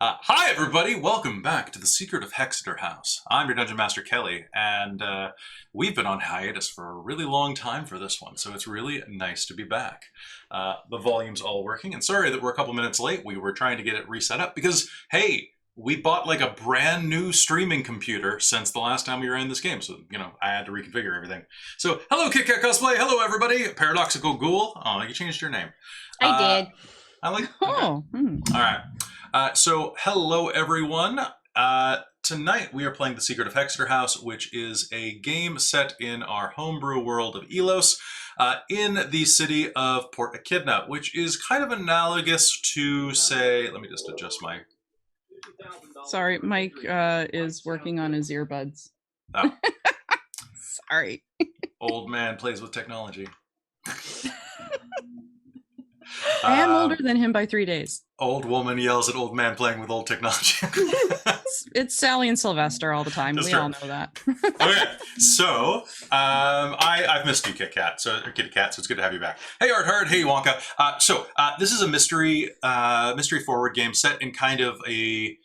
Hi, everybody. Welcome back to the Secret of Hexador House. I'm your Dungeon Master, Kelly, and we've been on hiatus for a really long time for this one, so it's really nice to be back. The volume's all working, and sorry that we're a couple minutes late. We were trying to get it reset up because, hey, we bought like a brand new streaming computer since the last time we were in this game, so, I had to reconfigure everything. So, hello, Kit Kat Cosplay. Hello, everybody. Paradoxical Ghoul. Oh, you changed your name. I did. I like. Oh. Okay. All right. So, hello everyone. Tonight we are playing The Secret of Hexador House, which is a game set in our homebrew World of Ylos, in the city of Port Echidna, which is kind of analogous to, say, let me just adjust my... Sorry, Mike is working on his earbuds. Oh. Sorry. Old man plays with technology. I am older than him by 3 days. Old woman yells at old man playing with old technology. It's Sally and Sylvester all the time. That's we true. all know that. Okay, so I've missed you, Kitty Cat, so it's good to have you back. Hey, Art Hard. Hey, Wonka. This is a mystery forward game set in kind of a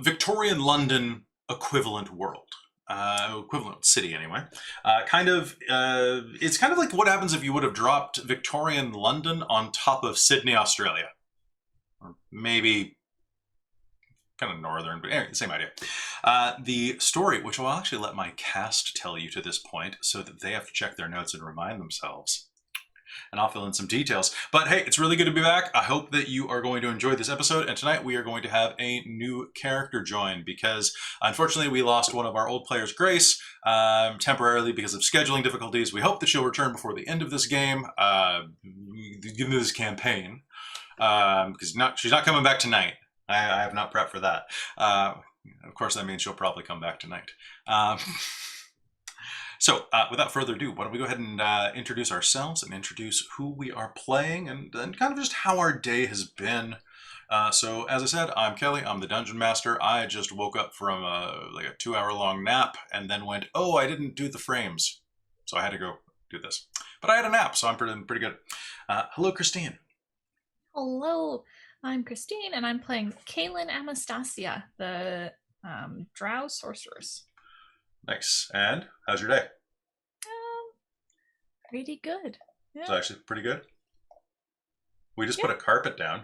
Victorian London equivalent world. Equivalent city, anyway. It's kind of like what happens if you would have dropped Victorian London on top of Sydney, Australia. Or maybe kind of northern, but anyway, same idea. The story, which I'll actually let my cast tell you to this point, so that they have to check their notes and remind themselves. And I'll fill in some details. But hey, it's really good to be back. I hope that you are going to enjoy this episode. And tonight we are going to have a new character join because unfortunately we lost one of our old players, Grace, temporarily because of scheduling difficulties. We hope that she'll return before the end of this game, given this campaign, because she's not coming back tonight. I have not prepped for that. Of course, that means she'll probably come back tonight. So, without further ado, why don't we go ahead and introduce ourselves and introduce who we are playing and kind of just how our day has been. So, as I said, I'm Kelly. I'm the Dungeon Master. I just woke up from a 2-hour-long nap and then went, oh, I didn't do the frames. So I had to go do this. But I had a nap, so I'm pretty good. Hello, Christine. Hello, I'm Christine, and I'm playing Kaylin Anastasia, the Drow Sorceress. Nice. And how's your day? Pretty good. Yeah. It's actually pretty good. We just put a carpet down.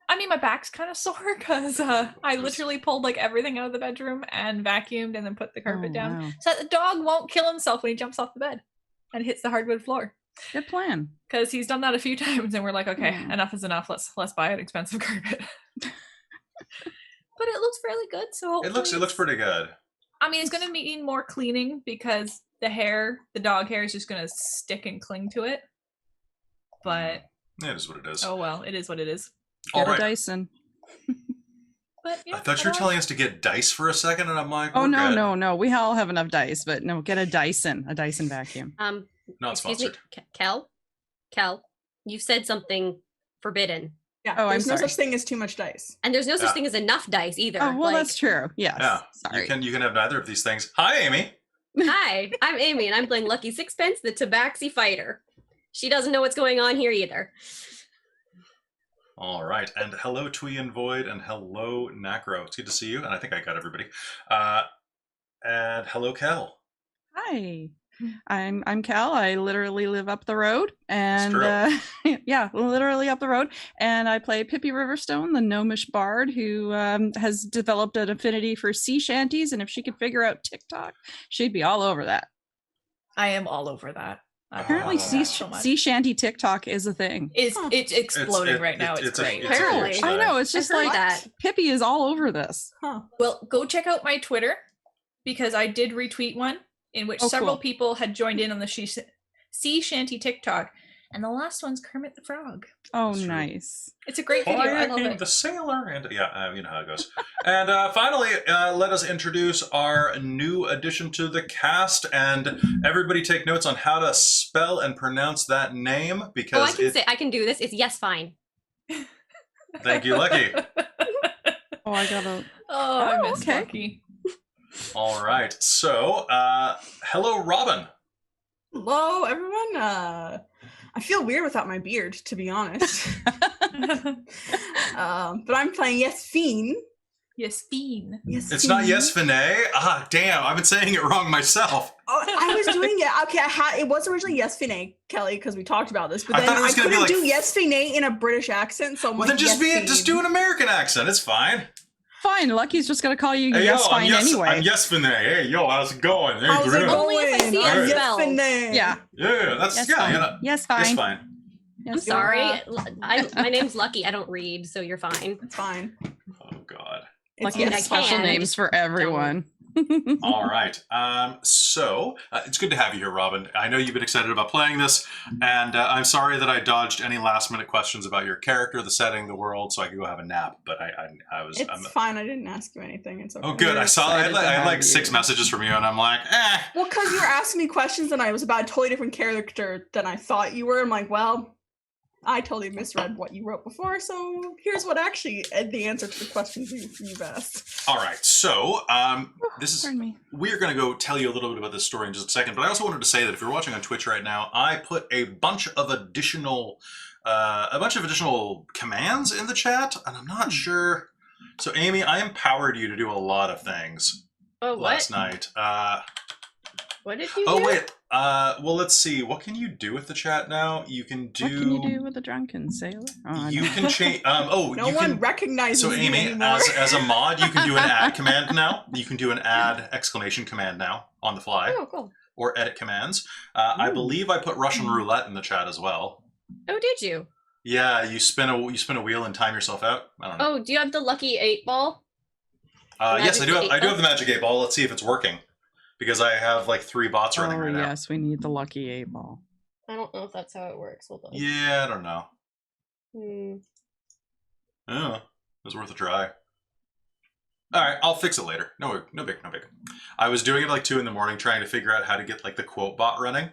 I mean, my back's kind of sore because I literally pulled everything out of the bedroom and vacuumed and then put the carpet down wow. so that the dog won't kill himself when he jumps off the bed and hits the hardwood floor. Good plan. Because he's done that a few times and we're like, okay, enough is enough. Let's buy an expensive carpet. But it looks fairly good. So It looks pretty good. I mean, it's going to need more cleaning because the dog hair is just going to stick and cling to it. But It is what it is. oh well, it is what it is. Get a Dyson. But I thought you were telling us to get dice for a second, and I'm like, Oh, we're good. no. We all have enough dice, but no, get a Dyson vacuum. Not Excuse sponsored. me, Kel, you said something forbidden. Yeah, Oh, there's I'm no sorry. such thing as too much dice. And there's no such thing as enough dice either. Oh, well, that's true. Yes. Yeah, Sorry. you can have neither of these things. Hi, Amy. Hi, I'm Amy, and I'm playing Lucky Sixpence, the Tabaxi Fighter. She doesn't know what's going on here either. All right, and hello, Twee and Void, and hello, Nacro. It's good to see you, and I think I got everybody. And hello, Kel. Hi. I'm Cal. I literally live up the road, and yeah, literally up the road. And I play Pippi Riverstone, the gnomish bard who has developed an affinity for sea shanties. And if she could figure out TikTok, she'd be all over that. I am all over that. Apparently, sea shanty TikTok is a thing. It's exploding right now. It's great. Apparently. I know. It's just like that. Pippi is all over this. Huh. Well, go check out my Twitter because I did retweet one in which several people had joined in on the sea shanty TikTok, and the last one's Kermit the Frog. Oh, nice! It's a great video. I love it. The sailor, and you know how it goes. And finally, let us introduce our new addition to the cast, and everybody take notes on how to spell and pronounce that name because I can do this. It's yes, fine. Thank you, Lucky. Oh, I gotta. I miss okay. Lucky. All right, so hello, Robin. Hello, everyone. I feel weird without my beard, to be honest. But I'm playing Yesfine. Yesfine. It's not Yesfine. Ah, damn! I've been saying it wrong myself. Oh, I was doing it. Okay, it was originally Yesfine, Kelly, because we talked about this. But I then thought it was I gonna be couldn't like- do Yesfine in a British accent, so I'm Well, like, then Yesfine. just do an American accent. It's fine. Fine, Lucky's just gonna call you Hey, yes yo, fine anyway. I'm Yesfine. Hey, yo, how's it going? Hey, How's it Greta. Only if I going? see I'm it spelled. Yesfine. Yeah. Yeah, that's Yes, yeah. fine. You know, Yes, fine. It's fine. Yes, I'm sorry. Yeah. My name's Lucky. I don't read, so you're fine. It's fine. Oh God. It's Lucky I has special can, I names just for everyone. All right. So it's good to have you here, Robin. I know you've been excited about playing this, and I'm sorry that I dodged any last-minute questions about your character, the setting, the world, so I could go have a nap. But I was. It's fine. I didn't ask you anything. It's okay. Oh, good. I saw. I excited to had like have 6 you. messages from you, and I'm like, eh. Well, because you were asking me questions and I was about a totally different character than I thought you were. I'm like, well, I totally misread what you wrote before, so here's what actually the answer to the questions you've asked. All right. So this is. Pardon me. We're going to go tell you a little bit about this story in just a second, but I also wanted to say that if you're watching on Twitch right now, I put a bunch of additional commands in the chat, and I'm not sure. So, Amy, I empowered you to do a lot of things Oh, what? last night. What did you Oh, do? wait. Well, let's see. What can you do with the chat now? You can do. What can you do with a drunken sailor? Oh, You no. can change. No you one can. recognizes So, me Amy, anymore. as a mod, you can do an add command now. You can do an add exclamation command now on the fly. Oh, cool. Or edit commands. I Ooh. believe I put Russian roulette in the chat as well. Oh, did you? Yeah, you spin a wheel and time yourself out. I don't know. Oh, do you have the lucky 8-ball? Yes, I do have. Magic I do 8 have the magic 8-ball. Let's see if it's working, because I have like 3 bots running Oh, right now. yes, we need the lucky 8-ball. I don't know if that's how it works. Hold on. Yeah, I don't know. Hmm. It was worth a try. All right, I'll fix it later. No big. I was doing it like 2 a.m, trying to figure out how to get like the quote bot running,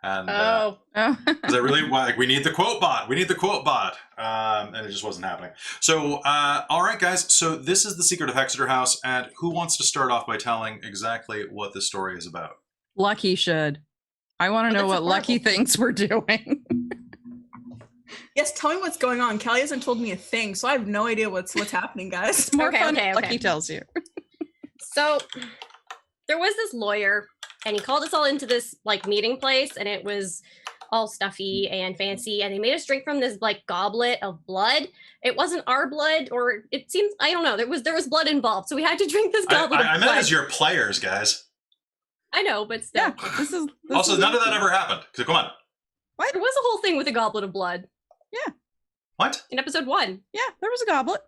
and Oh, Oh. because I really like, we need the quote bot, and it just wasn't happening. So, all right, guys. So this is the Secret of Hexador House, and who wants to start off by telling exactly what this story is about? Lucky should. I want to know that's what Lucky adorable. thinks we're doing. Yes, tell me what's going on. Kelly hasn't told me a thing, so I have no idea what's happening, guys. It's more Okay, fun okay, if okay. Lucky tells you. so there was this lawyer, and he called us all into this like meeting place, and it was all stuffy and fancy, and they made us drink from this like goblet of blood. It wasn't our blood, or it seems, I don't know. There was blood involved, so we had to drink this goblet I of meant blood. as your players, guys. I know, but still, Yeah, this is. Also, none of that ever happened. So come on. there was a whole thing with a goblet of blood What? in episode 1. Yeah, there was a goblet.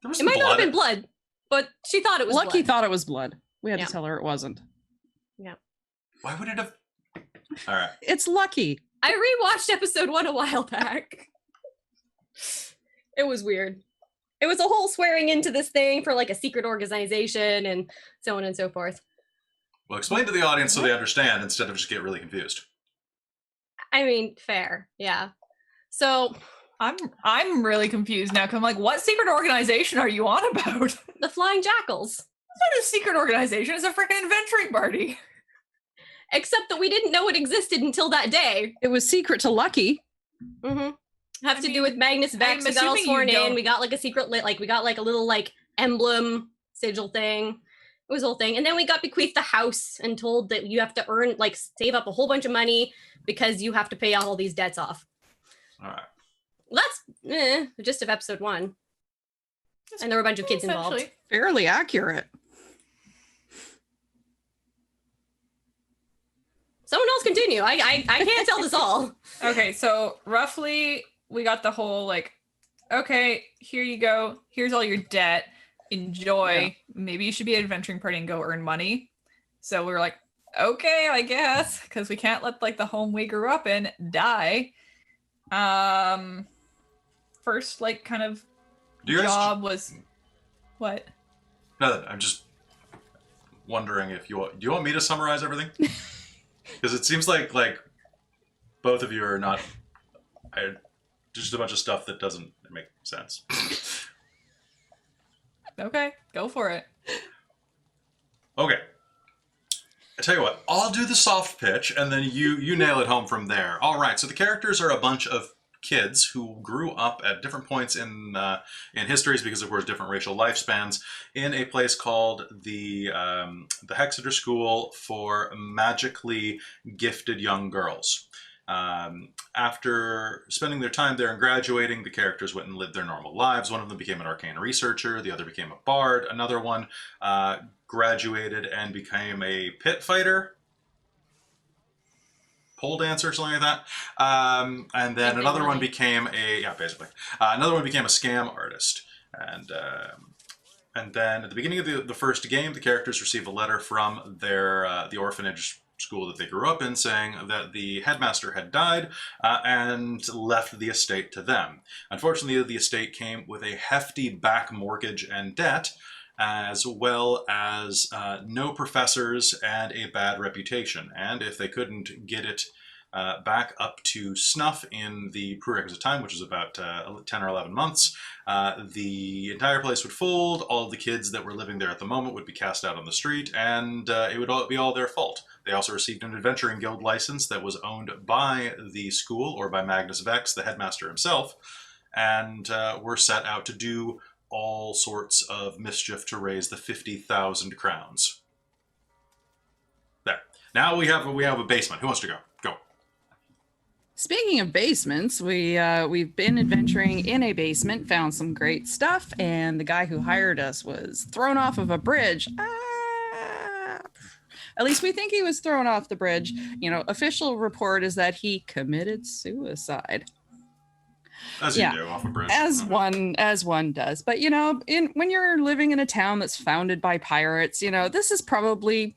There was It some might not have blood. been blood, but she thought it was Lucky blood. thought it was blood. We had Yeah. to tell her it wasn't. Why would it have? All right. It's Lucky. I rewatched episode 1 a while back. It was weird. It was a whole swearing into this thing for like a secret organization and so on and so forth. Well, explain to the audience so they understand instead of just get really confused. I mean, fair, yeah. So I'm really confused now because I'm like, what secret organization are you on about? It's the Flying Jackals, not a secret organization. It's a freaking adventuring party. except that we didn't know it existed until that day. It was secret to Lucky. Mm-hmm. Have I to mean, do with Magnus Vex. I'm We got all assuming you sworn in. don't- We got like a secret, we got like a little like emblem sigil thing. It was a whole thing. And then we got bequeathed the house and told that you have to earn, like, save up a whole bunch of money because you have to pay all these debts off. All right. Well, that's the gist of episode 1. And there were a bunch of kids involved. Essentially. Fairly accurate. Someone else continue. I can't tell this all. Okay, so roughly we got the whole like, okay, here you go. Here's all your debt. Enjoy. Yeah. Maybe you should be an adventuring party and go earn money. So we were like, okay, I guess, because we can't let like the home we grew up in die. First, like, kind of Do you guys? job was what? No, I'm just wondering if you want. Do you want me to summarize everything? Because it seems like both of you are not. Just a bunch of stuff that doesn't make sense. Okay, go for it. Okay. I tell you what, I'll do the soft pitch, and then you nail it home from there. All right. So the characters are a bunch of kids who grew up at different points in histories, because of course different racial lifespans, in a place called the Hexador School for Magically Gifted Young Girls. After spending their time there and graduating, the characters went and lived their normal lives. One of them became an arcane researcher, the other became a bard, another one graduated and became a pit fighter, pole dancer, something like that. And then another one became another one became a scam artist. And then at the beginning of the first game, the characters receive a letter from their the orphanage school that they grew up in, saying that the headmaster had died and left the estate to them. Unfortunately, the estate came with a hefty back mortgage and debt, as well as no professors and a bad reputation. And if they couldn't get it back up to snuff in the prerequisite time, which is about 10 or 11 months, the entire place would fold, all of the kids that were living there at the moment would be cast out on the street, and it would all be all their fault. They also received an adventuring guild license that was owned by the school, or by Magnus Vex, the headmaster himself, and were set out to do all sorts of mischief to raise the 50,000 crowns. There. Now we have a basement. Who wants to go? Go. Speaking of basements, we've been adventuring in a basement, found some great stuff, and the guy who hired us was thrown off of a bridge. At least we think he was thrown off the bridge. You know, official report is that he committed suicide. As you do, off a bridge. As one does. But you know, when you're living in a town that's founded by pirates, you know, this is probably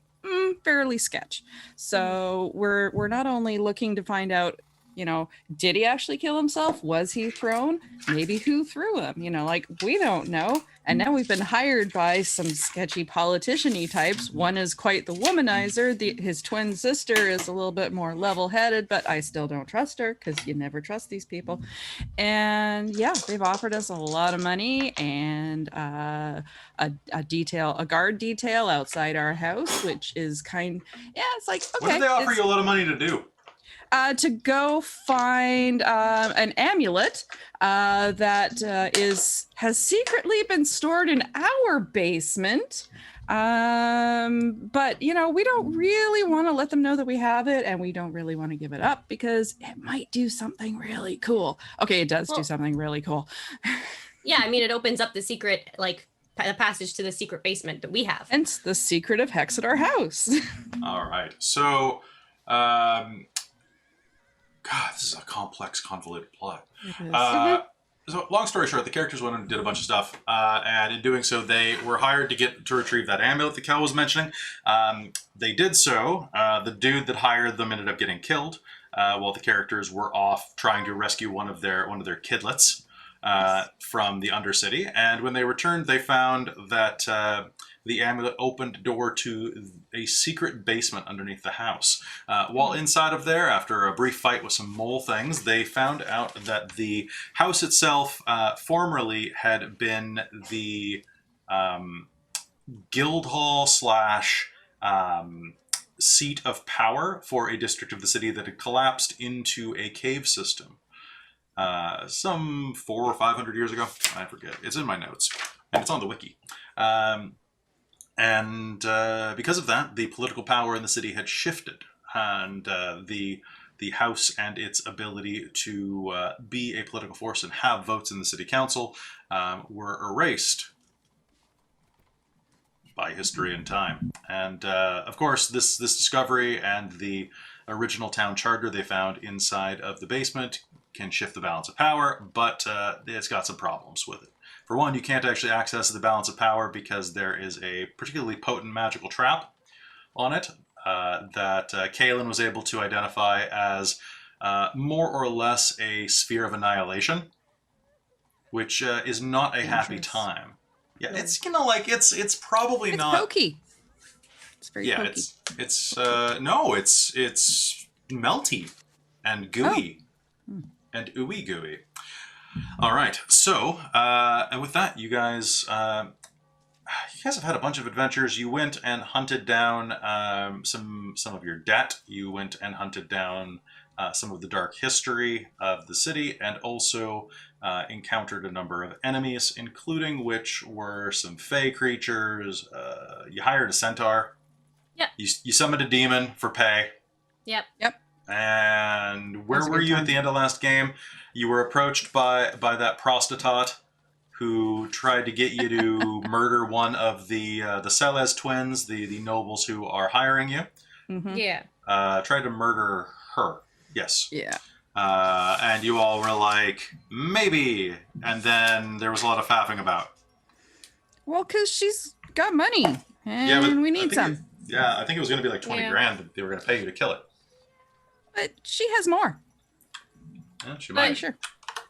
fairly sketch. So we're not only looking to find out, you know, did he actually kill himself? Was he thrown? Maybe who threw him? You know, like, we don't know. And now we've been hired by some sketchy politician-y types. One is quite the womanizer. His twin sister is a little bit more level-headed, but I still don't trust her because you never trust these people. And yeah, they've offered us a lot of money and a guard detail outside our house, which is it's like, okay. What did they offer you a lot of money to do? To go find an amulet that has secretly been stored in our basement. But, you know, we don't really want to let them know that we have it, and we don't really want to give it up because it might do something really cool. Okay, it does do something really cool. Yeah, I mean, it opens up the secret, like, the passage to the secret basement that we have. And it's the Secret of Hexador House. All right. So, God, this is a complex, convoluted plot. So, long story short, the characters went and did a bunch of stuff, and in doing so, they were hired to retrieve that amulet that Cal was mentioning. They did so. The dude that hired them ended up getting killed, while the characters were off trying to rescue one of their kidlets from the Undercity. And when they returned, they found that the amulet opened a door to a secret basement underneath the house. While inside of there, after a brief fight with some mole things, they found out that the house itself formerly had been the guild hall / seat of power for a district of the city that had collapsed into a cave system. Some 400 or 500 years ago. I forget. It's in my notes. And it's on the wiki. And because of that, the political power in the city had shifted, and the house and its ability to be a political force and have votes in the city council were erased by history and time. And of course, this discovery and the original town charter they found inside of the basement can shift the balance of power, but it's got some problems with it. For one, you can't actually access the balance of power because there is a particularly potent magical trap on it that Kaelin was able to identify as more or less a sphere of annihilation, which is not a happy time. Yeah, it's it's probably not pokey. It's very pokey. It's melty and gooey and ooey gooey. All right, so and with that, you guys have had a bunch of adventures. You went and hunted down some of your debt. You went and hunted down some of the dark history of the city, and also encountered a number of enemies, including which were some fey creatures. You hired a centaur. Yep. You summoned a demon for pay. Yep. And where That's a were good you time. at the end of last game? You were approached by that prostitute who tried to get you to murder one of the Celes twins, the nobles who are hiring you. Mhm. Yeah. Tried to murder her. Yes. Yeah. And you all were like, maybe. And then there was a lot of faffing about. Well, because she's got money, and Yeah, but we I need think some. I think it was going to be like 20 Yeah. grand that they were going to pay you to kill it. But she has more. Yeah, she But- might. Sure.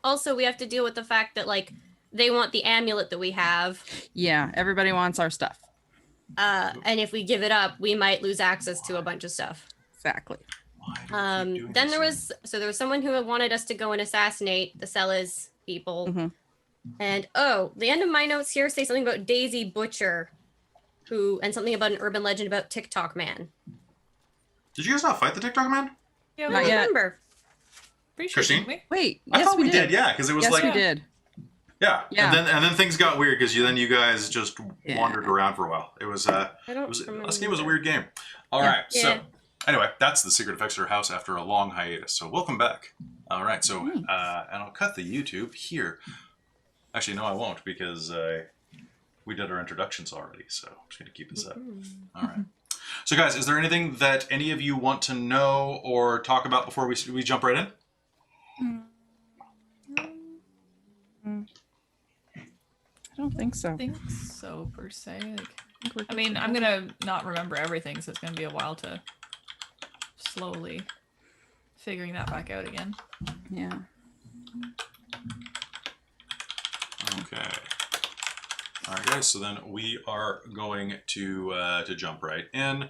Also, we have to deal with the fact that like they want the amulet that we have, Yeah, everybody wants our stuff. and if we give it up, we might lose access to a bunch of stuff. Exactly. Why do we keep doing Then this? there was someone who wanted us to go and assassinate the Celes people. Mhm. And the end of my notes here say something about Daisy Butcher, and something about an urban legend about TikTok Man. Did you guys not fight the TikTok man? Yeah, Not I yet. remember. pretty sure, Christine? didn't we? Wait. I yes, thought we did. Yeah, because it was Yes, like we did. Yeah. Yeah. And then things got weird because you guys just Yeah. wandered around for a while. It was I don't remember. this game was a weird game. All Yeah. right. Yeah. So anyway, that's the Secret of Hexador House after a long hiatus. So welcome back. All right. So Thanks. and I'll cut the YouTube here. Actually, no, I won't because we did our introductions already. So I'm just gonna keep this up. All right. So guys, is there anything that any of you want to know or talk about before we jump right in? I don't think so. I think so, per se. Like, think we're I mean, I'm gonna not remember everything, so it's gonna be a while to slowly figuring that back out again. Yeah. Okay. All right, guys. So then we are going to jump right in.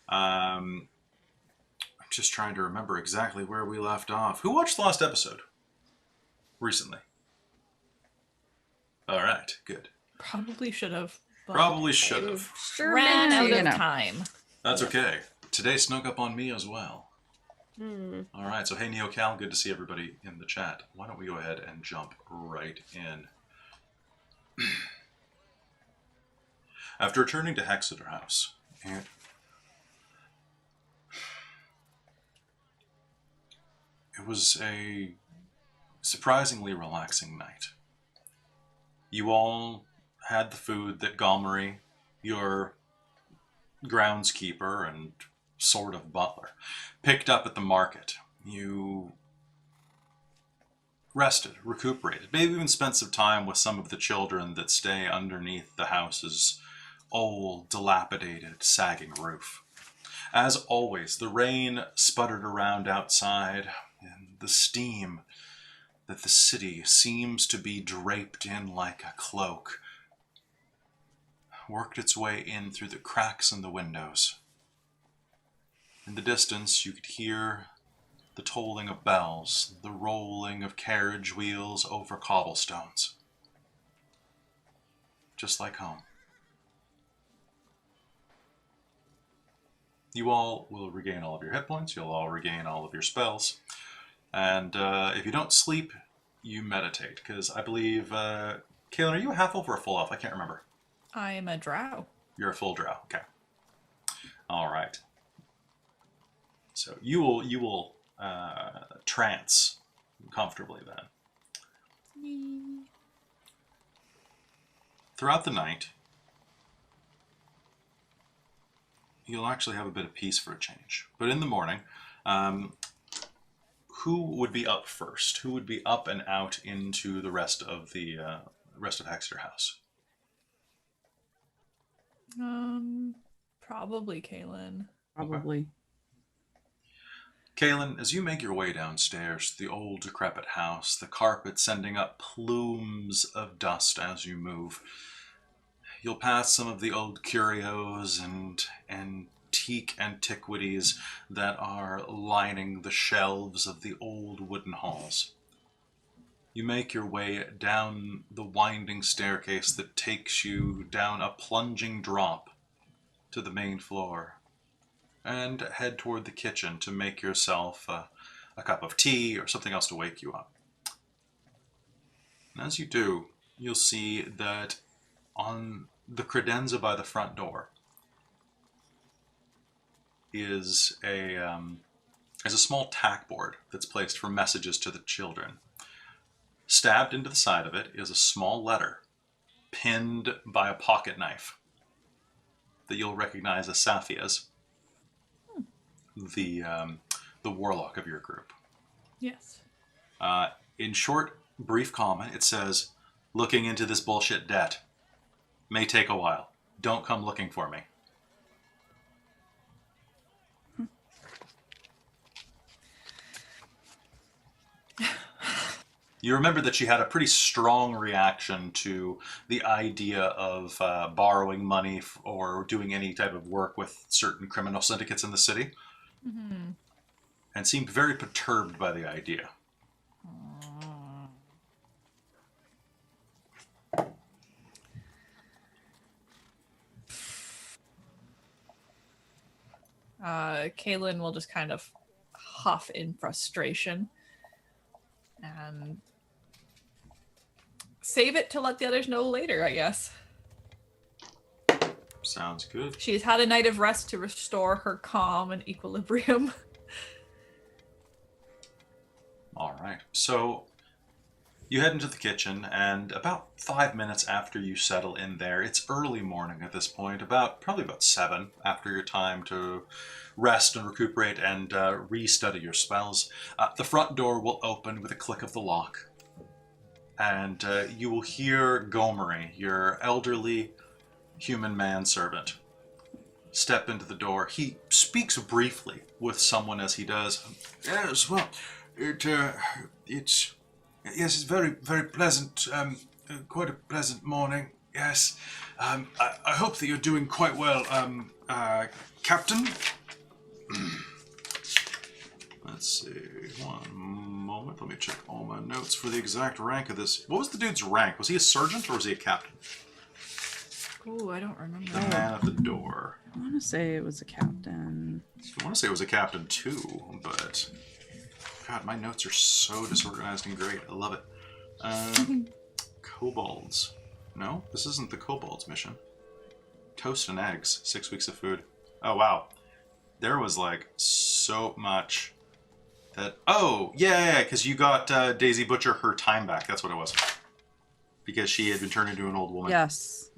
I'm just trying to remember exactly where we left off. Who watched the last episode recently? All right, good. Probably should have. but Probably should have. Sure Ran meant out to. you of know. time. That's okay. Today snuck up on me as well. Hmm. All right. So hey, NeoCal, good to see everybody in the chat. Why don't we go ahead and jump right in? After returning to Hexador House, it was a surprisingly relaxing night. You all had the food that Galmery, your groundskeeper and sort of butler, picked up at the market. You rested, recuperated, maybe even spent some time with some of the children that stay underneath the house's old, dilapidated, sagging roof. As always, the rain sputtered around outside, and the steam that the city seems to be draped in like a cloak worked its way in through the cracks in the windows. In the distance, you could hear the tolling of bells, the rolling of carriage wheels over cobblestones. Just like home. You all will regain all of your hit points, you'll all regain all of your spells. And if you don't sleep, you meditate. Because I believe, Kaylin, are you a half elf or a full elf? I can't remember. I am a drow. You're a full drow. Okay. All right. So you will trance comfortably then. Throughout the night, you'll actually have a bit of peace for a change. But in the morning, who would be up first? Who would be up and out into the rest of the rest of Hexador House? Probably Kaylin. Probably. Kaylin, as you make your way downstairs to the old decrepit house, the carpet sending up plumes of dust as you move, you'll pass some of the old curios and antique antiquities that are lining the shelves of the old wooden halls. You make your way down the winding staircase that takes you down a plunging drop to the main floor, and head toward the kitchen to make yourself a cup of tea, or something else to wake you up. And as you do, you'll see that on the credenza by the front door is a small tack board that's placed for messages to the children. Stabbed into the side of it is a small letter pinned by a pocket knife that you'll recognize as Safia's, the warlock of your group. Yes. In short, brief comment, it says, "Looking into this bullshit debt. May take a while. Don't come looking for me." You remember that she had a pretty strong reaction to the idea of borrowing money or doing any type of work with certain criminal syndicates in the city, and seemed very perturbed by the idea. Kaylin will just kind of huff in frustration and save it to let the others know later, I guess. Sounds good. She's had a night of rest to restore her calm and equilibrium. All right. So you head into the kitchen, and about 5 minutes after you settle in there, it's early morning at this point, probably about 7 after your time to rest and recuperate and restudy your spells. The front door will open with a click of the lock, and you will hear Gomery, your elderly human manservant, step into the door. He speaks briefly with someone as he does. Yes, well, it's very, very pleasant, quite a pleasant morning, yes. I hope that you're doing quite well, Captain. Let's see, one moment, let me check all my notes for the exact rank of this. What was the dude's rank? Was he a sergeant or was he a captain? Ooh, I don't remember. The man at the door. I want to say it was a captain. I want to say it was a captain too, but God, my notes are so disorganized and great. I love it. Kobolds. No, this isn't the kobolds mission. Toast and eggs. 6 weeks of food. Oh, wow. There was like so much that... Oh, yeah, because you got Daisy Butcher her time back. That's what it was. Because she had been turned into an old woman. Yes.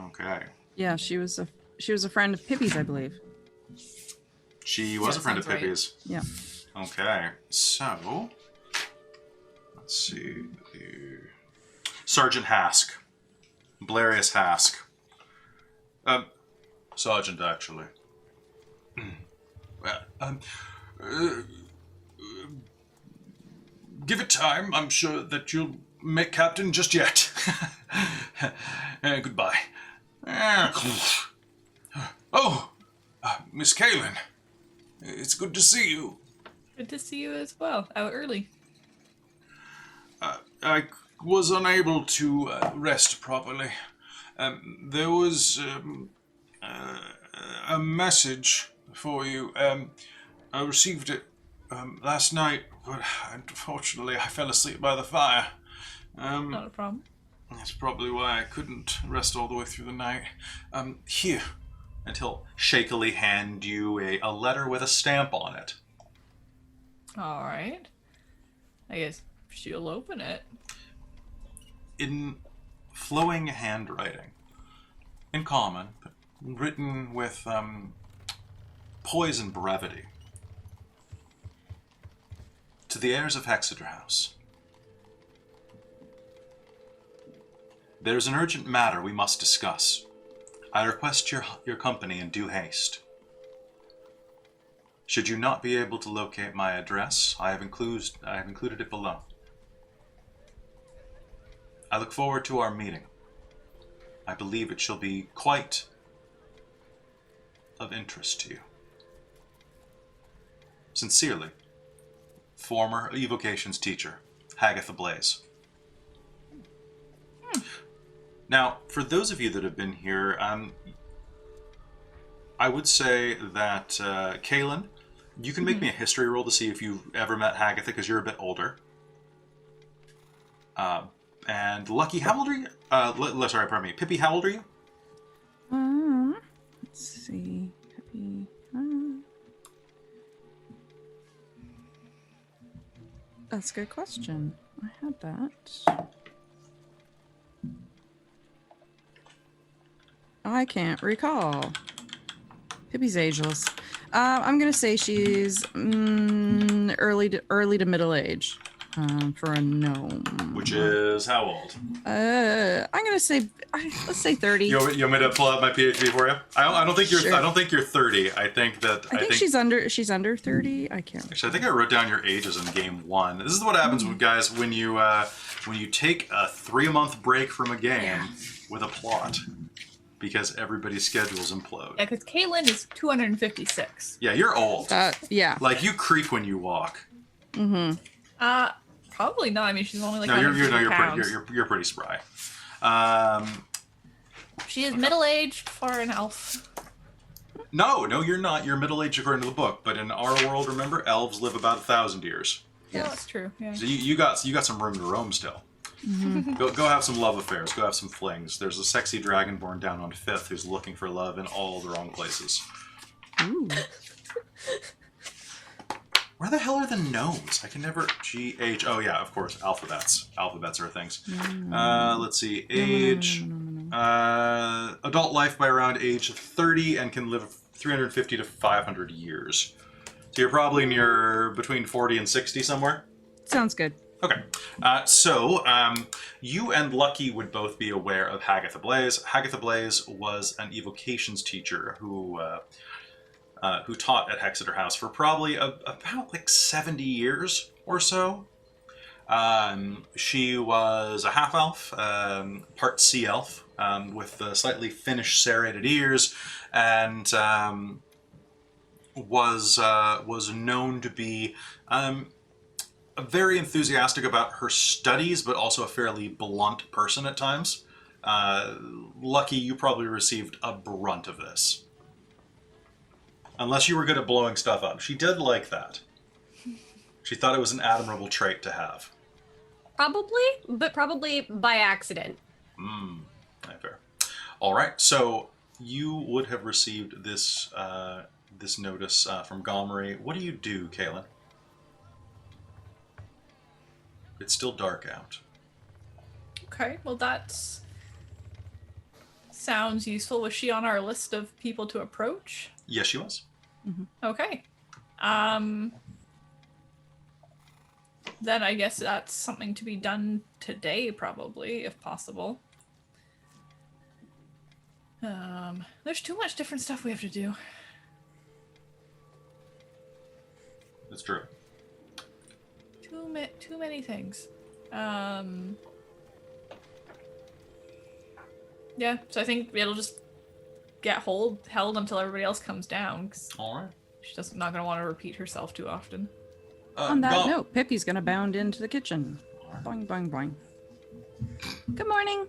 Okay. Yeah, she was a friend of Pippi's, I believe. She was a friend of sounds right. Pippi's. Yeah. Okay, so let's see. Sergeant Hask, Blarius Hask. Sergeant, actually. Give it time. I'm sure that you'll make captain just yet. Goodbye. Miss Kaylin. It's good to see you. Good to see you as well. Out early. I was unable to rest properly. There was a message for you. I received it last night, but unfortunately I fell asleep by the fire. Not a problem. That's probably why I couldn't rest all the way through the night. Here. And he'll shakily hand you a letter with a stamp on it. All right. I guess she'll open it. In flowing handwriting, in common, but written with poise and brevity. To the heirs of Hexador House. There's an urgent matter we must discuss. I request your company in due haste. Should you not be able to locate my address, I have included it below. I look forward to our meeting. I believe it shall be quite of interest to you. Sincerely, former evocations teacher, Hagatha Blaze. Now, for those of you that have been here, I would say that Kaylin, You can make me a history roll to see if you've ever met Hagatha, because you're a bit older. And Lucky, how old are you? Sorry, pardon me. Pippi, how old are you? Let's see. Pippi. That's a good question. I had that. I can't recall. Pippi's ageless. I'm gonna say she's early to middle age for a gnome. Which is how old? I'm gonna say let's say 30. You want me to pull out my PhD for you? I don't think you're. Sure. I don't think you're 30. I think she's under 30. I can't. Actually, I think I wrote down your ages in game 1. This is what happens, guys, when you take a 3-month break from a game with a plot, because everybody's schedules implode. Yeah, because Caitlin is 256. Yeah, you're old. Yeah. Like you creak when you walk. Mm-hmm. Probably not. I mean, she's only like you're pretty spry. She is middle-aged for an elf. No, you're not. You're middle-aged according to the book, but in our world, remember, elves live about 1,000 years. Yeah, that's true. Yeah. So you got some room to roam still. Mm-hmm. Go have some love affairs. Go have some flings. There's a sexy dragonborn down on 5th who's looking for love in all the wrong places. Ooh. Where the hell are the gnomes? I can never... G-H... Oh, yeah, of course. Alphabets. Alphabets are things. Let's see. Age... adult life by around age 30 and can live 350 to 500 years. So you're probably near between 40 and 60 somewhere? Sounds good. Okay. So you and Lucky would both be aware of Hagatha Blaze. Hagatha Blaze was an evocations teacher who taught at Hexador House for probably about like 70 years or so. She was a half-elf, part sea elf, with slightly Finnish serrated ears, and was known to be very enthusiastic about her studies, but also a fairly blunt person at times. Lucky, you probably received a brunt of this. Unless you were good at blowing stuff up. She did like that. She thought it was an admirable trait to have. Probably, but probably by accident. Fair. All right, so you would have received this this notice from Gomery. What do you do, Kaylin? It's still dark out. Okay, well that sounds useful. Was she on our list of people to approach? Yes, she was. Mm-hmm. Okay. Then I guess that's something to be done today, probably, if possible. There's too much different stuff we have to do. That's true. Too many things. Yeah, so I think it'll just get held until everybody else comes down. All right. She's not going to want to repeat herself too often. On that note, Pippi's gonna bound into the kitchen. Boing, boing, boing. Good morning.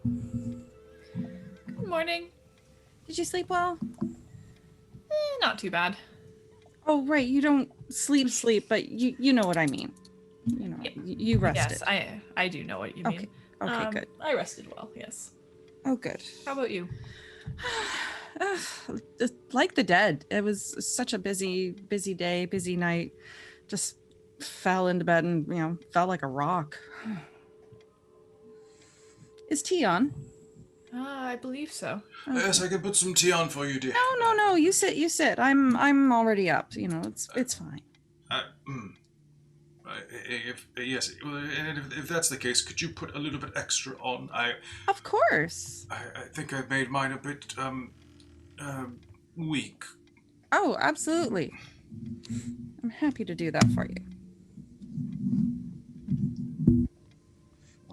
Good morning. Did you sleep well? Not too bad. Oh, right. You don't sleep, but you know what I mean. You know, you rested. Yes, I do know what you mean. Okay, good. I rested well, yes. Oh, good. How about you? Like the dead. It was such a busy day, busy night. Just fell into bed and, felt like a rock. Is tea on? I believe so. Okay. Yes, I can put some tea on for you, dear. No. You sit. I'm already up. It's fine. If that's the case, could you put a little bit extra on? Of course. I think I've made mine a bit weak. Oh, absolutely. I'm happy to do that for you.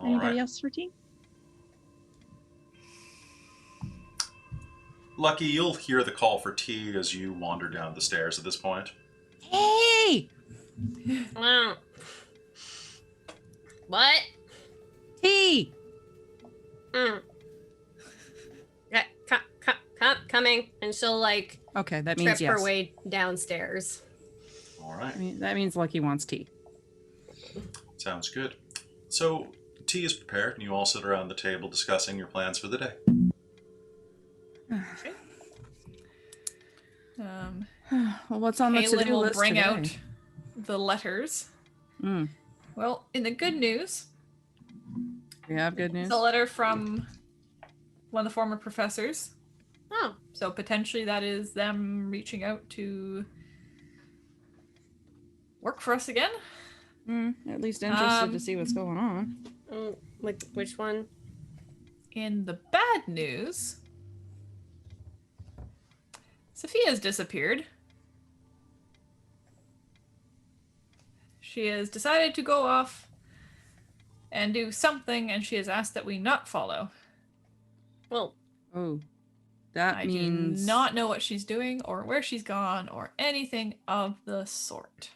Anybody else for tea? Lucky, you'll hear the call for tea as you wander down the stairs at this point. Hey! What? Tea! Yeah, coming. And she'll Okay, that trip means yes. her way downstairs. All right. I mean, that means Lucky wants tea. Sounds good. So, tea is prepared, and you all sit around the table discussing your plans for the day. Well, what's on the Kaylin to-do will list bring today? out the letters. Mm. Well, in the good news, We have good news. it's a letter from one of the former professors. Oh, So potentially that is them reaching out to work for us again. At least interested to see what's going on. which one? In the bad news, Sophia's disappeared. She has decided to go off and do something, and she has asked that we not follow. Well, Oh, that I means do not know what she's doing or where she's gone or anything of the sort.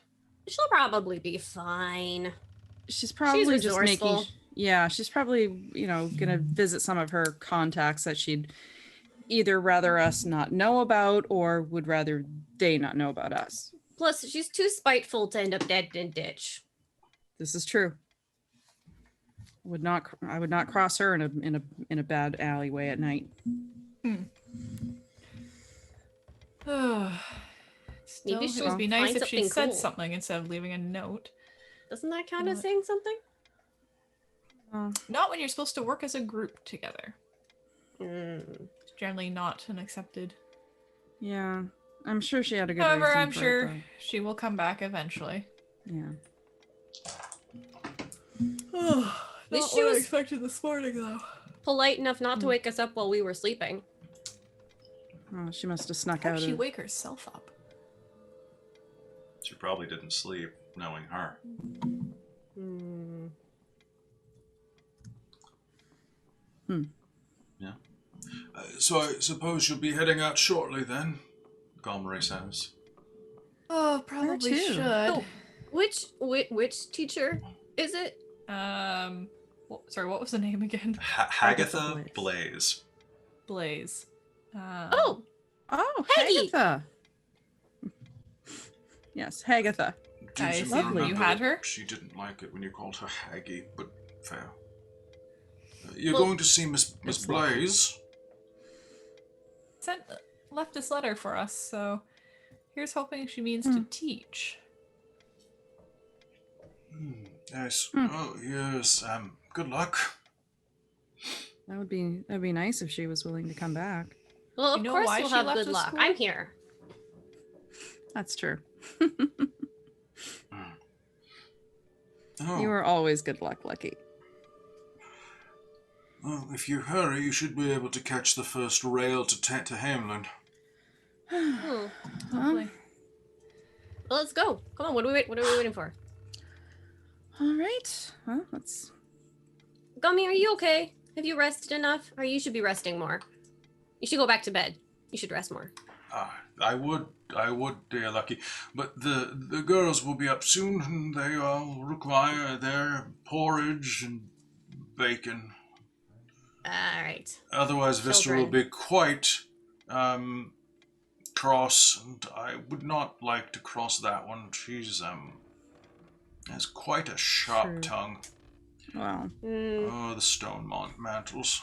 she'll probably be fine. she's probably just making. resourceful. Yeah, she's probably gonna visit some of her contacts that she'd either rather us not know about or would rather they not know about us. Plus, she's too spiteful to end up dead in a ditch. This is true. I would not cross her in a bad alleyway at night. Still, Maybe it she'll would be nice find if she something said cool. something instead of leaving a note. Doesn't that count as What? saying something? Not when you're supposed to work as a group together. Mm. It's generally not an accepted. Yeah, I'm sure she had a good However, reason I'm for sure it, she will come back eventually. though. Yeah. Not least she what I was- expected this morning, though. Polite enough not to wake us up while we were sleeping. Oh, she must have snuck How out. did she of... wake herself up? She probably didn't sleep, knowing her. Hmm. Yeah. So I suppose you'll be heading out shortly then, Gomery says. Oh, probably too. should. Oh, which teacher is it? Sorry, what was the name again? Hagatha Blaze. Blaze. Oh, Oh, Haggy! Hagatha. Yes, Hagatha. I Do assume remember you had that her? She didn't like it when you called her Haggy, but fair. You're Well, going to see Miss Blaze. Left this letter for us, so here's hoping she means to teach. Yes. Oh, yes. Good luck. That'd be nice if she was willing to come back. well, You of know course why we'll she have left good the luck. school? I'm here. That's true. Oh, You are always good luck, Lucky. well, if you hurry, you should be able to catch the first rail to Hamelin. Hmm. Hopefully. Well, let's go. Come on. What are we waiting for? All right. Well, let's. Gummy, are you okay? Have you rested enough? Or you should be resting more. You should go back to bed. You should rest more. I would, dear Lucky, but the girls will be up soon, and they all require their porridge and bacon. All right. Otherwise, Vista will Children. be quite cross, and I would not like to cross that one. She's has quite a sharp True. tongue. Well, Mm. Oh, the stone mantles.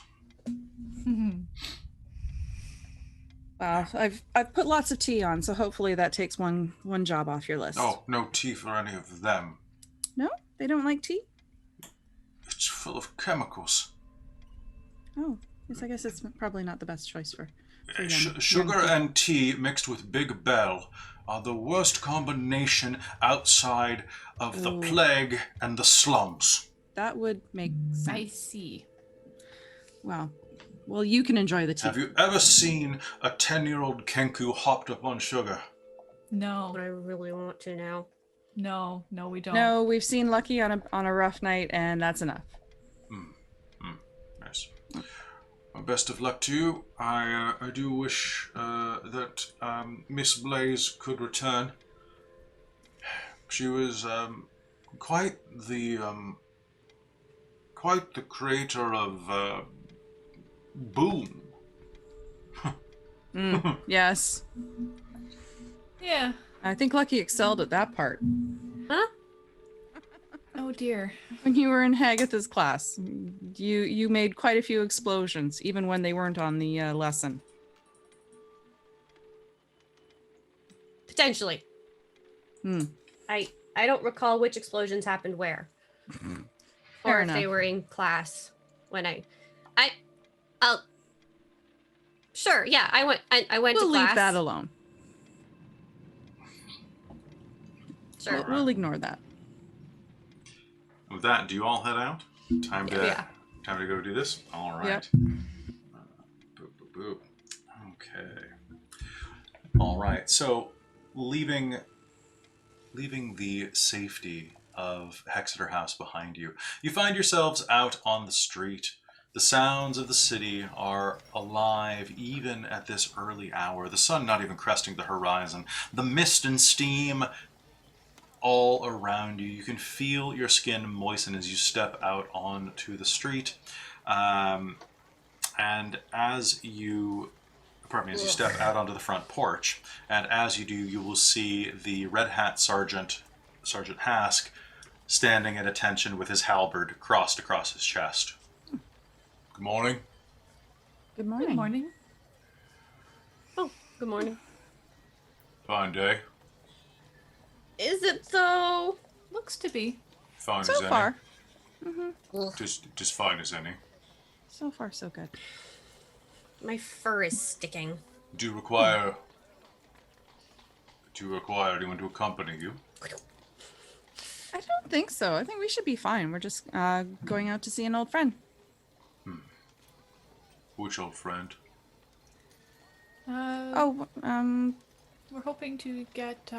wow. I've put lots of tea on, so hopefully that takes one job off your list. Oh, no tea for any of them. No, they don't like tea. It's full of chemicals. Oh, yes. I guess it's probably not the best choice for young Sugar people. and tea mixed with Big Bell are the worst combination outside of the Ooh. plague and the slums. That would make sense. I see. Wow. Well, you can enjoy the tea. Have you ever seen a 10-year-old Kenku hopped up on sugar? No, But I really want to now. no, we don't. No, we've seen Lucky on a rough night, and that's enough. Yes. Well, best of luck to you. I do wish that Miss Blaze could return. She was quite the creator of Boom. Yes. Yeah, I think Lucky excelled at that part. Huh? Oh dear. When you were in Hagatha's class, you made quite a few explosions, even when they weren't on the lesson. Potentially. Hmm. I don't recall which explosions happened where. Fair Or if enough. they were in class when I'll sure, yeah, I went We'll to class. leave that alone. Sure. We'll ignore that. With that, do you all head out? Time to Yeah. time to go do this. All right. Yep. Boop, boop, boop. Okay. All right. So, leaving the safety of Hexador House behind you, you find yourselves out on the street. The sounds of the city are alive even at this early hour. The sun not even cresting the horizon. The mist and steam all around you. You can feel your skin moisten as you step out onto the street. And as you step out onto the front porch, and as you do, you will see the Red Hat Sergeant Hask, standing at attention with his halberd crossed across his chest. Good morning. Good morning. Good morning. Oh, good morning. Fine day. Is it though? Looks to be. Fine as So any. far. Just fine as any. So far, so good. My fur is sticking. Do you require anyone to accompany you? I don't think so. I think we should be fine. We're just going out to see an old friend. Which old friend? We're hoping to get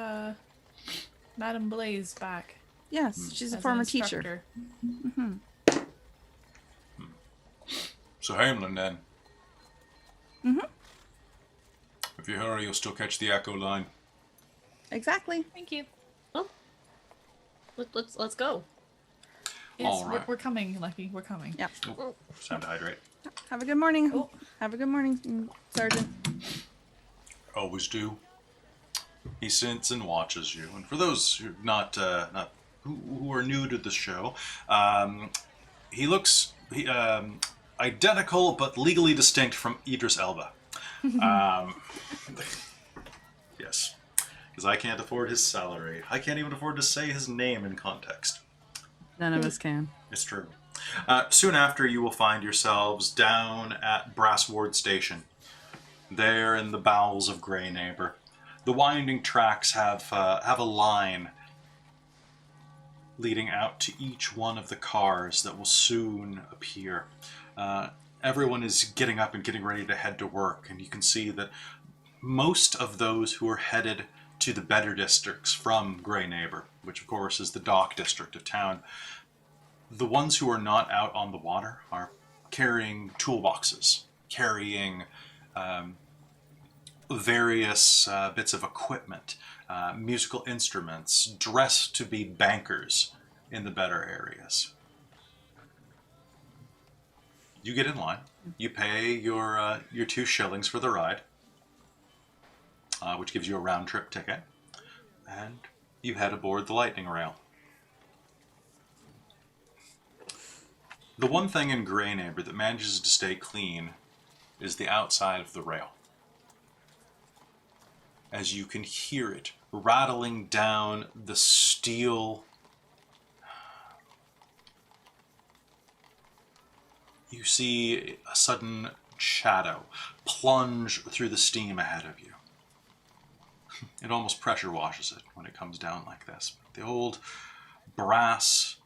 Madame Blaze back. Yes, she's a as an former teacher. instructor. So Hamelin then. Mhm. If you hurry, you'll still catch the Echo line. Exactly. Thank you. Let's go. Yes, All right. we're coming, Lucky. We're coming. Yep. It's time to hydrate. Have a good morning. Oh. Have a good morning, Sergeant. Always do. He sits and watches you. And for those who who are new to the show, he looks identical but legally distinct from Idris Elba. Yes, because I can't afford his salary. I can't even afford to say his name in context. None of us can. It's true. Soon after, you will find yourselves down at Brass Ward Station. There in the bowels of Grey Neighbor. The winding tracks have a line leading out to each one of the cars that will soon appear. Everyone is getting up and getting ready to head to work, and you can see that most of those who are headed to the better districts from Grey Neighbor, which of course is the dock district of town, the ones who are not out on the water are carrying toolboxes, carrying various bits of equipment, musical instruments, dressed to be bankers in the better areas. You get in line. You pay your 2 shillings for the ride, which gives you a round-trip ticket, and you head aboard the Lightning Rail. The one thing in Grey Neighbor that manages to stay clean is the outside of the rail. As you can hear it rattling down the steel. You see a sudden shadow plunge through the steam ahead of you. It almost pressure washes it when it comes down like this. The old brass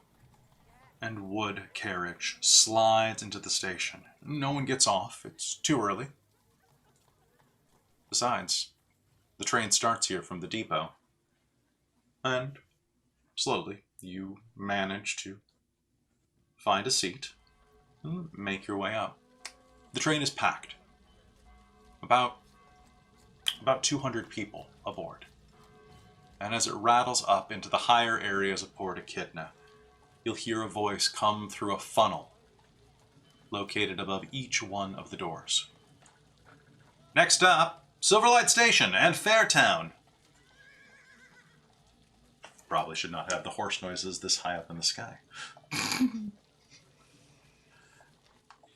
and wood carriage slides into the station. No one gets off. It's too early. Besides, the train starts here from the depot. And slowly, you manage to find a seat and make your way up. The train is packed. About 200 people aboard. And as it rattles up into the higher areas of Port Echidna, you'll hear a voice come through a funnel located above each one of the doors. Next up, Silverlight Station and Fairtown. Probably should not have the horse noises this high up in the sky.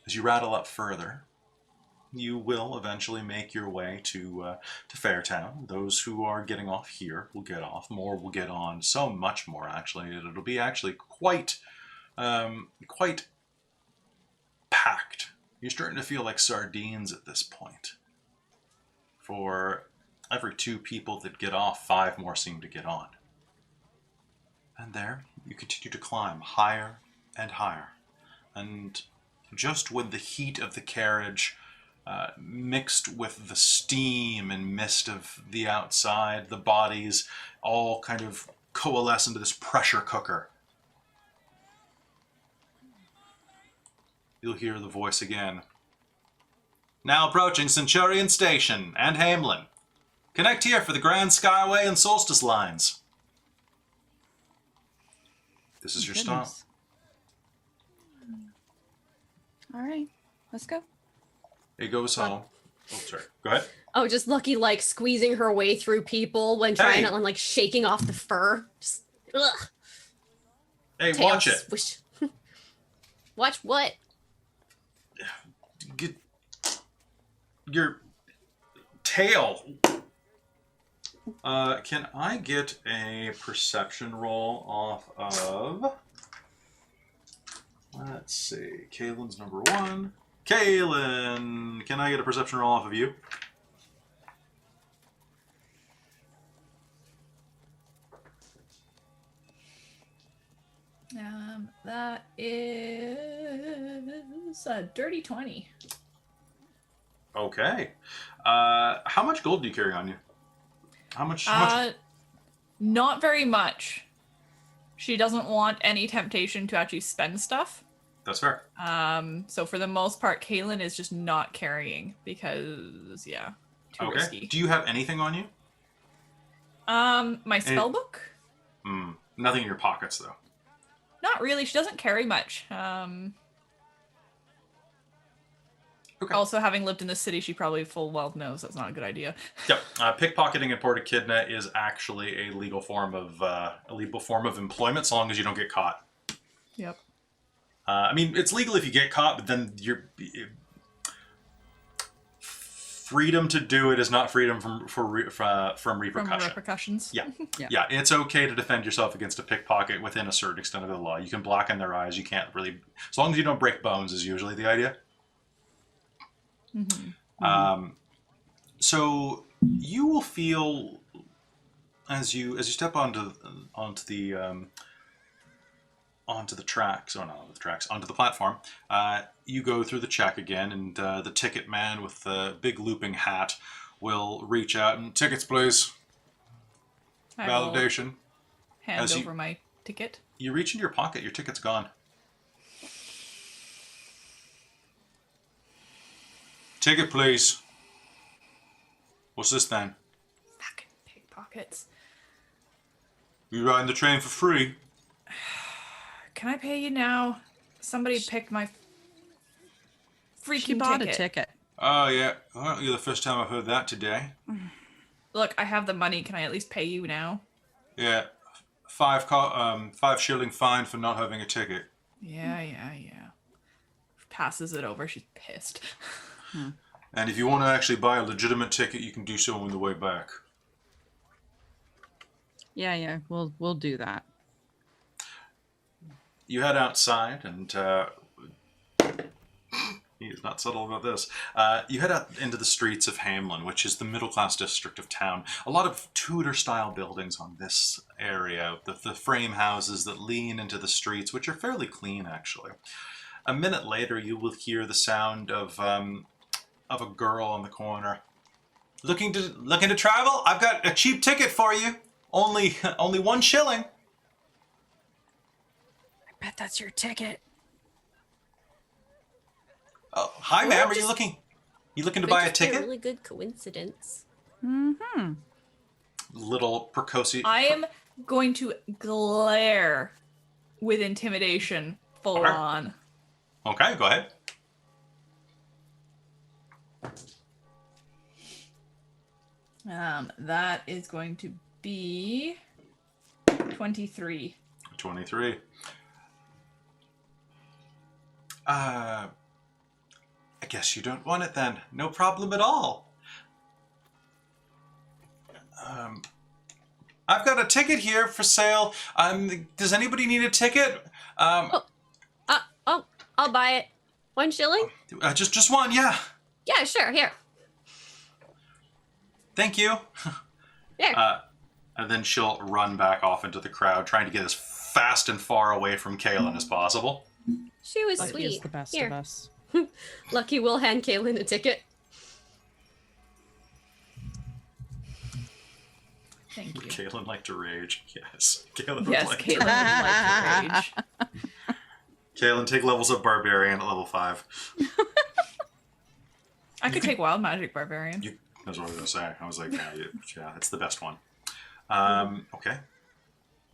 As you rattle up further, you will eventually make your way to Fairtown. Those who are getting off here will get off. More will get on. So much more, actually. It'll be actually quite packed. You're starting to feel like sardines at this point. For every 2 people that get off, 5 more seem to get on. And there, you continue to climb higher and higher. And just when the heat of the carriage mixed with the steam and mist of the outside, the bodies all kind of coalesce into this pressure cooker. You'll hear the voice again. Now approaching Centurion Station and Hamelin. Connect here for the Grand Skyway and Solstice lines. This is your stop. All right, let's go. It goes home. Oh, sorry. Go ahead. Oh, just Lucky like squeezing her way through people when trying to like shaking off the fur. Just, ugh. Hey, Tail watch it. Swish. Watch what? Get your tail. Can I get a perception roll off of... Let's see. Kaylin's number 1. Kaylin, can I get a perception roll off of you? That is a dirty 20. Okay. How much gold do you carry on you? How much? Not very much. She doesn't want any temptation to actually spend stuff. That's fair. So for the most part, Kaylin is just not carrying because, yeah, too risky. Do you have anything on you? My spell book? Nothing in your pockets, though. Not really. She doesn't carry much. Okay. Also, having lived in the city, she probably full well knows that's not a good idea. Yep. Pickpocketing in Port Echidna is actually a legal form of employment, so long as you don't get caught. Yep. I mean, it's legal if you get caught, but then freedom to do it is not freedom from repercussion. From repercussions. Yeah. Yeah. Yeah, it's okay to defend yourself against a pickpocket within a certain extent of the law. You can blacken their eyes. You can't really, as long as you don't break bones, is usually the idea. Mm-hmm. So you will feel as you step onto the tracks, or not onto the tracks, onto the platform. You go through the check again, and the ticket man with the big looping hat will reach out and tickets, please. I Validation. will hand over my ticket. You reach into your pocket. Your ticket's gone. Ticket, please. What's this then? Fucking pickpockets. You riding the train for free? Can I pay you now? Somebody picked my freaky She bought ticket. a ticket. Oh, yeah. Well, you're the first time I've heard that today. Look, I have the money. Can I at least pay you now? Yeah. 5 shilling fine for not having a ticket. Yeah. Passes it over. She's pissed. And if you want to actually buy a legitimate ticket, you can do so on the way back. Yeah, we'll do that. You head outside, and he's not subtle about this. You head out into the streets of Hamelin, which is the middle-class district of town. A lot of Tudor-style buildings on this area, the frame houses that lean into the streets, which are fairly clean, actually. A minute later, you will hear the sound of a girl on the corner. Looking to travel? I've got a cheap ticket for you. Only 1 shilling. I bet that's your ticket. Oh, hi, ma'am. Are you looking? You looking to buy a ticket? A really good coincidence. Mm-hmm. Little precocious. I am going to glare with intimidation full Okay. on. Okay, go ahead. That is going to be 23. 23. I guess you don't want it then. No problem at all. I've got a ticket here for sale. Does anybody need a ticket? I'll buy it. 1 shilling? Just one, yeah. Yeah, sure. Here. Thank you. Here. And then she'll run back off into the crowd, trying to get as fast and far away from Kaelin as possible. She was Lucky sweet. is the best Here. of us. Lucky will hand Kaylin a ticket. Thank you. Kaelin liked to rage. Yes. Kaelin Yes, would like Caitlin to would like to rage. Kaelin, take levels of Barbarian at level 5. I could take Wild Magic Barbarian. That's what I was going to say. I was like, yeah, it's the best one. Okay.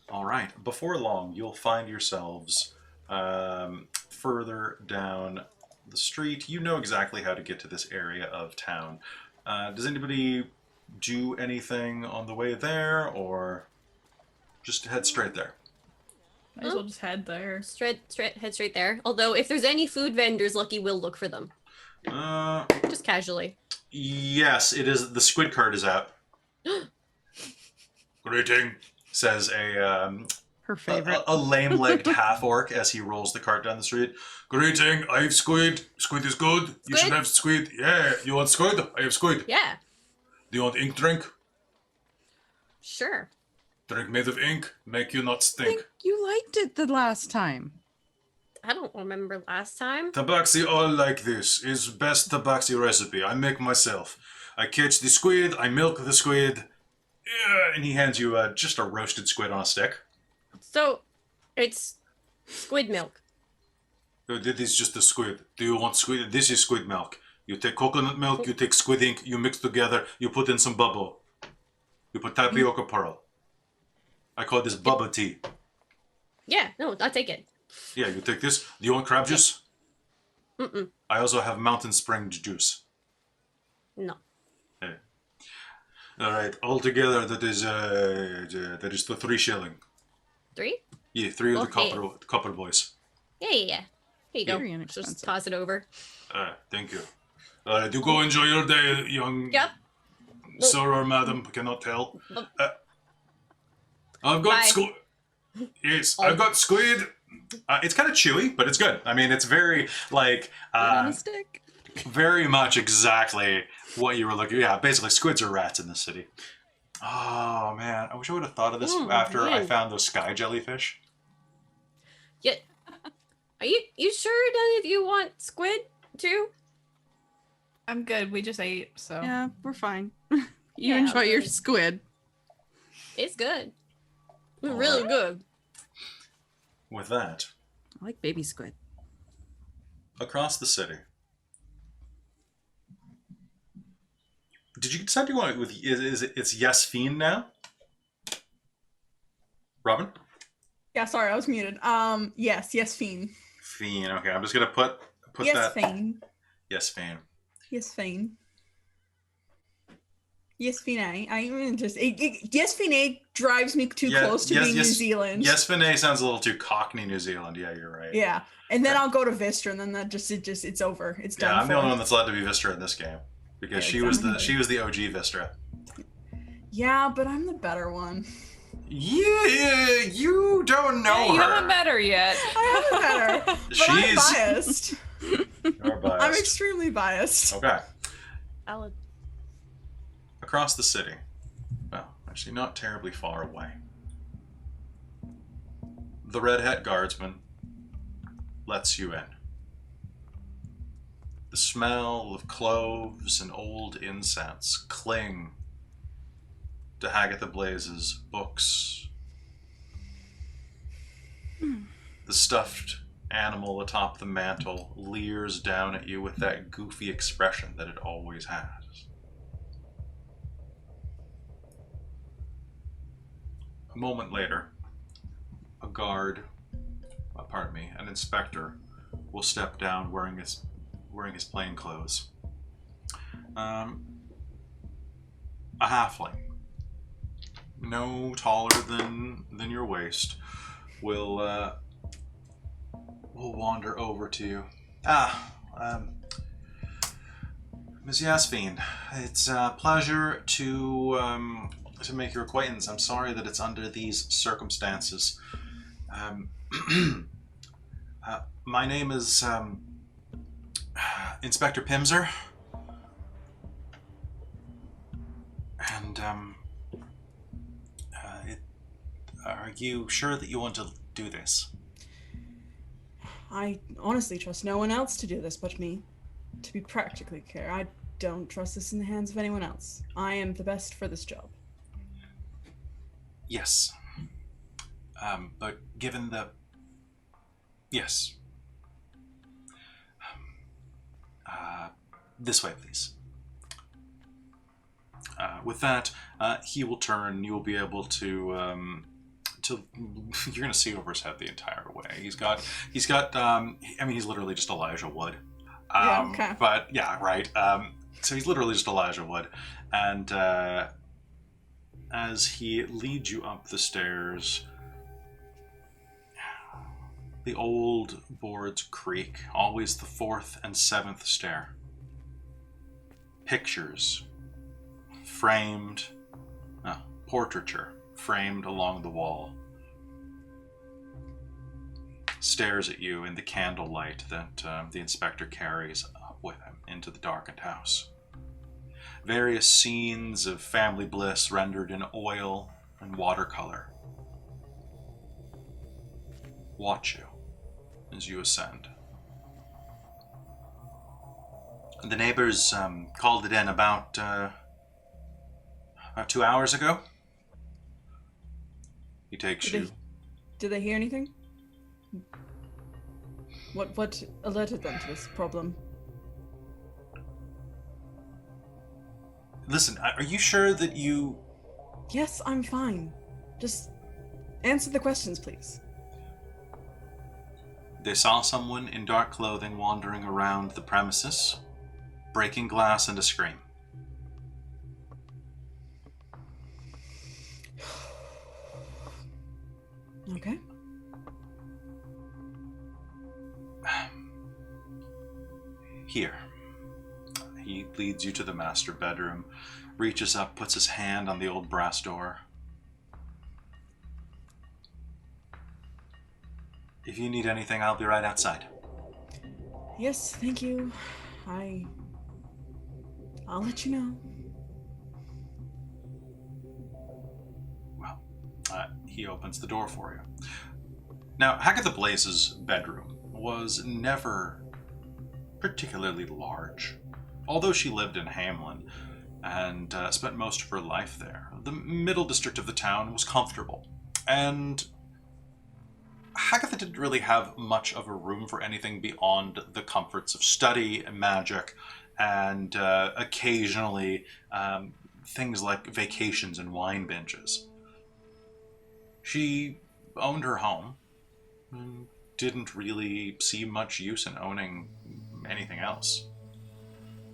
All right. Before long, you'll find yourselves further down the street. You know exactly how to get to this area of town. Does anybody do anything on the way there, or just head straight there? Might as well just head there. Head straight there. Although, if there's any food vendors, Lucky will look for them. Just casually. Yes, it is. The squid card is out. Greeting, says Her favorite. a lame-legged half-orc as he rolls the cart down the street. Greeting, I have squid. Squid is good. You should Squid? have squid. Yeah, you want squid? I have squid. Yeah, Do you want ink drink? sure. Drink made of ink, make you not I stink. think you liked it the last time. I don't remember last time. Tabaxi all like this. Is best tabaxi recipe. I make myself. I catch the squid, I milk the squid. Yeah, and he hands you just a roasted squid on a stick. So, it's squid milk. This is just the squid. Do you want squid? This is squid milk. You take coconut milk, you take squid ink, you mix together, you put in some bubble. You put tapioca pearl. I call this bubble tea. Yeah, no, I'll take it. Yeah, you take this. Do you want crab juice? Mm-mm. I also have mountain spring juice. No. Hey. All right, altogether that is the 3 shilling. 3? Yeah, 3 of Okay. the copper boys. Yeah. Here you go. Very Just inexpensive. toss it over. Thank you. Do go enjoy your day, young Yep. sir or madam. Cannot tell. I've got Bye. squid. Yes, I've got squid. It's kind of chewy, but it's good. I mean, it's very like on a stick. very much exactly what you were looking. Yeah, basically, squids are rats in the city. Oh man, I wish I would have thought of this after I man. found those sky jellyfish. Yeah. Are you sure none of you want squid too? I'm good. We just ate, so. Yeah, we're fine. Yeah, You enjoy your good. squid. It's good. It's All really right. good. With that, I like baby squid. across the city. Did you decide you want it with? It's Yes Fiend now? Robin? Yeah, sorry, I was muted. Yes, Fiend. Fiend. Okay, I'm just gonna put Yes, that. Fiend. Yes, Fiend. Yes, Fiend. Yes, Fiend. I even just Yes, Fiend drives me too Yeah, close to yes, being yes, New Zealand. Yes, Finet sounds a little too Cockney New Zealand. Yeah, you're right. Yeah, and then I'll go to Vistra, and then it's over. It's done. Yeah, I'm the for. only one that's allowed to be Vistra in this game because Yeah, she was exactly. the OG Vistra. Yeah, but I'm the better one. Yeah, you don't know Hey, you her. haven't met her yet. I am better, but I'm She's- biased. You're biased. I'm extremely biased. Okay. Valid. Across the city. Well, actually not terribly far away. The Red Hat Guardsman lets you in. The smell of cloves and old incense cling to Hagatha Blaze's books. The stuffed animal atop the mantle leers down at you with that goofy expression that it always has. A moment later, a guard, an inspector, will step down wearing his plain clothes. A halfling, no taller than your waist, will wander over to you. Ms. Yasveen, it's a pleasure to make your acquaintance. I'm sorry that it's under these circumstances. My name is Inspector Pimser, and are you sure that you want to do this? I honestly trust no one else to do this but me. To be practically clear, I don't trust this in the hands of anyone else. I am the best for this job. Yes. But given the... Yes. This way, please. With that, he will turn. You will be able to you're going to see over his head the entire way. He's got. I mean, he's literally just Elijah Wood. Yeah, okay. But yeah, right. So he's literally just Elijah Wood, and as he leads you up the stairs, the old boards creak. Always the 4th and 7th stair. Pictures framed, portraiture framed along the wall, stares at you in the candlelight that the inspector carries up with him into the darkened house. Various scenes of family bliss rendered in oil and watercolor watch you as you ascend. The neighbors called it in about 2 hours ago. He takes you. Did they hear anything? What alerted them to this problem? Listen, are you sure that you... Yes, I'm fine. Just answer the questions, please. They saw someone in dark clothing wandering around the premises, breaking glass and a scream. Okay. Here. He leads you to the master bedroom, reaches up, puts his hand on the old brass door. If you need anything, I'll be right outside. Yes, thank you. I'll let you know. Well, he opens the door for you. Now, Hagatha Blaze's bedroom was never particularly large. Although she lived in Hamlin and spent most of her life there, the middle district of the town was comfortable. And Hagatha didn't really have much of a room for anything beyond the comforts of study, magic, and occasionally things like vacations and wine binges. She owned her home and didn't really see much use in owning anything else.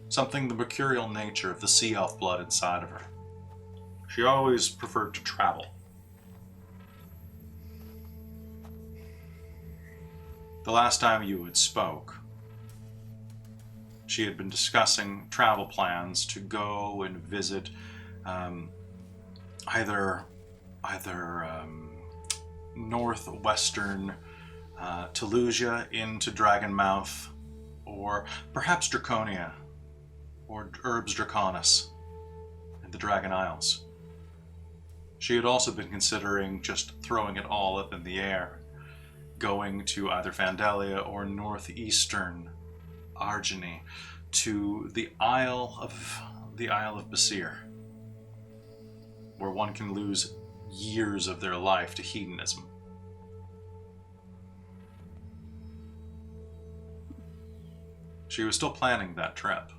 Something the mercurial nature of the sea elf blood inside of her. She always preferred to travel. The last time you had spoke, she had been discussing travel plans to go and visit either northwestern Telusia into Dragonmouth, or perhaps Draconia, or Urbs Draconis in the Dragon Isles. She had also been considering just throwing it all up in the air, going to either Vandalia or northeastern Argeny, to the Isle of Basir, where one can lose years of their life to hedonism. She was still planning that trip.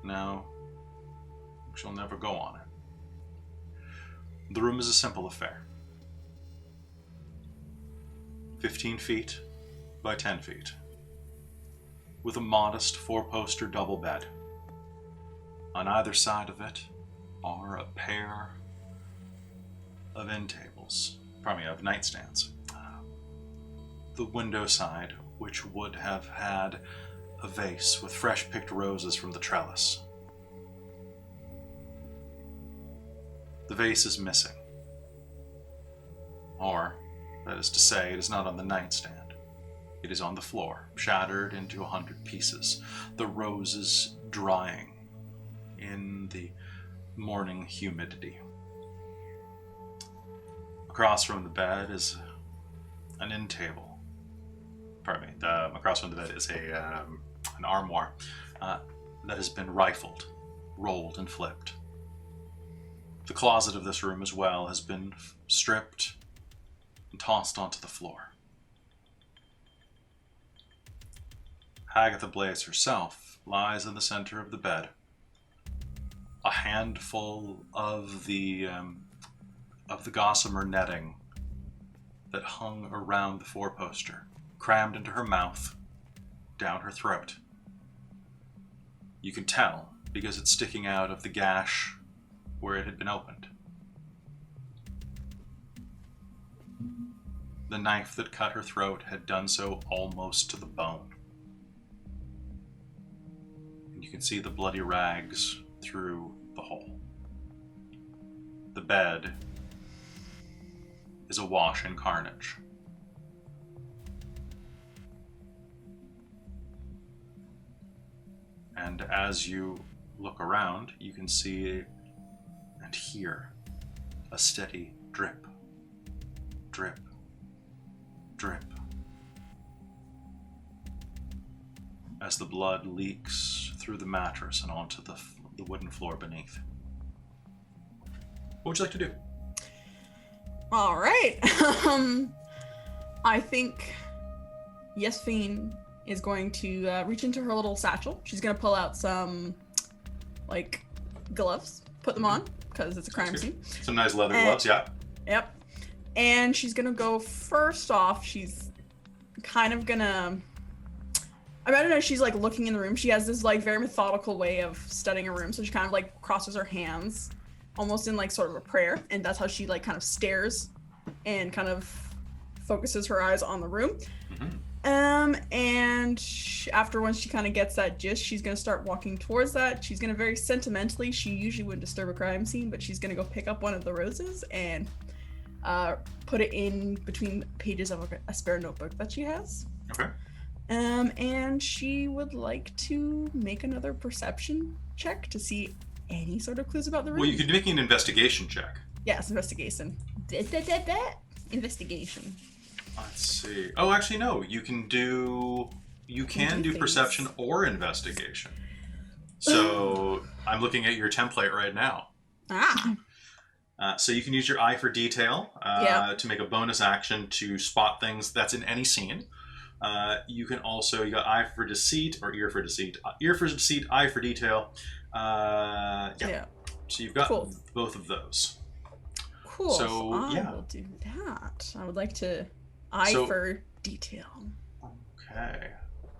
No, she'll never go on it. The room is a simple affair. 15 feet by 10 feet, with a modest 4-poster double bed. On either side of it, are a pair of end tables, of nightstands. The window side, which would have had a vase with fresh picked roses from the trellis. The vase is missing. Or, that is to say, it is not on the nightstand. It is on the floor, shattered into 100 pieces, the roses drying in the morning humidity. Across from the bed is an end table. Across from the bed is an armoire that has been rifled, rolled, and flipped. The closet of this room as well has been stripped and tossed onto the floor. Agatha Blaze herself lies in the center of the bed. A handful of the gossamer netting that hung around the four-poster, crammed into her mouth, down her throat. You can tell because it's sticking out of the gash where it had been opened. The knife that cut her throat had done so almost to the bone. And you can see the bloody rags through the hole. The bed is awash in carnage. And as you look around, you can see and hear a steady drip, drip, drip, as the blood leaks through the mattress and onto the wooden floor beneath. What would you like to do? All right. I think Yesfine is going to reach into her little satchel. She's going to pull out some, gloves, put them on, because it's a crime scene. Some nice leather gloves, yeah. Yep. And she's going to go, first off, she's kind of going to... I don't know, she's, looking in the room. She has this, very methodical way of studying a room, so she kind of, crosses her hands, almost in, sort of a prayer, and that's how she, kind of stares and kind of focuses her eyes on the room. And after once she kind of gets that gist, she's going to start walking towards that. She's going to very sentimentally, she usually wouldn't disturb a crime scene, but she's going to go pick up one of the roses and put it in between pages of a spare notebook that she has. Okay. And she would like to make another perception check to see any sort of clues about the room. Well, you could be making an investigation check. Yes, investigation. Investigation. Let's see. Oh, actually, no. You can do things. perception or investigation. So I'm looking at your template right now. So you can use your eye for detail to make a bonus action to spot things that's in any scene. You can also, you got eye for deceit or ear for deceit. Ear for deceit, eye for detail. Yeah. So you've got both of those. Cool. So I will do that. I would like to eye for detail. Okay.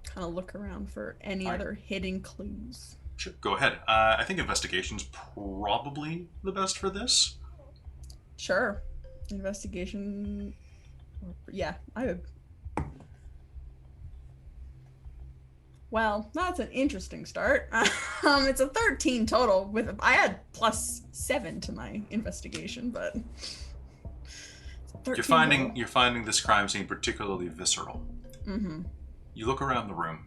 Kind of look around for any other hidden clues. Sure. Go ahead. I think investigation's probably the best for this. Sure. Investigation. Yeah, I would. Well, that's an interesting start. It's a 13 total. I had +7 to my investigation, but you're finding this crime scene particularly visceral. Mm-hmm. You look around the room.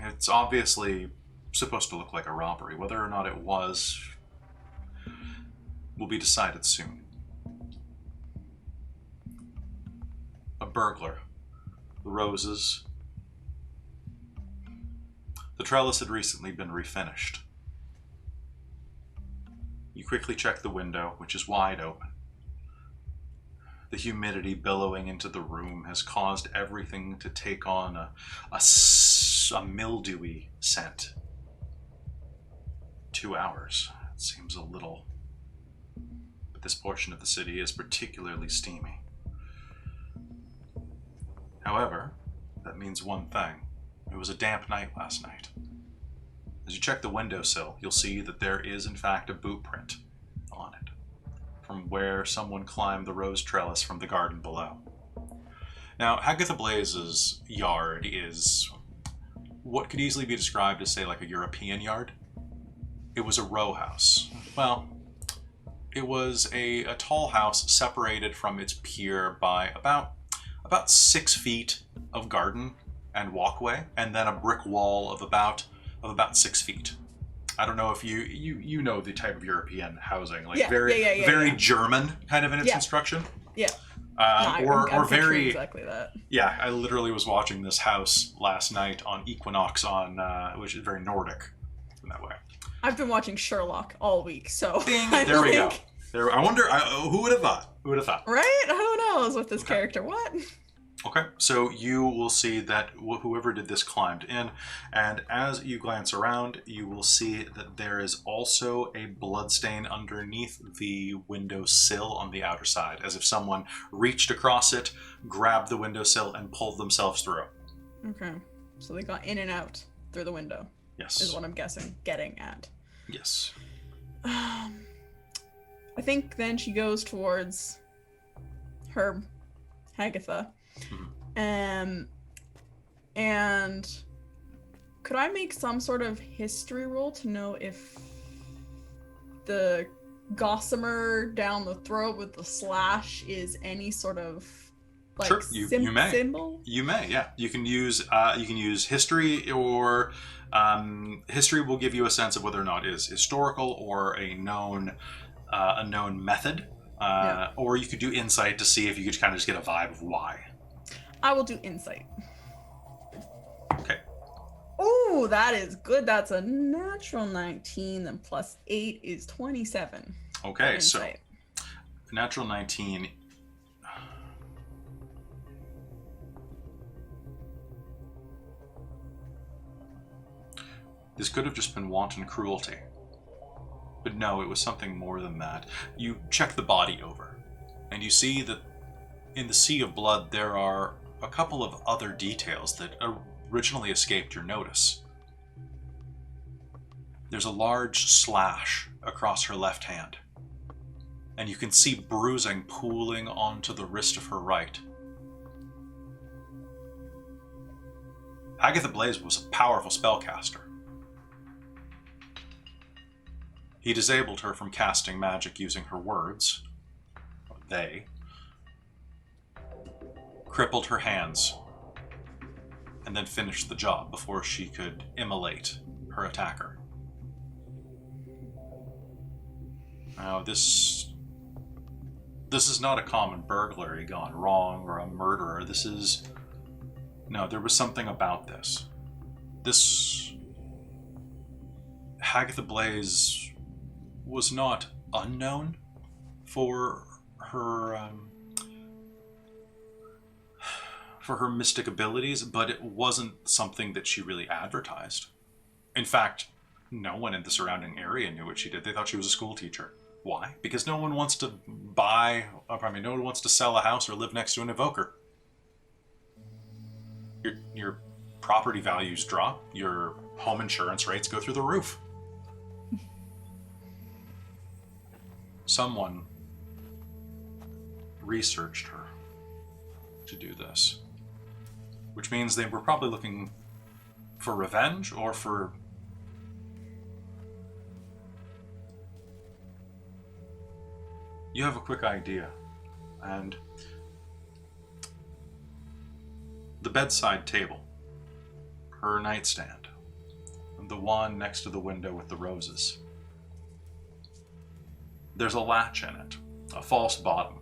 It's obviously supposed to look like a robbery. Whether or not it was will be decided soon. A burglar. The roses. The trellis had recently been refinished. You quickly check the window, which is wide open. The humidity billowing into the room has caused everything to take on a mildewy scent. 2 hours. It seems a little, but this portion of the city is particularly steamy. However, that means one thing. It was a damp night last night. As you check the windowsill, you'll see that there is in fact a boot print on it, from where someone climbed the rose trellis from the garden below. Now, Hagatha Blaze's yard is what could easily be described as, say, like a European yard. It was a row house. Well, it was a tall house separated from its pier by about 6 feet of garden and walkway, and then a brick wall of about 6 feet. I don't know if you know the type of European housing, like very German kind of in its construction. Yeah. Or very exactly that. Yeah, I literally was watching this house last night on Equinox which is very Nordic in that way. I've been watching Sherlock all week, so Ding, there we go. I wonder who would have thought? Who would have thought? Right? Who knows with this character? What? Okay, so you will see that whoever did this climbed in, and as you glance around, you will see that there is also a bloodstain underneath the windowsill on the outer side, as if someone reached across it, grabbed the windowsill, and pulled themselves through. Okay, so they got in and out through the window. Yes. Is what I'm getting at. Yes. I think then she goes towards her Hagatha. Mm-hmm. And could I make some sort of history roll to know if the gossamer down the throat with the slash is any sort of like sure, you may. symbol? You may, yeah. You can use history, or history will give you a sense of whether or not it is historical or a known method. Or you could do insight to see if you could kind of just get a vibe of why. I will do insight. Okay. Oh, that is good. That's a natural 19, then plus 8 is 27. Okay, so natural 19. This could have just been wanton cruelty. But no, it was something more than that. You check the body over, and you see that in the sea of blood there are a couple of other details that originally escaped your notice. There's a large slash across her left hand, and you can see bruising pooling onto the wrist of her right. Hagatha Blaze was a powerful spellcaster. He disabled her from casting magic using her words, or they, crippled her hands, and then finished the job before she could immolate her attacker. Now, this is not a common burglary gone wrong or a murderer. No, there was something about this. Hagatha Blaze was not unknown for her mystic abilities, but it wasn't something that she really advertised. In fact, no one in the surrounding area knew what she did. They thought she was a school teacher. Why? Because no one wants to no one wants to sell a house or live next to an evoker. Your property values drop, your home insurance rates go through the roof. Someone researched her to do this, which means they were probably looking for revenge or for... You have a quick idea, and the bedside table, her nightstand, and the wand next to the window with the roses. There's a latch in it, a false bottom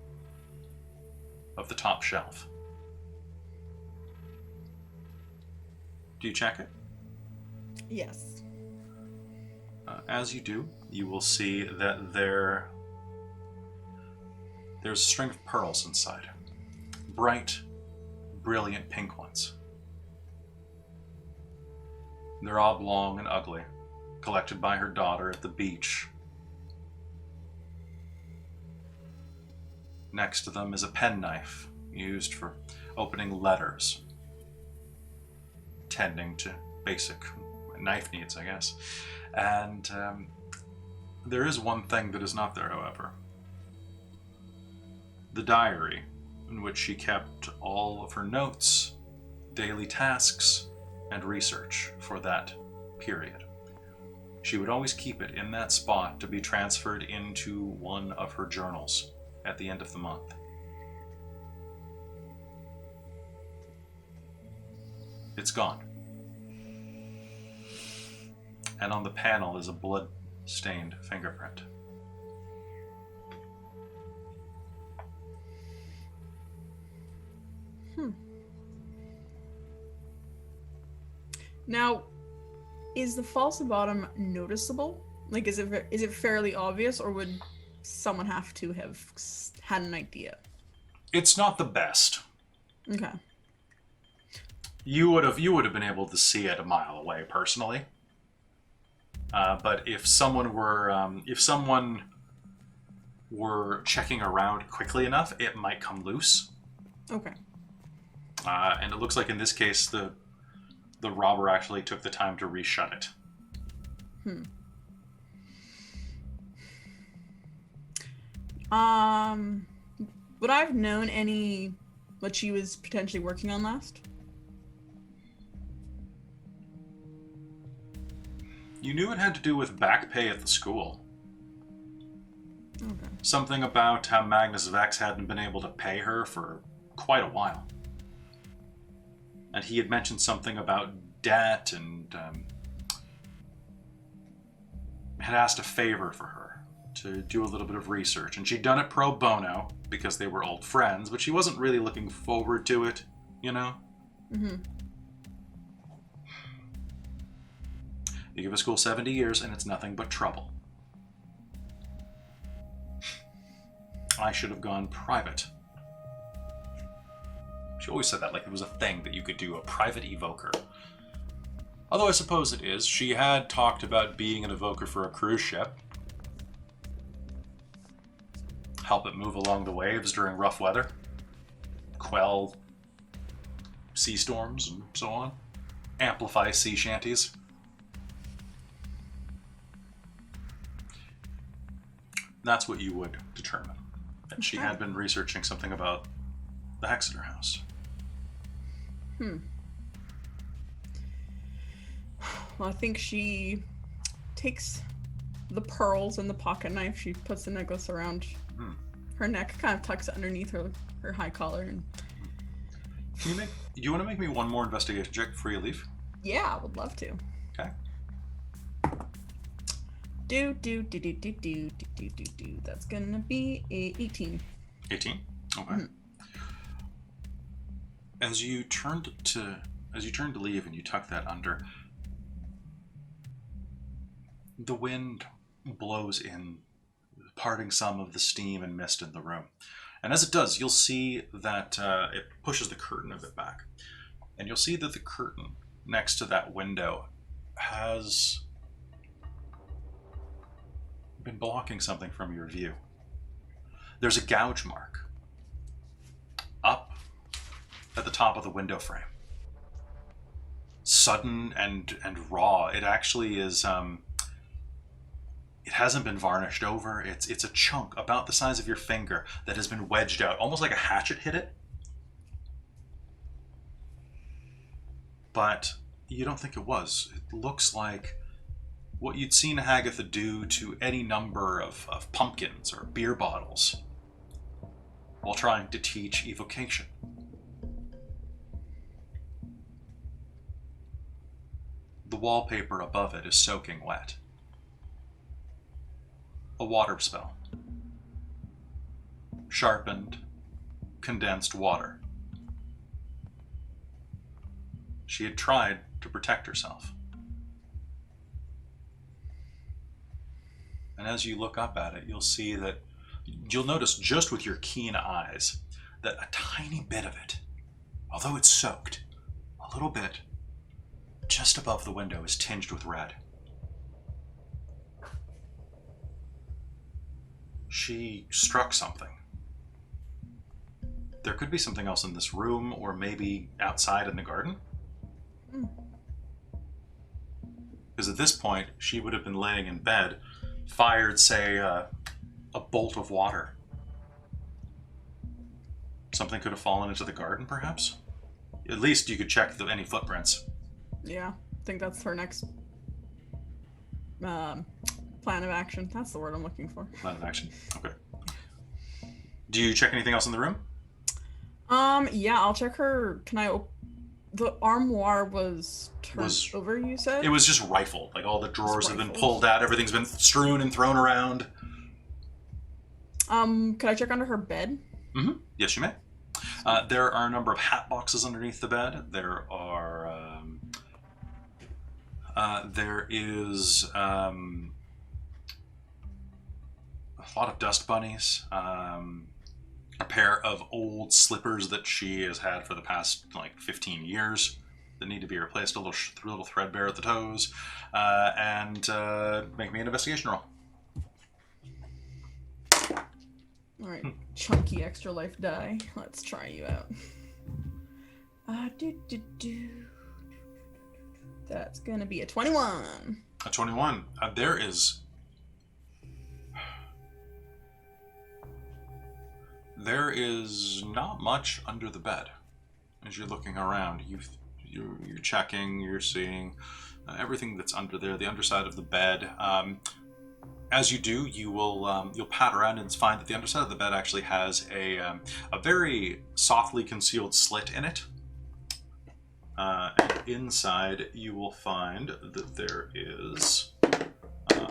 of the top shelf. Do you check it? Yes. As you do, you will see that there's a string of pearls inside. Bright, brilliant pink ones. They're oblong and ugly, collected by her daughter at the beach. Next to them is a penknife used for opening letters, tending to basic knife needs, I guess. And there is one thing that is not there, however. The diary, in which she kept all of her notes, daily tasks, and research for that period. She would always keep it in that spot to be transferred into one of her journals at the end of the month. It's gone. And on the panel is a blood-stained fingerprint. Now, is the false bottom noticeable? Like, is it fairly obvious, or would someone have to have had an idea? It's not the best. Okay. You would have been able to see it a mile away, personally. But if someone were checking around quickly enough, it might come loose. Okay. And it looks like in this case, the robber actually took the time to reshut it. Would I have known what she was potentially working on last? You knew it had to do with back pay at the school. Okay. Something about how Magnus Vex hadn't been able to pay her for quite a while. And he had mentioned something about debt and had asked a favor for her to do a little bit of research. And she'd done it pro bono because they were old friends, but she wasn't really looking forward to it, you know? Mm-hmm. You give a school 70 years and it's nothing but trouble. I should have gone private. She always said that like it was a thing that you could do, a private evoker. Although I suppose it is. She had talked about being an evoker for a cruise ship. Help it move along the waves during rough weather. Quell sea storms and so on. Amplify sea shanties. That's what you would determine. That she had been researching something about the Hexador House. Well, I think she takes the pearls and the pocket knife. She puts the necklace around her neck, kind of tucks it underneath her high collar. And do you want to make me one more investigation check before you leave? Yeah, I would love to. Okay. Do. That's gonna be a 18. 18? Okay. As you turned to leave and you tuck that under, the wind blows in, parting some of the steam and mist in the room. And as it does, you'll see that it pushes the curtain a bit back. And you'll see that the curtain next to that window has been blocking something from your view. There's a gouge mark up at the top of the window frame. Sudden and raw. It actually is it hasn't been varnished over. It's a chunk about the size of your finger that has been wedged out, almost like a hatchet hit it. But you don't think it was. It looks like what you'd seen Hagatha do to any number of pumpkins or beer bottles while trying to teach evocation. The wallpaper above it is soaking wet. A water spell. Sharpened, condensed water. She had tried to protect herself. And as you look up at it, you'll notice just with your keen eyes that a tiny bit of it, although it's soaked, a little bit, just above the window is tinged with red. She struck something. There could be something else in this room, or maybe outside in the garden. Because at this point, she would have been laying in bed, fired, say, a bolt of water. Something could have fallen into the garden, perhaps? At least you could check any footprints. Yeah, I think that's her next plan of action. That's the word I'm looking for. Plan of action. Okay. Do you check anything else in the room? Yeah, I'll check her. Can I? The armoire was turned over. You said it was just rifled. Like all the drawers have been rifled. pulled out. Everything's been strewn and thrown around. Can I check under her bed? Mm-hmm. Yes, you may. There are a number of hat boxes underneath the bed. There is a lot of dust bunnies. A pair of old slippers that she has had for the past 15 years that need to be replaced. A little threadbare at the toes. And make me an investigation roll. All right, chunky extra life die. Let's try you out. That's gonna be a 21. A 21. There is not much under the bed. As you're looking around, you're checking, you're seeing everything that's under there, the underside of the bed. As you do, you'll pat around and find that the underside of the bed actually has a very softly concealed slit in it. And inside, you will find that there is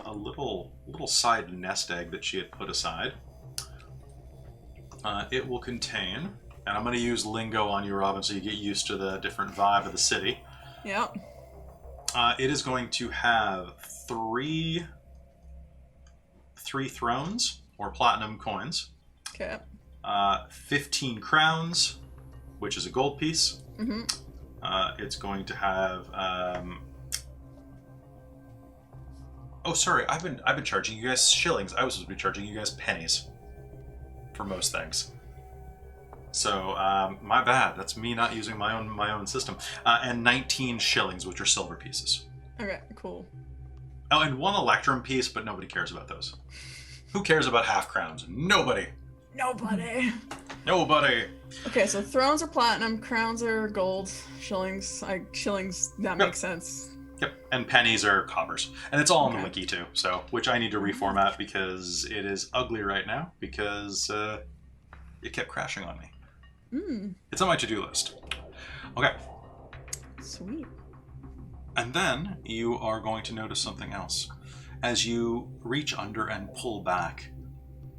a little side nest egg that she had put aside. It will contain, and I'm going to use lingo on you, Robin, so you get used to the different vibe of the city. Yep. It is going to have three thrones, or platinum coins. Okay. 15 crowns, which is a gold piece. Mm-hmm. It's going to have... Oh, sorry, I've been charging you guys shillings. I was supposed to be charging you guys pennies for most things. So, my bad. That's me not using my own system. And 19 shillings, which are silver pieces. Okay, cool. Oh, and 1 electrum piece, but nobody cares about those. Who cares about half crowns? Nobody. Nobody. Okay, so thrones are platinum, crowns are gold, shillings, that makes sense. Yep, and pennies are coppers. And it's all on the Okay. wiki too, so, which I need to reformat because it is ugly right now because it kept crashing on me. It's on my to-do list. Okay. Sweet. And then you are going to notice something else. As you reach under and pull back,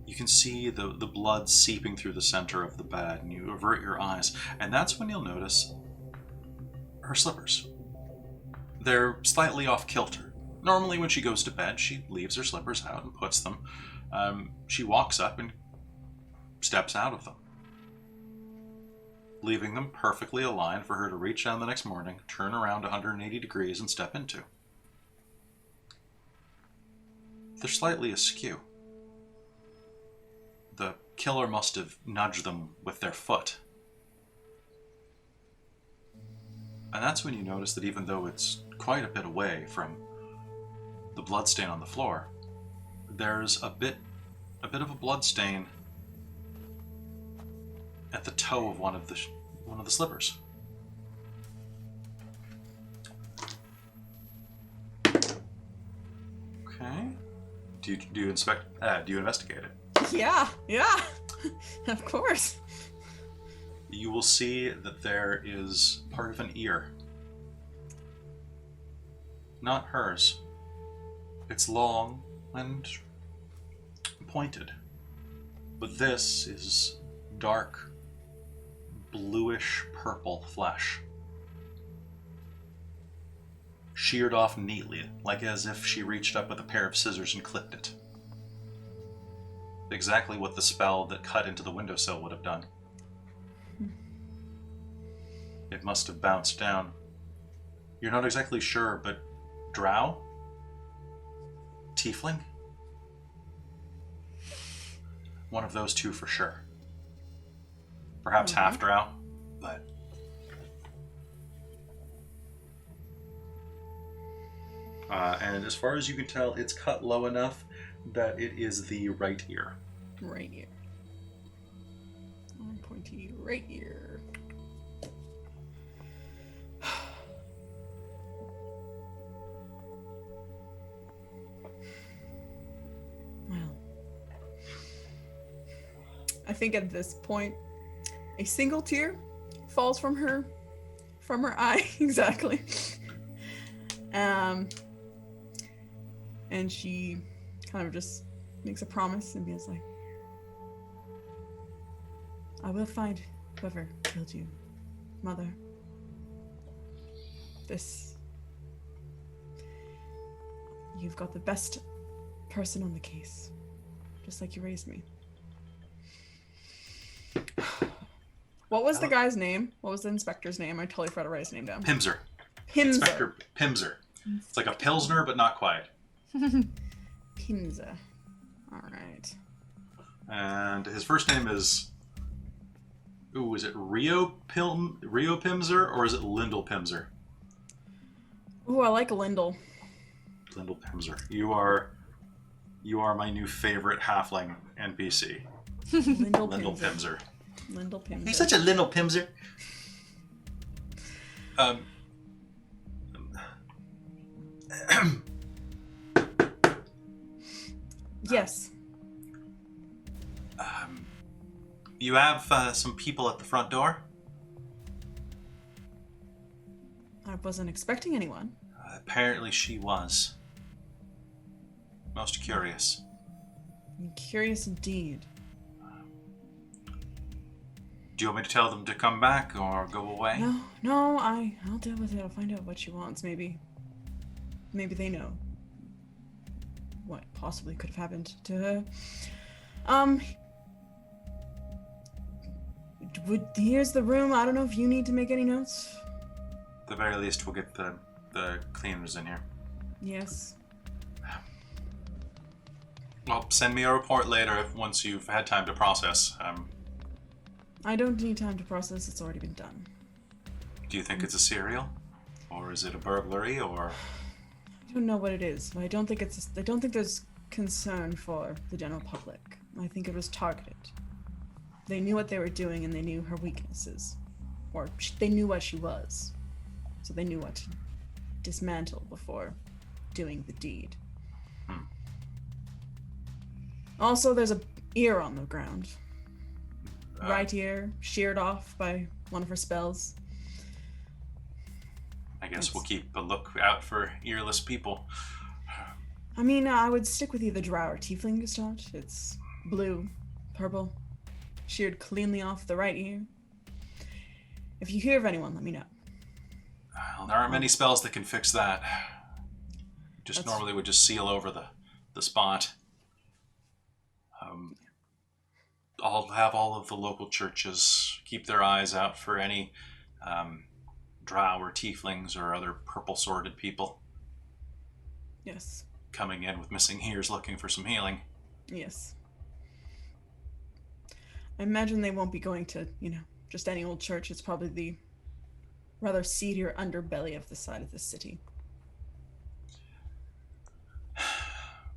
you can see the blood seeping through the center of the bed, and you avert your eyes, and that's when you'll notice her slippers. They're slightly off kilter. Normally when she goes to bed, she leaves her slippers out and puts them. She walks up and steps out of them, leaving them perfectly aligned for her to reach down the next morning, turn around 180 degrees, and step into. They're slightly askew. The killer must have nudged them with their foot. And that's when you notice that even though it's quite a bit away from the bloodstain on the floor, there's a bit of a bloodstain at the toe of one of the slippers. Okay. Do you investigate it? Yeah, of course. You will see that there is part of an ear. Not hers. It's long and pointed. But this is dark, bluish purple flesh. Sheared off neatly, like as if she reached up with a pair of scissors and clipped it. Exactly what the spell that cut into the windowsill would have done. It must have bounced down. You're not exactly sure, but drow? Tiefling? One of those two for sure. Perhaps half drow, but... And as far as you can tell, it's cut low enough that it is the right ear. Right ear. Pointy right ear. Well, I think at this point, a single tear falls from her eye. Exactly. And she kind of just makes a promise and is like, I will find whoever killed you, Mother. You've got the best person on the case, just like you raised me. What was the guy's name? What was the inspector's name? I totally forgot to write his name down. Pimser. Pimser. Inspector Pimser. It's like a Pilsner, but not quite. Pimser. All right. And his first name is... Ooh, is it Rio Pimser or is it Lindell Pimser? Ooh, I like Lindell. Lindell Pimser. You are my new favorite halfling NPC. Lindell Pimser. Lindell Pimser. He's such a Lindell Pimser. Yes. You have some people at the front door? I wasn't expecting anyone. Apparently she was. Most curious. I'm curious indeed. Do you want me to tell them to come back or go away? No, I'll deal with it. I'll find out what she wants. Maybe they know what possibly could have happened to her. Here's the room. I don't know if you need to make any notes. At the very least, we'll get the cleaners in here. Yes. Well, send me a report later once you've had time to process. I don't need time to process. It's already been done. Do you think it's a serial? Or is it a burglary, or... I don't know what it is, but I don't think there's concern for the general public. I think it was targeted. They knew what they were doing and they knew her weaknesses. Or they knew what she was. So they knew what to dismantle before doing the deed. Also, there's a ear on the ground. Right ear, sheared off by one of her spells. I guess we'll keep a look out for earless people. I mean, I would stick with either drow or tiefling to start. It's blue, purple, sheared cleanly off the right ear. If you hear of anyone, let me know. Well, there aren't many spells that can fix that. Just normally would just seal over the spot. I'll have all of the local churches keep their eyes out for any drow or tieflings or other purple-sworded people. Yes. Coming in with missing ears looking for some healing. Yes. I imagine they won't be going to, just any old church. It's probably the rather seedier underbelly of the side of the city.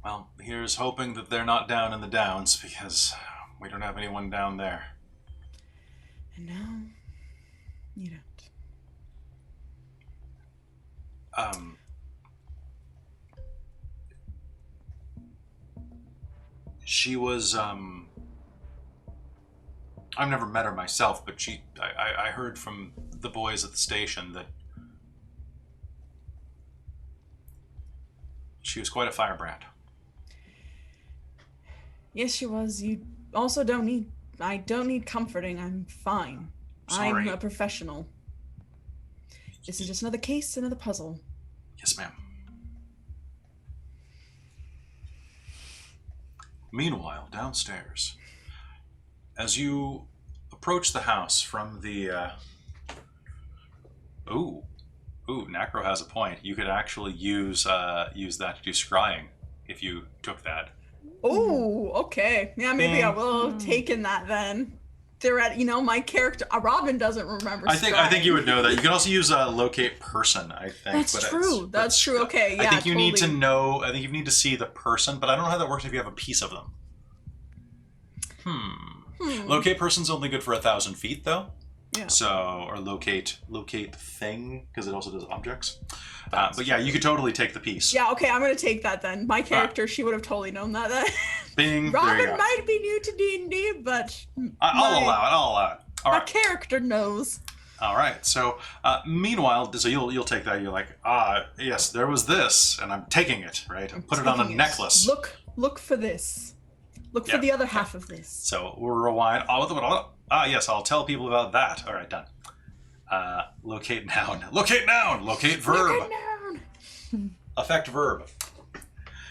Well, here's hoping that they're not down in the downs, because we don't have anyone down there. And now, you don't. She was, I've never met her myself, but I heard from the boys at the station that she was quite a firebrand. Yes, she was. You also I don't need comforting. I'm fine. Sorry. I'm a professional. This is just another case, another puzzle. Yes, ma'am. Meanwhile, downstairs, as you approach the house from the, Ooh, Nacro has a point. You could actually use that to do scrying if you took that. Oh, okay. Yeah, maybe I will have taken that then. my character Robin doesn't remember. I think you would know that. You can also use locate person. I think that's true. That's true. Okay, yeah. I think you need to know. I think you need to see the person, but I don't know how that works if you have a piece of them. Locate person's only good for 1,000 feet, though. Yeah. So, or locate thing, because it also does objects. But yeah, you could totally take the piece. Yeah, okay, I'm gonna take that then. My character, she would have totally known that. Bing. Robin might be new to D&D, but I'll allow it. All my right. character knows. All right. So, meanwhile, so you'll take that. You're like, yes, there was this, and I'm taking it, right? And put it on a necklace. Look for this. Look for the other half of this. So we'll rewind. Yes, I'll tell people about that. All right, done. Locate noun. Locate noun. Locate verb. Locate noun. Affect verb.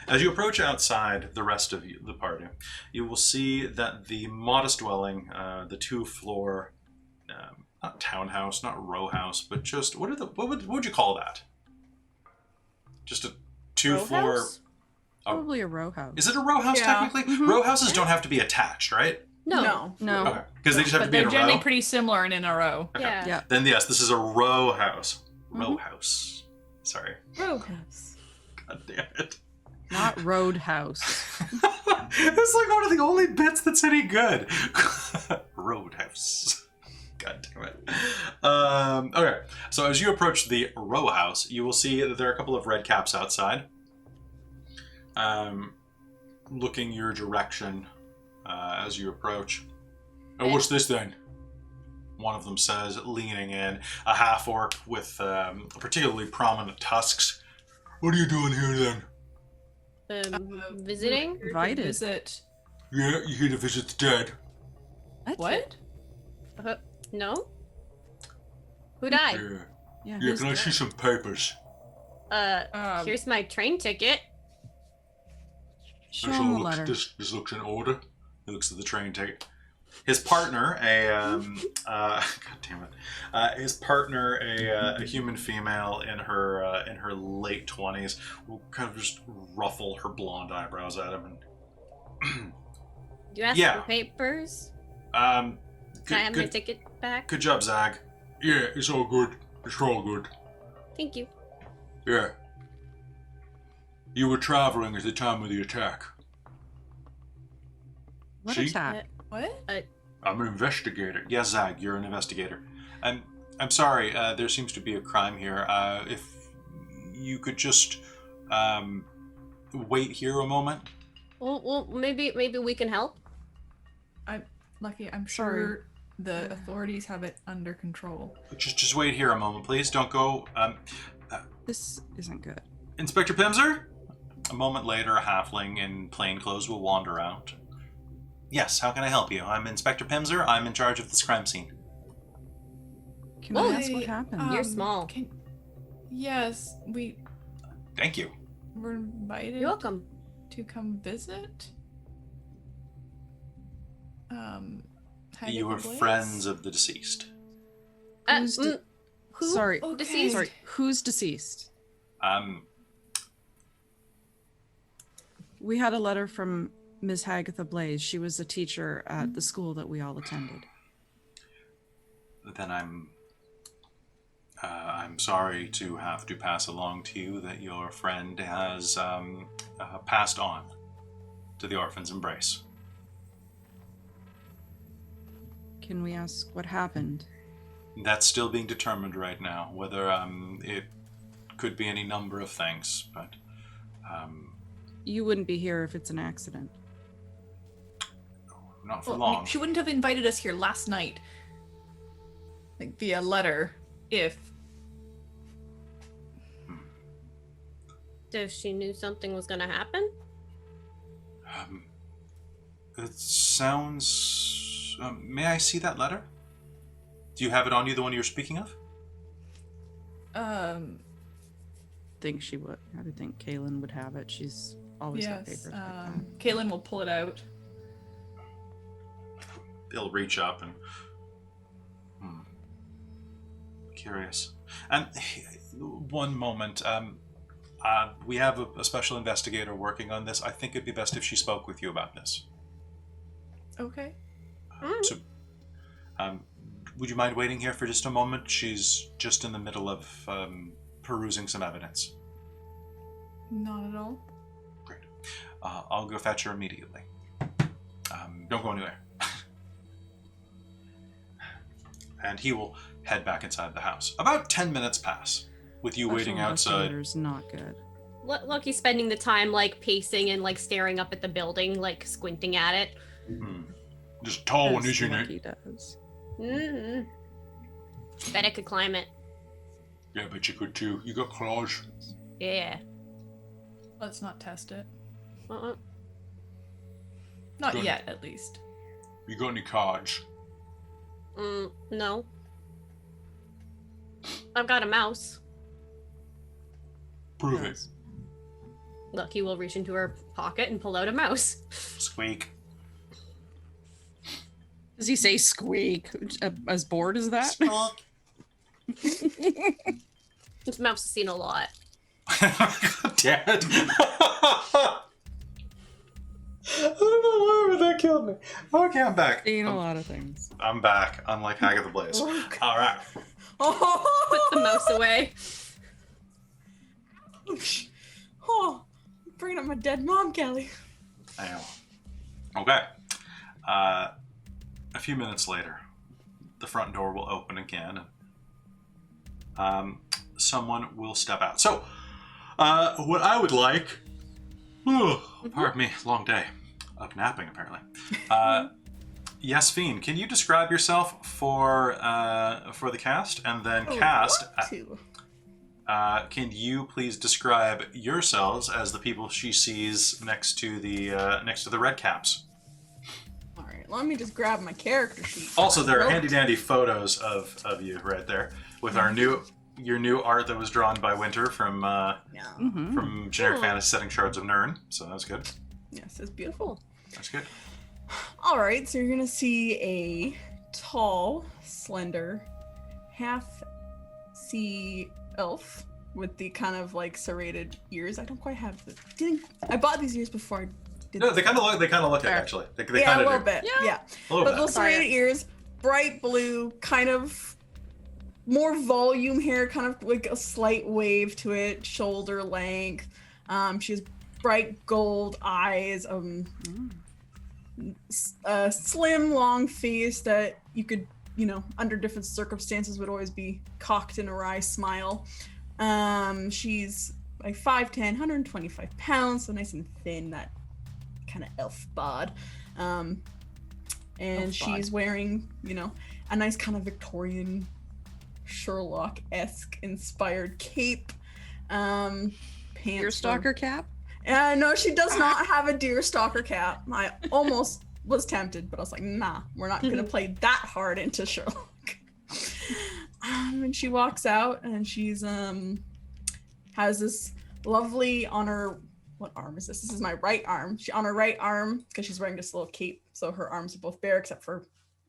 As you approach outside the rest of the party, you will see that the modest dwelling, the 2-floor, not townhouse, not row house, but just what would you call that? Just a 2-floor. Probably a row house. Is it a row house technically? Mm-hmm. Row houses don't have to be attached, right? No. Okay, because they just have to be in they're a generally row. pretty similar and in a row. Okay. Yeah. Then yes, this is a row house. Row house. Sorry. Row house. God damn it. Not roadhouse. It's like one of the only bits that's any good. Roadhouse. God damn it. Okay, so as you approach the row house, you will see that there are a couple of red caps outside. Looking your direction as you approach. Oh, what's this then? One of them says, leaning in, a half-orc with particularly prominent tusks. What are you doing here then? Visiting? Invited. Visit. Yeah, you here to visit the dead. What? No? Who died? Yeah, Yeah, can I see some papers? Here's my train ticket. Show him the letter. This looks in order. He looks at the train ticket. His partner, God damn it, his partner, a human female in her late 20s, will kind of just ruffle her blonde eyebrows at him. And You asked for papers? Can I have my ticket back? Good job, Zag. Yeah, it's all good. It's all good. Thank you. Yeah. You were traveling at the time of the attack. What See? attack? What? I'm an investigator. Yes, Zag, you're an investigator. I'm sorry, there seems to be a crime here. If you could just wait here a moment. Well, maybe we can help. I'm sure the authorities have it under control. Just wait here a moment, please. Don't go. This isn't good. Inspector Pimser? A moment later, a halfling in plain clothes will wander out. Yes, how can I help you? I'm Inspector Pimser. I'm in charge of this crime scene. Can I ask what happened? You're small. Yes, we Thank you. were invited You're welcome. to come visit. Hide You at were the Blaze? friends of the deceased. Who's who? Sorry. Oh, deceased? Sorry. Who's deceased? We had a letter from Ms. Hagatha Blaze. She was a teacher at the school that we all attended. Then I'm sorry to have to pass along to you that your friend has passed on to the Orphan's Embrace. Can we ask what happened? That's still being determined right now, whether it could be any number of things, but You wouldn't be here if it's an accident. not for Well, long. she wouldn't have invited us here last night, like via letter, if. If she knew something was gonna happen? It sounds... may I see that letter? Do you have it on you, the one you're speaking of? Think she would. I would think Kaylin would have it. She's always got Yes, papers like that. Caitlin will pull it out. He'll reach up and... Curious. And one moment. We have a special investigator working on this. I think it'd be best if she spoke with you about this. Okay. Would you mind waiting here for just a moment? She's just in the middle of perusing some evidence. Not at all. Great. I'll go fetch her immediately. Don't go anywhere. And he will head back inside the house. About 10 minutes pass with you waiting outside. Not good. Lucky's spending the time like pacing and like staring up at the building, like squinting at it. Just a tall one, isn't it? He does. Bet I could climb it. Yeah, but you could too. You got claws. Yeah. Let's not test it. Uh-uh. Not Good. yet, at least. You got any cards? No. I've got a mouse. Prove it. Lucky will reach into her pocket and pull out a mouse. Squeak. Does he say squeak? As bored as that? This mouse has seen a lot. God damn it. I don't know why that killed me. Okay, I'm back. Seen a lot of things. I'm back, unlike Agatha Blaze. All right. Put the mouse away. Oh, bringing up my dead mom, Kelly. I know. Okay. A few minutes later, the front door will open again, and someone will step out. So, what I would like... pardon me, long day. Up napping, apparently. Yes, Fiend, can you describe yourself for the cast? And then cast... can you please describe yourselves as the people she sees next to the red caps? All right, let me just grab my character sheet. Also, there are handy dandy photos of you right there with your new art that was drawn by Winter from from Generic Fantasy Setting Shards of Nirn. So that's good. Yes, it's beautiful. That's good. All right, so you're gonna see a tall, slender, half sea elf with the kind of like serrated ears. I don't quite have the. I bought these ears before I did. No, they kind of look it actually. They yeah, kind a of little do. bit. Yeah, A little but bit. those serrated ears, bright blue, kind of more volume hair, kind of like a slight wave to it, shoulder length. She has bright gold eyes. A slim, long face that you could, under different circumstances would always be cocked in a wry smile. She's like 5'10", 125 pounds, so nice and thin, that kind of elf bod. And she's wearing, a nice kind of Victorian Sherlock-esque inspired cape. Pants. Deerstalker cap? No, she does not have a deerstalker cap. I almost was tempted, but I was like, nah, we're not going to play that hard into Sherlock. And she walks out, and she's has this lovely on her, what arm is this? This is my right arm. On her right arm, because she's wearing this little cape, so her arms are both bare except for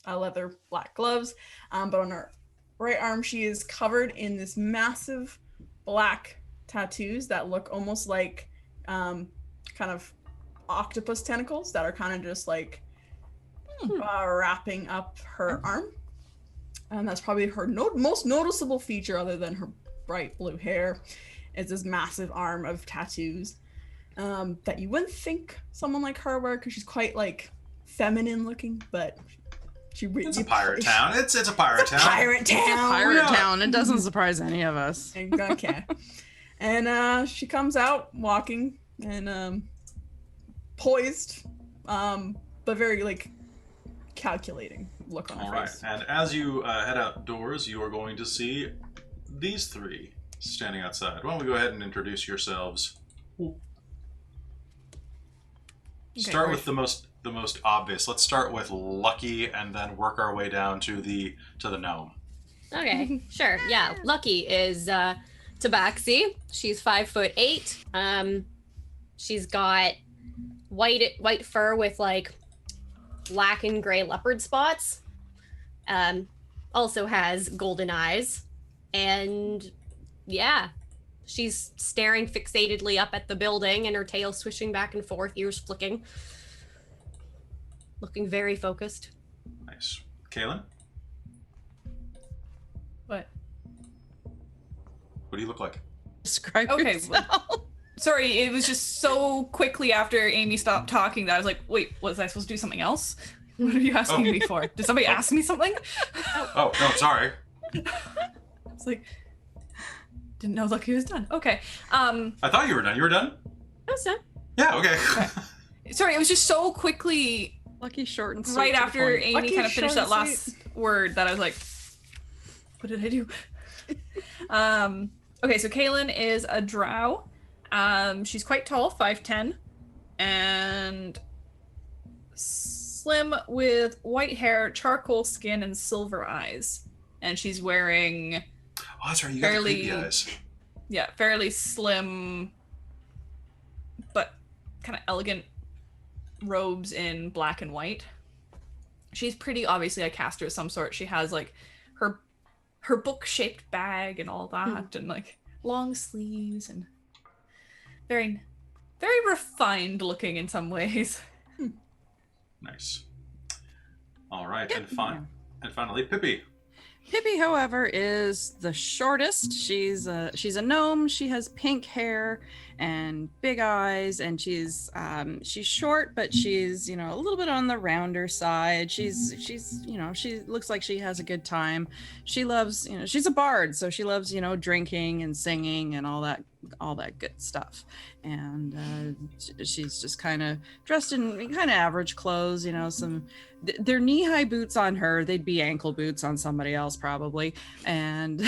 leather black gloves. But on her right arm, she is covered in this massive black tattoos that look almost like kind of octopus tentacles that are kind of just like wrapping up her arm. And that's probably her most noticeable feature, other than her bright blue hair, is this massive arm of tattoos that you wouldn't think someone like her wear, because she's quite like feminine looking, but it's a pirate town. It's a pirate town. Pirate town. Pirate town. It doesn't surprise any of us. Okay. And she comes out walking and poised, but very like calculating look on her face. And as you head outdoors, you are going to see these three standing outside. Why don't we go ahead and introduce yourselves? Start with the most obvious. Let's start with Lucky, and then work our way down to the gnome. Okay, sure. Yeah, Lucky is Tabaxi. She's 5'8". She's got white fur with like black and gray leopard spots. Also has golden eyes, and yeah, she's staring fixatedly up at the building, and her tail swishing back and forth, ears flicking, looking very focused. Nice. Kaylin? What do you look like? Describe Okay, yourself. Sorry, it was just so quickly after Amy stopped talking that I was like, wait, was I supposed to do something else? What are you asking me for? Did somebody ask me something? Oh, no, sorry. It's like, didn't know Lucky was done. Okay. I thought you were done. You were done? That's done. Yeah, okay. Sorry, it was just so quickly Lucky short and sweet. right to the after point. Amy Lucky, kind of finished short, that and last sweet. word that I was like, what did I do? Okay, so Kaylin is a drow. She's quite tall, 5'10", and slim with white hair, charcoal skin, and silver eyes. And she's wearing, Oh, that's right. You got the Fairly- creepy eyes. yeah, fairly slim, but kind of elegant robes in black and white. She's pretty obviously a caster of some sort. She has like her book-shaped bag and all that, and like long sleeves and very, very refined looking in some ways. Nice. All right, and finally, Pippi. Pippi, however, is the shortest. She's a gnome. She has pink hair and big eyes, and she's short, but she's a little bit on the rounder side. She's she looks like she has a good time. She loves she's a bard, so she loves drinking and singing and all that good stuff. And she's just kind of dressed in kind of average clothes. They're knee-high boots on her. They'd be ankle boots on somebody else probably. And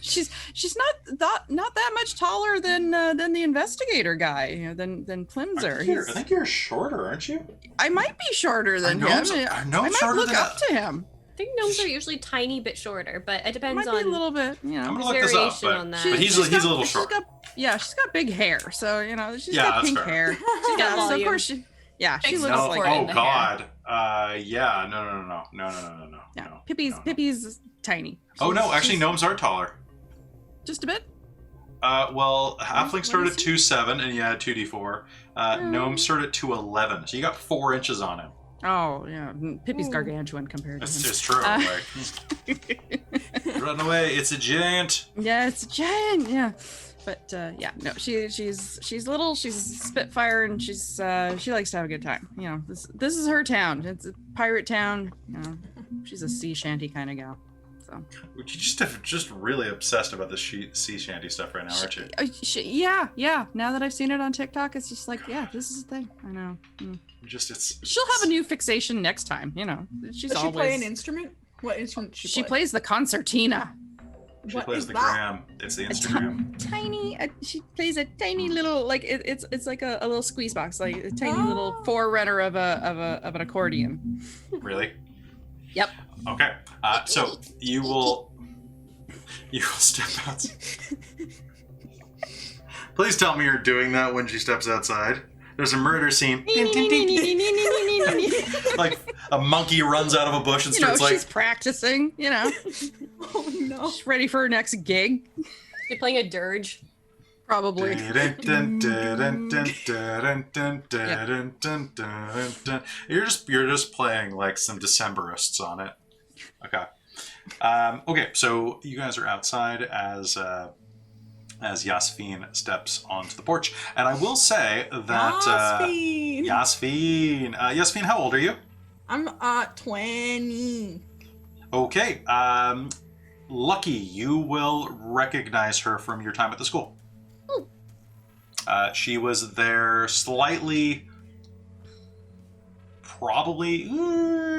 she's not that much taller than the investigator guy, than Plimser. I think you're shorter, aren't you? I might be shorter than him. I know I might shorter look than up to him. I think gnomes are usually tiny bit shorter, but it depends Might be on a little bit. I'm gonna look this up, variation but, on that. but he's a little short. She's got big hair, so she's Yeah, got that's pink fair. hair. got So of volume. course she Thanks looks for like supporting Oh the God. Yeah. No. yeah. No, Pippi's tiny. Oh no, She's- actually, she's gnomes are taller. just a bit. Well, what halflings is start at he? 2'7", and you add 2d4. Gnomes start at 2'11", so you got 4 inches on him. Oh yeah, Pippi's Ooh. gargantuan compared to That's him. just true. Run away! It's a giant. Yeah, it's a giant. Yeah, but no, she's little. She's a spitfire, and she likes to have a good time. This is her town. It's a pirate town. She's a sea shanty kind of gal. So You just really obsessed about this sea shanty stuff right now, aren't you? yeah. Now that I've seen it on TikTok, it's just like, yeah, this is the thing. I know. She'll She'll have a new fixation next time. She's Does she always. play an instrument? What instrument does She plays the concertina. She What plays is the that? gram. It's the Instagram. She plays a tiny little, like it's like a little squeeze box, like a tiny little forerunner of an accordion. Really? Yep. Okay. So you will step out. Please tell me you're doing that when she steps outside. There's a murder scene. Like a monkey runs out of a bush and starts she's practicing. Oh no. She's ready for her next gig. You're playing a dirge. Probably. You're just playing like some Decemberists on it. Okay. Okay, so you guys are outside as Yasfine steps onto the porch, and I will say that Yasfine. Yasfine, how old are you? I'm 20. Okay. Lucky, you will recognize her from your time at the school. She was there slightly, probably,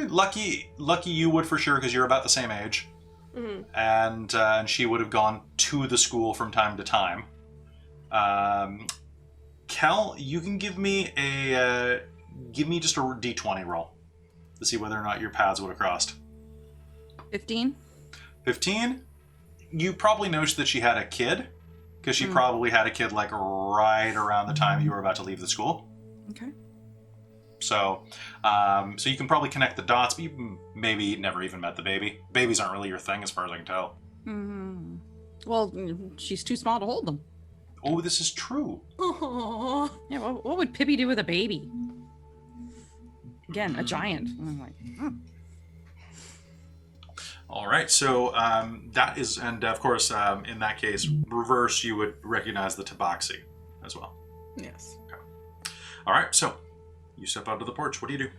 lucky you would for sure because you're about the same age. Mm-hmm. And she would have gone to the school from time to time. Kel, you can give me just a d20 roll to see whether or not your paths would have crossed. 15. 15. You probably noticed that she had a kid because she probably had a kid like right around the time you were about to leave the school. Okay. So you can probably connect the dots, but you maybe never even met the baby. Babies aren't really your thing, as far as I can tell. Mm-hmm. Well, she's too small to hold them. Oh, this is true. Aww. Yeah. What would Pippi do with a baby? Again, a giant. And I'm like, All right, so that is, and of course, in that case, reverse, you would recognize the tabaxi as well. Yes. All right, so you step out to the porch. What do you do?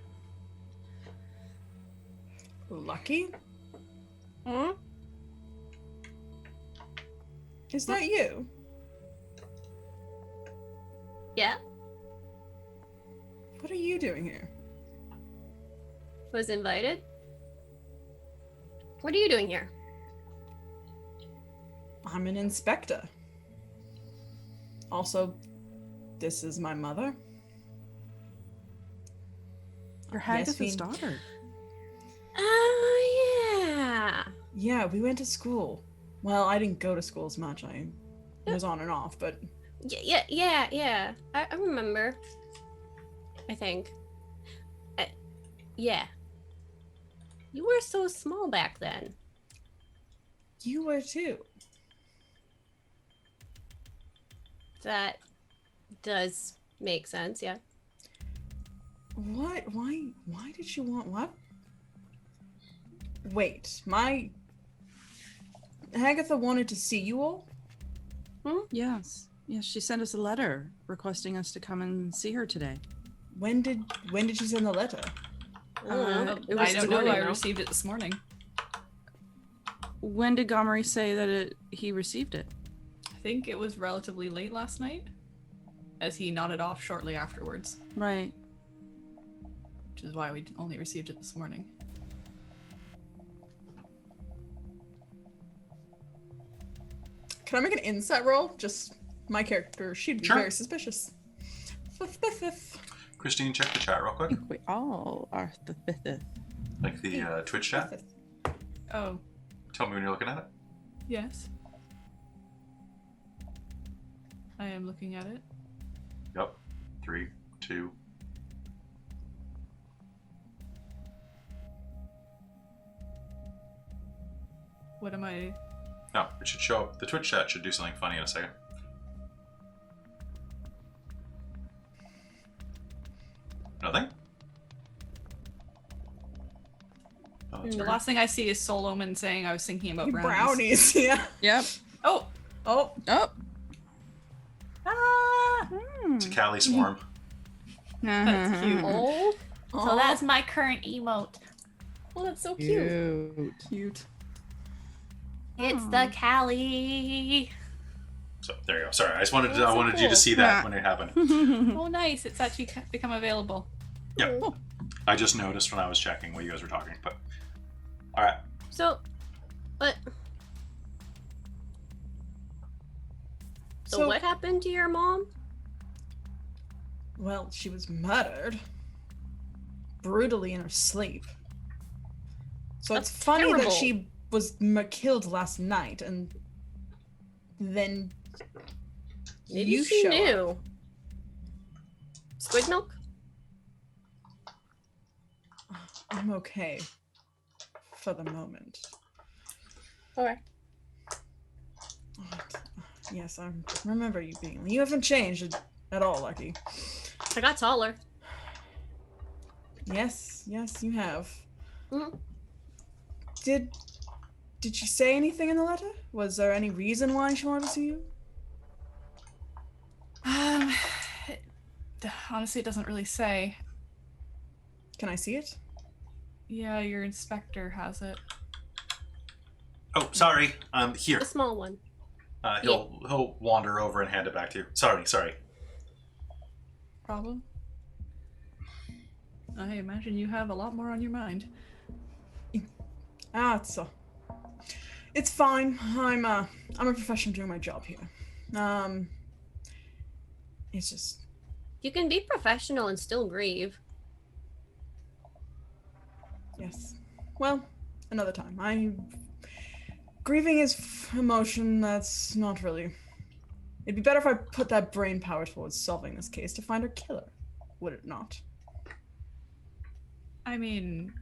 Lucky? Hmm? Is that you? Yeah? What are you doing here? Was invited? What are you doing here? I'm an inspector. Also, this is my mother. Your Yes, Hagatha's we- daughter. Oh, yeah. Yeah, we went to school. Well, I didn't go to school as much. I was on and off, but Yeah. I remember. I think. Yeah. You were so small back then. you were too. That does make sense, yeah. What? Why did you want what? Wait, my Agatha wanted to see you all? Yes. Yes, she sent us a letter requesting us to come and see her today. When did she send the letter? It I was don't know. today. I received it this morning. When did Gomery say that he received it? I think it was relatively late last night, as he nodded off shortly afterwards, Right. which is why we only received it this morning. Can I make an insight roll? Just my character, she'd be Sure. very suspicious. Christine, check the chat real quick. We all are the fifth. Like the Twitch chat. Oh, Tell me when you're looking at it. yes. I am looking at it. Yep. 3, 2. What am I? No, it should show up. The Twitch chat should do something funny in a second. Nothing? Oh, that's The weird. last thing I see is Solomon saying I was thinking about brownies. Brownies, yeah. Yep. Oh! Oh, Oh. Ah! It's a Cali swarm. That's cute. Oh, So that's my current emote. well, that's so cute. Cute. It's the Cali. So there you go. Sorry, I just wanted That's I so wanted you to cool. see that Yeah. when it happened. Oh, nice. It's actually become available. Yep. I just noticed when I was checking what you guys were talking. But all right. So, but. So what happened to your mom? Well, she was murdered brutally in her sleep. So That's it's funny terrible. that she was killed last night, and then Maybe you she show knew. up. Squid milk? I'm okay for the moment. Alright. Yes, I remember you being. You haven't changed at all, Lucky. I got taller. Yes, you have. Mhm. Did she say anything in the letter? Was there any reason why she wanted to see you? Honestly, it doesn't really say. Can I see it? Yeah, your inspector has it. Oh, sorry. Here. The small one. He'll wander over and hand it back to you. Sorry. Problem? I imagine you have a lot more on your mind. It's fine. I'm a professional doing my job here. It's just You can be professional and still grieve. yes. Well, another time. Grieving is emotion that's not really. It'd be better if I put that brain power towards solving this case to find her killer, would it not? I mean,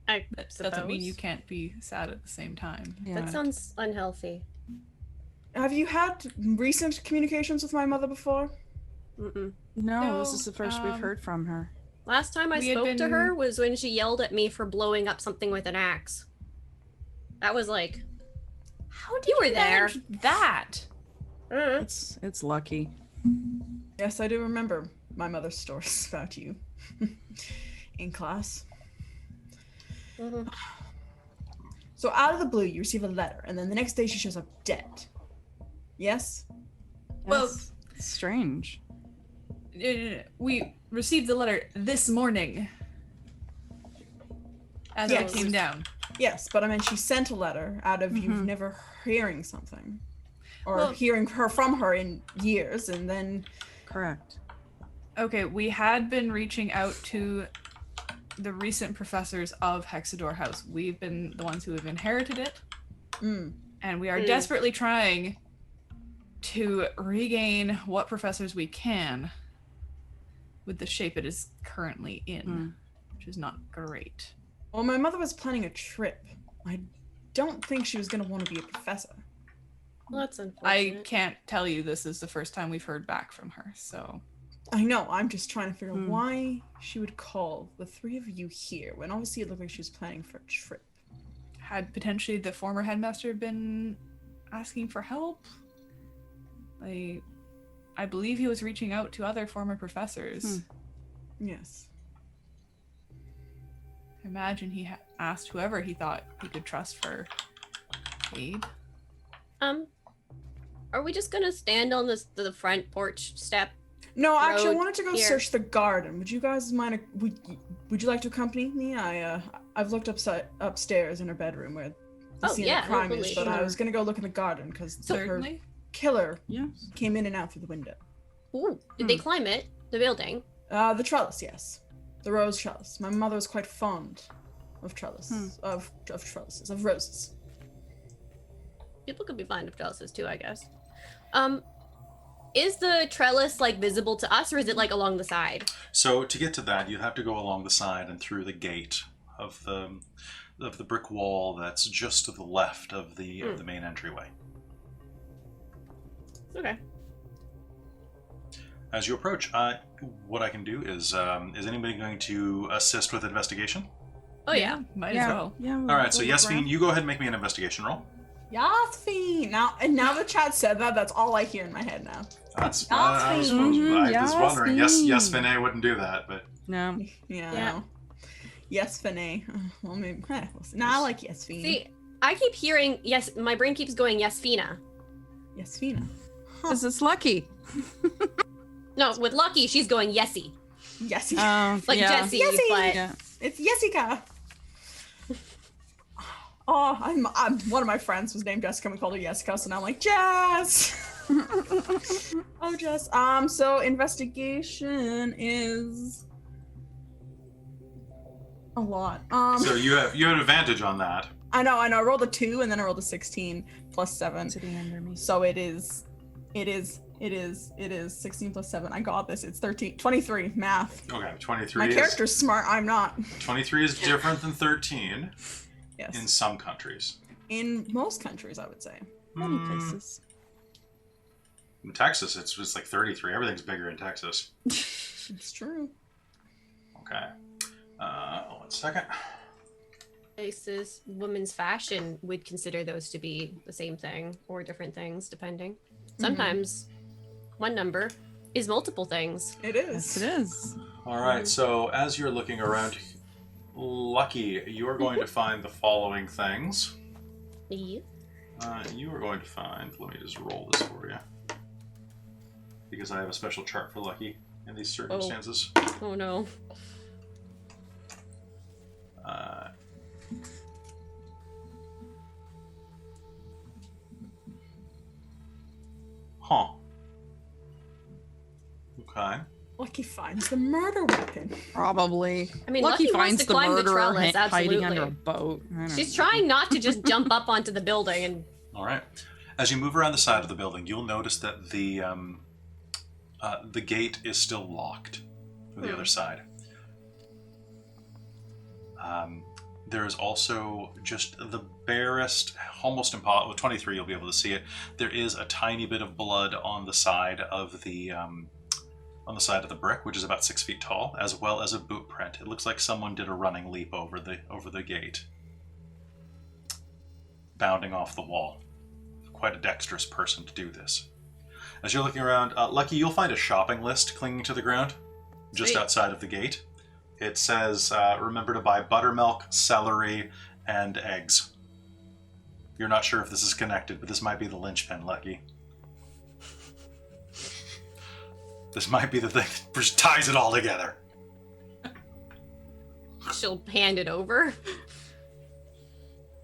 I that suppose. doesn't mean you can't be sad at the same time. Yeah. That sounds unhealthy. Have you had recent communications with my mother before? Mm-mm. No, this No, is the first we've heard from her. Last time I We had spoke to been- her was when she yelled at me for blowing up something with an axe. That was like, How did You were there. manage that? It's lucky. Yes, I do remember my mother's stories about you in class. Mhm. So out of the blue, you receive a letter, and then the next day she shows up dead. Yes? Well- That's strange. We received the letter this morning. As Yes. it came down. Yes, but I mean, she sent a letter out of you Mhm. never hearing something. Or Well- hearing from her in years, and then... Correct. Okay, we had been reaching out to the recent professors of Hexador House. We've been the ones who have inherited it, and we are desperately trying to regain what professors we can with the shape it is currently in, which is not great. Well, my mother was planning a trip. I don't think she was going to want to be a professor. Well, that's I unfortunate. can't tell you this is the first time we've heard back from her, so... I know, I'm just trying to figure out why she would call the three of you here, when obviously it looked like she was planning for a trip. Had potentially the former headmaster been asking for help? I believe he was reaching out to other former professors. Yes. I imagine he asked whoever he thought he could trust for aid. Are we just gonna stand on the front porch step? No, actually, I Road wanted to go here. search the garden. Would you guys mind? Would you like to accompany me? I've looked upstairs in her bedroom where the Oh, scene yeah, of crime hopefully. is, but I was gonna go look in the garden because her Certainly. killer Yes. came in and out through the window. Ooh, did they climb it? The building? The trellis, yes, the rose trellis. My mother was quite fond of trellis, of trellises, of roses. People could be fond of trellises too, I guess. Is the trellis like visible to us, or is it like along the side? So to get to that, you have to go along the side and through the gate of the brick wall that's just to the left of the main entryway. Okay. As you approach, what I can do is anybody going to assist with investigation? Oh yeah. Might as well. Yeah. All right, so Yasmin, you go ahead and make me an investigation roll. Yasmin! Now the chat said that, that's all I hear in my head now. That's Yasmin. I was wondering. Yasmin. Yes, Vinay wouldn't do that, but No. Yeah. Yes, Finay. Well, maybe. We'll see. No, I like Yasmin. See, I keep hearing yes. My brain keeps going Yasfina. Yasfina. Because it's lucky. No, with Lucky, she's going Yesy, Yesy. like yeah. Jessie, Yesy! but Yeah. It's Jessica. Oh, I'm one of my friends was named Jessica. We called her Jessica, so now I'm like Jess. Oh, Jess. So investigation is a lot. so you have an advantage on that. I know. I rolled a 2 and then I rolled a 16 plus 7. Sitting under me. So it is 16 plus 7. I got this. It's 23. Math. Okay, 23 My is character's smart. I'm not. 23 is different than 13 Yes. in some countries. In most countries, I would say. Many places. In Texas, it's like 33. Everything's bigger in Texas. It's true. Okay. 1 second. places, women's fashion would consider those to be the same thing or different things, depending. Sometimes one number is multiple things. It Yes, is. it is. All right, so as you're looking around, Lucky, you are going to find the following things. Yeah. You are going to find, let me just roll this for you, because I have a special chart for Lucky in these circumstances. Oh no. Huh. Okay. Lucky finds the murder weapon. Probably. I mean, Lucky Lucky wants finds to the climb the murderer trellis, hiding under a absolutely. boat. I don't She's know. trying not to just jump up onto the building and All right. As you move around the side of the building, you'll notice that the gate is still locked from the other side. There is also just the barest, almost impossible. With 23, you'll be able to see it. There is a tiny bit of blood on the side of the brick, which is about 6 feet tall, as well as a boot print. It looks like someone did a running leap over the gate. bounding off the wall. Quite a dexterous person to do this. As you're looking around, Lucky, you'll find a shopping list clinging to the ground just Sweet. outside of the gate. It says, remember to buy buttermilk, celery, and eggs. You're not sure if this is connected, but this might be the linchpin, Lucky. This might be the thing that just ties it all together. She'll hand it over.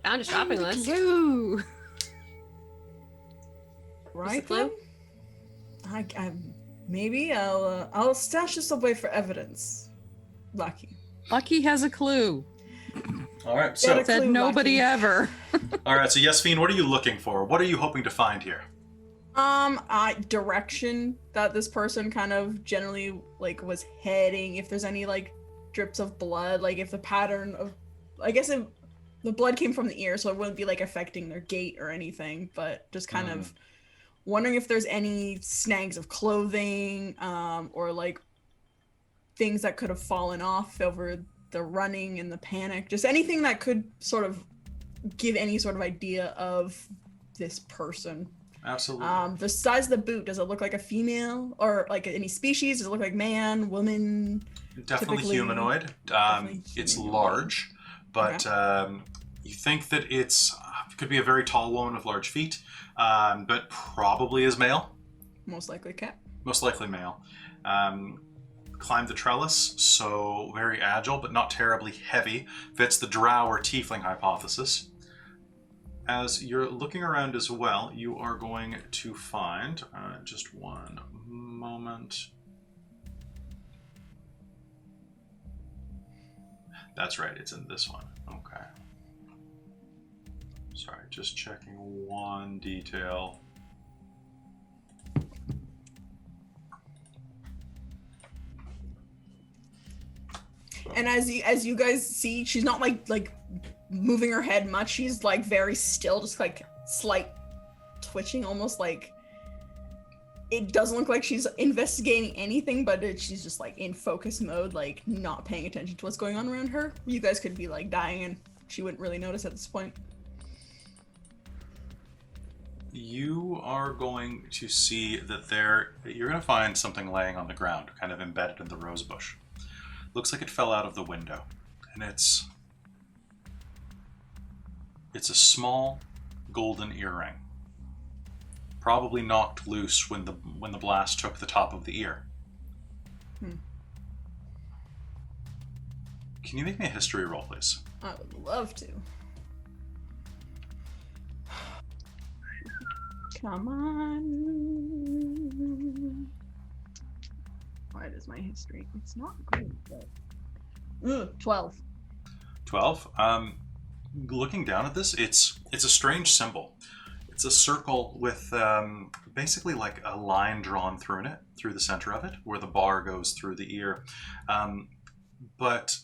Found a shopping list. Clue. Right clue? then? Maybe I'll stash this away for evidence. Lucky. Lucky has a clue. All right, Get so a Said clue, nobody Lucky. ever. all right, so Yasmin, what are you looking for? What are you hoping to find here? Direction that this person kind of generally like was heading. If there's any like drips of blood, like if the pattern of, I guess if the blood came from the ear, so it wouldn't be like affecting their gait or anything, but just kind of wondering if there's any snags of clothing, or like things that could have fallen off over the running and the panic. Just anything that could sort of give any sort of idea of this person. Absolutely. The size of the boot, does it look like a female or like any species? Does it look like man, woman? Definitely typically- humanoid. definitely It's humanoid. large, but you think that it could be a very tall woman with large feet, but probably is male. Most likely cat. Most likely male. Climbed the trellis, so very agile, but not terribly heavy. Fits the drow or tiefling hypothesis. As you're looking around as well, you are going to find, just one moment. That's right, it's in this one. Okay. Sorry, just checking one detail. And as you guys see, she's not like moving her head much. She's like very still, just like slight twitching, almost like it doesn't look like she's investigating anything, but she's just like in focus mode, like not paying attention to what's going on around her. You guys could be like dying and she wouldn't really notice at this point. You are going to see that you're going to find something laying on the ground, kind of embedded in the rose bush. Looks like it fell out of the window, and it's a small golden earring. Probably knocked loose when the blast took the top of the ear. Can you make me a history roll, please? I would love to. Come on. What is my history? It's not good, but 12. 12. Looking down at this, it's a strange symbol. It's a circle with basically like a line drawn through the center of it, where the bar goes through the ear. But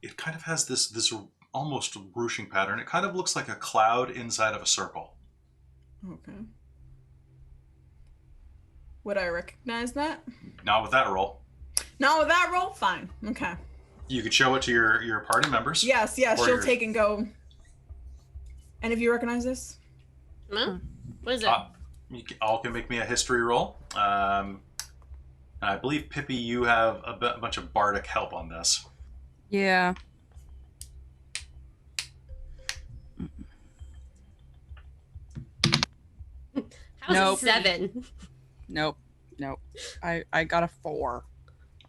it kind of has this almost ruching pattern. It kind of looks like a cloud inside of a circle. Okay. Would I recognize that? Not with that roll. Not with that roll? Fine. Okay. You could show it to your party members. Yes, Or she'll your- take and go. Any of you recognize this? Huh? What is it? You all can make me a history roll. And I believe, Pippi, you have a bunch of bardic help on this. Yeah. How's Nope. it 7? Nope. I got a 4.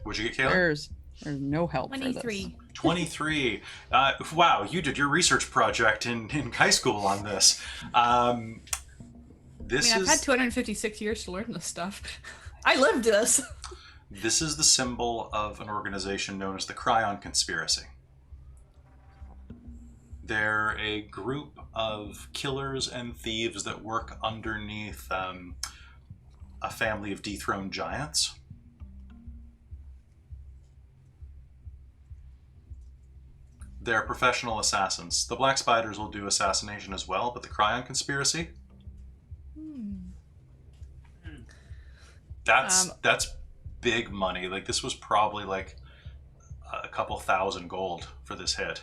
What'd you get, Kayla? There's no help for 23. 23. Wow, you did your research project in high school on this. This I've is had 256 years to learn this stuff. I lived this. this is the symbol of an organization known as the Cryon Conspiracy. They're a group of killers and thieves that work underneath a family of dethroned giants. They're professional assassins. The Black Spiders will do assassination as well, but the Cryon Conspiracy, that's big money. Like, this was probably like a couple thousand gold for this hit.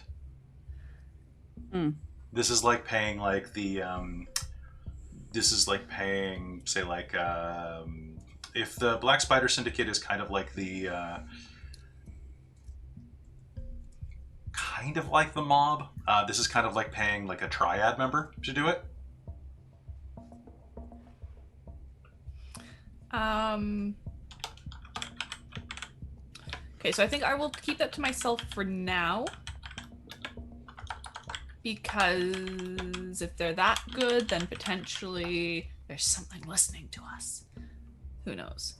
This is like paying like the this is like paying, say, like if the Black Spider Syndicate is kind of like the mob, this is kind of like paying like a triad member to do it. Okay, so I think I will keep that to myself for now. Because if they're that good, then potentially there's something listening to us. Who knows?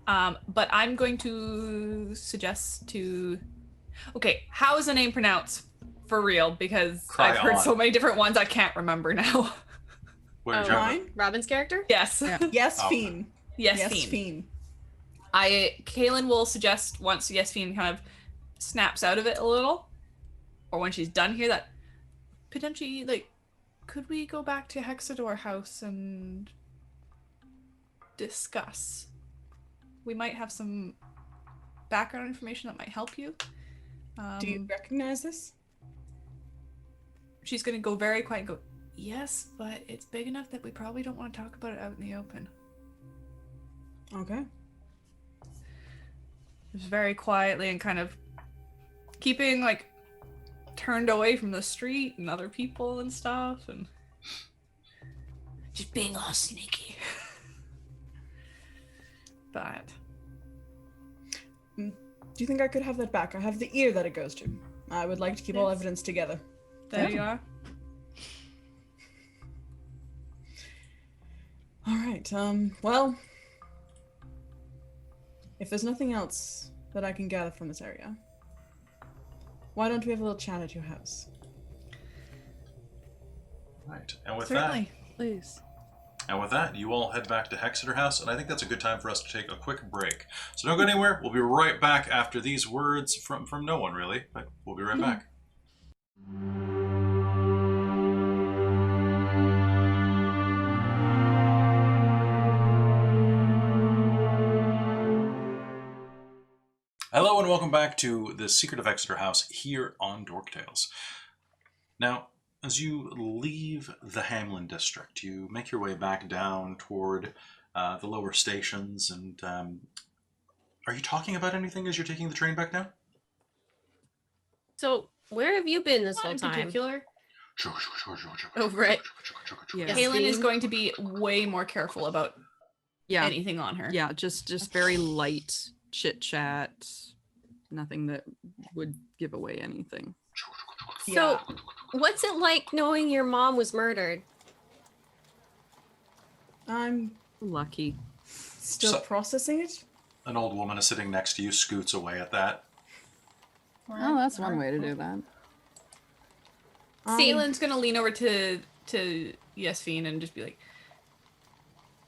But I'm going to suggest to... Okay, how is the name pronounced? For real, because I've heard so many different ones I can't remember now. What are you talking about? Mine? Robin's character? Yes. Yeah. Yes, Oh. Fiend. Yes, Yes, Fiend. Fiend. Kaylin will suggest once Yes Fiend kind of snaps out of it a little, or when she's done here, that potentially, like, could we go back to Hexador House and discuss? We might have some background information that might help you. Do you recognize this? She's gonna go very quiet and go, yes, but it's big enough that we probably don't want to talk about it out in the open. Okay. Just very quietly and kind of keeping, like, turned away from the street and other people and stuff, and just being all sneaky. But Do you think I could have that back? I have the ear that it goes to. I would like to keep all Yes. evidence together. there you are. All right. Well, if there's nothing else that I can gather from this area, why don't we have a little chat at your house? Right, and with Certainly. Please. that, you all head back to Hexador House, and I think that's a good time for us to take a quick break. So don't go anywhere. We'll be right back after these words from no one, really, but we'll be right back. Hello and welcome back to the Secret of Hexador House here on Dork Tales. Now, as you leave the Hamlin district, you make your way back down toward the lower stations, and are you talking about anything as you're taking the train back down? So, where have you been this Not whole in time? particular. Oh, right. Yeah. Yes. Kaylin is Fiend. going to be way more careful about Yeah. anything on her. Yeah, just very light chit chat. Nothing that would give away anything. So, what's it like knowing your mom was murdered? I'm Lucky. still So- processing it. An old woman is sitting next to you, scoots away at that. Oh, that's one way to do that. Kaylin's gonna lean over to Yesfine and just be like,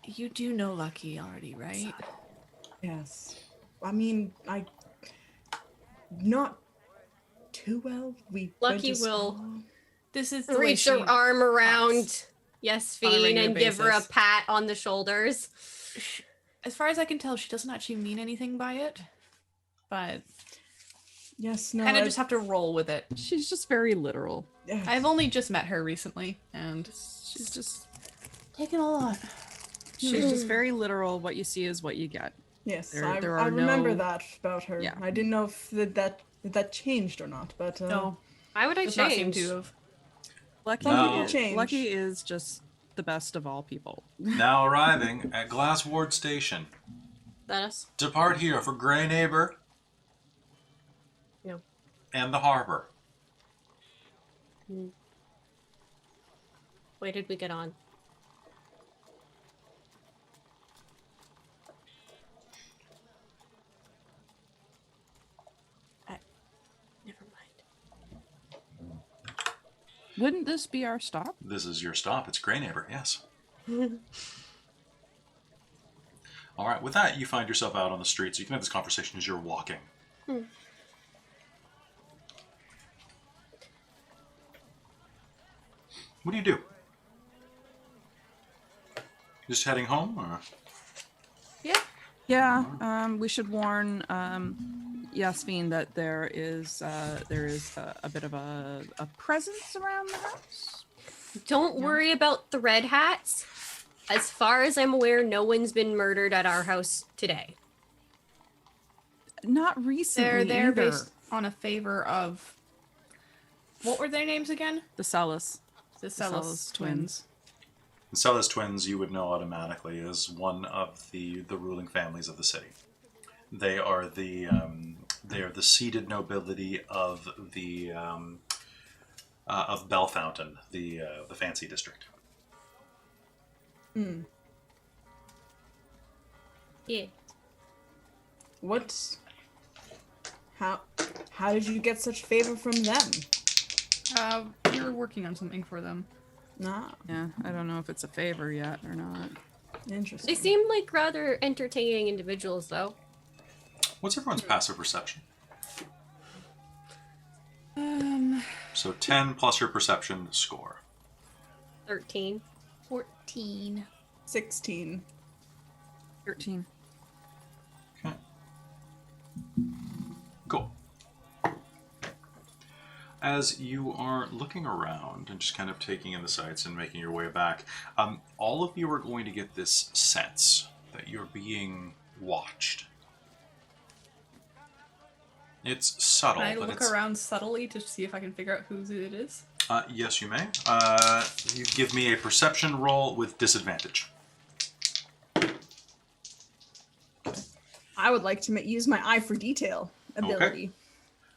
"You do know Lucky already, right?" Yes. I mean, not too well. We went Lucky to will school. This is the way Reach she her arm around talks Yes on a Fiend regular and give her a basis. pat on the shoulders. As far as I can tell, she doesn't actually mean anything by it, but Yes, no. kind of I- just have to roll with it. She's just very literal. yes. I've only just met her recently, and She's just taken a lot. she's just very literal. What you see is what you get. Yes, There- I, there I are remember no- that about her. Yeah. I didn't know if that changed or not, but No, Why would I does not seem change? to have. Lucky, Some people is, change. Lucky is just the best of all people. Now arriving at Glassward Station. That us? Depart here for Grey Neighbor No. and the harbor. Where did we get on? Never mind. Wouldn't this be our stop? This is your stop. It's Grey Neighbor, yes. All right, with that, you find yourself out on the street, so you can have this conversation as you're walking. What do you do? Just heading home, or? Yeah. Yeah, we should warn Yasmin that there is a bit of a presence around the house. Don't worry about the red hats. As far as I'm aware, no one's been murdered at our house today. Not recently. They're either. based on a favor of. What were their names again? The Celis. The Celis twins. The Celis twins, you would know automatically, is one of the ruling families of the city. They are the seated nobility of the of Bell Fountain, the fancy district. Hmm. Yeah. How did you get such favor from them? We were working on something for them. Nah, Yeah, I don't know if it's a favor yet or not. interesting. They seem like rather entertaining individuals, though. What's everyone's passive perception? 13. So 10 plus your perception score. 13. 14. 16. 13. Okay. Cool. As you are looking around and just kind of taking in the sights and making your way back, all of you are going to get this sense that you're being watched. It's subtle, Can I but look it's... around subtly to see if I can figure out whose it is? Yes, you may. You give me a perception roll with disadvantage. I would like to use my eye for detail ability.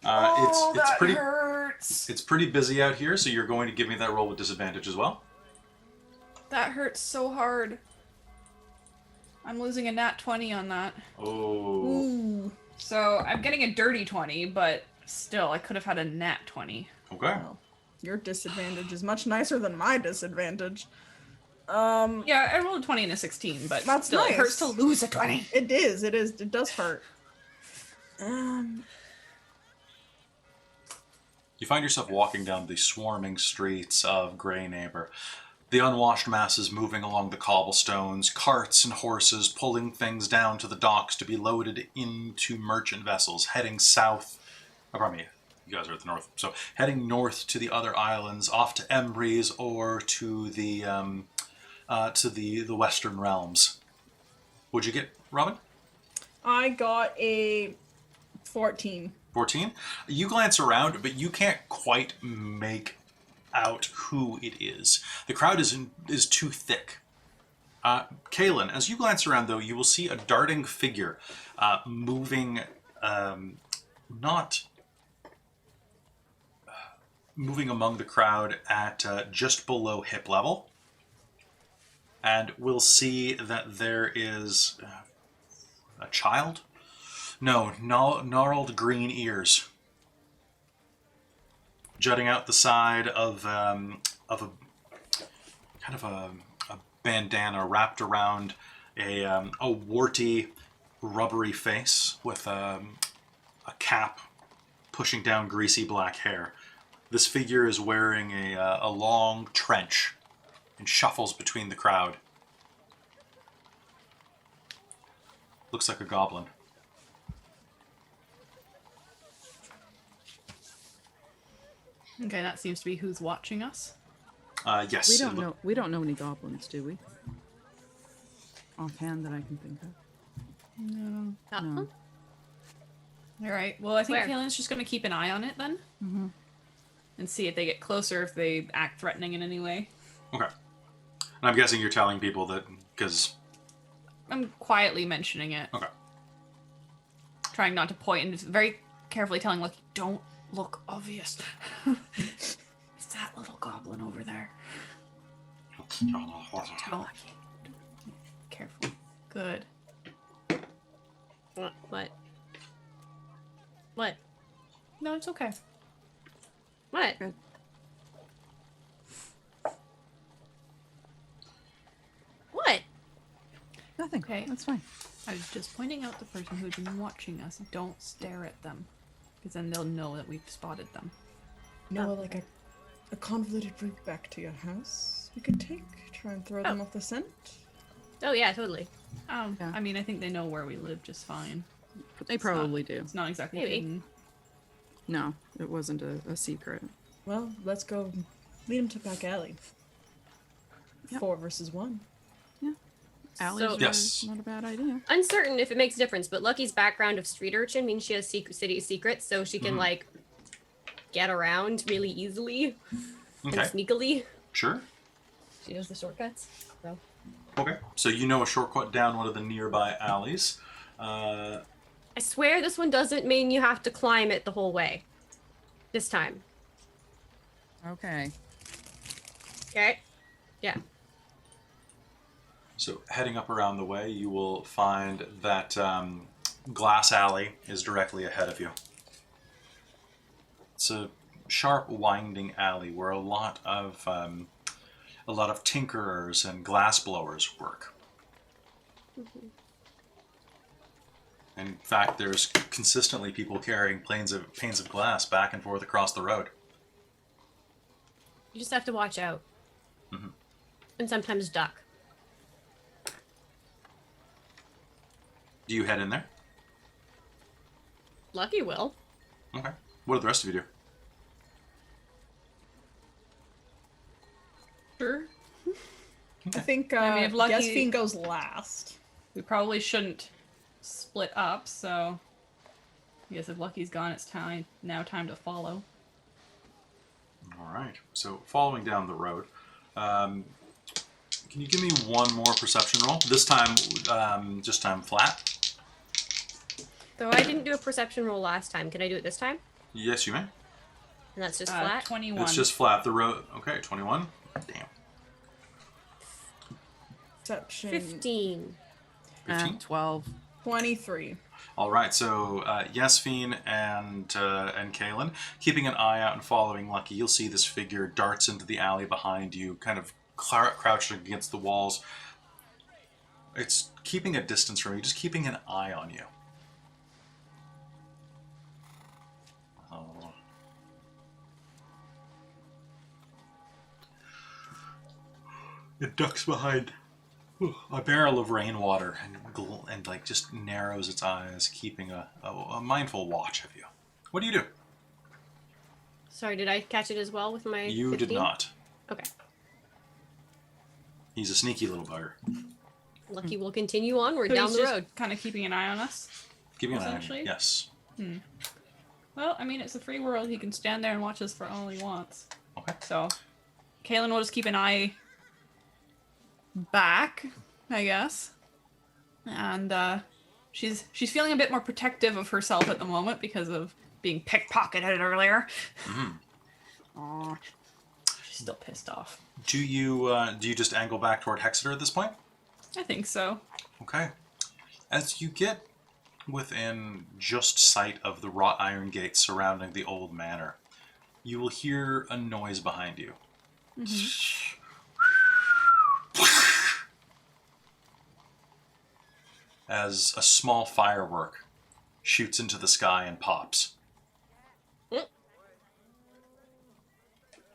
It's pretty hurts. It's pretty busy out here, so you're going to give me that roll with disadvantage as well. That hurts so hard. I'm losing a nat 20 on that. Oh. Ooh. So I'm getting a dirty 20, but still, I could have had a nat 20. Okay. Well, your disadvantage is much nicer than my disadvantage. Yeah, I rolled a 20 and a 16, but That's still, nice. it hurts to lose a 20. It is. It does hurt. You find yourself walking down the swarming streets of Grey Neighbor. The unwashed masses moving along the cobblestones, carts and horses pulling things down to the docks to be loaded into merchant vessels, heading south. Oh, pardon me, you guys are at the north. So heading north to the other islands, off to Embreeze or to the Western Realms. What'd you get, Robin? I got a 14. 14. You glance around, but you can't quite make out who it is. The crowd is too thick. Kaelin, as you glance around, though, you will see a darting figure moving, moving among the crowd at just below hip level. And we'll see that there is a child. No, gnarled green ears jutting out the side of a kind of a bandana wrapped around a warty, rubbery face with a cap pushing down greasy black hair. This figure is wearing a long trench and shuffles between the crowd. Looks like a goblin. Okay, that seems to be who's watching us. Yes. We don't know. We don't know any goblins, do we? Offhand, that I can think of. No. No. All right. Well, I think Where? Kaelin's just going to keep an eye on it then. Mm-hmm. And see if they get closer, if they act threatening in any way. Okay. And I'm guessing you're telling people that because... I'm quietly mentioning it. Okay. Trying not to point and just very carefully telling, like, don't look obvious. It's that little goblin over there. Don't. Careful. Good. What? No, it's okay. What? Good. What? Nothing. Okay. That's fine. I was just pointing out the person who's been watching us. Don't stare at them. Because then they'll know that we've spotted them. No, like a convoluted route back to your house we could take? Try and throw them off the scent? Oh yeah, totally. Yeah. I mean, I think they know where we live just fine. They probably do. It's not exactly Maybe. hidden. No, it wasn't a secret. Well, let's go lead him to back alley. Yep. 4 versus 1. Alleys Yes. are not a bad idea. Uncertain if it makes a difference, but Lucky's background of street urchin means she has city secrets, so she can like get around really easily and Okay. sneakily. Sure. She knows the shortcuts. So Okay. So you know a shortcut down one of the nearby alleys. I swear this one doesn't mean you have to climb it the whole way. This time. Okay. Okay? Yeah. So heading up around the way, you will find that glass alley is directly ahead of you. It's a sharp, winding alley where a lot of tinkerers and glass blowers work. In fact, there's consistently people carrying panes of glass back and forth across the road. You just have to watch out. And sometimes duck. Do you head in there? Lucky will. Okay. What do the rest of you do? Sure. I think I mean, if Lucky- Yesfiend goes last. We probably shouldn't split up, so I guess if Lucky's gone, it's now time to follow. All right. So following down the road, can you give me one more perception roll? This time, just time flat. Though I didn't do a perception roll last time. Can I do it this time? Yes, you may. And that's just flat? 21. It's just flat. The road. Okay, 21. Damn. Perception. 15. 15. 12. 23. All right. So Yesfiend and Kaelin, keeping an eye out and following Lucky, you'll see this figure darts into the alley behind you, kind of crouched against the walls. It's keeping a distance from you, just keeping an eye on you. It ducks behind a barrel of rainwater and like just narrows its eyes, keeping a mindful watch of you. What do you do? Sorry, did I catch it as well with my You 15? did not. Okay. He's a sneaky little bugger. Lucky will continue onward So down he's the just road. kind of keeping an eye on us. Give me an eye. Essentially? Yes. Well, I mean, it's a free world. He can stand there and watch us for all he wants. Okay. So, Kaelin will just keep an eye back, I guess. And she's feeling a bit more protective of herself at the moment because of being pickpocketed earlier. Aw, she's still pissed off. Do you just angle back toward Hexador at this point? I think so. Okay. As you get within just sight of the wrought iron gates surrounding the old manor, you will hear a noise behind you. As a small firework shoots into the sky and pops.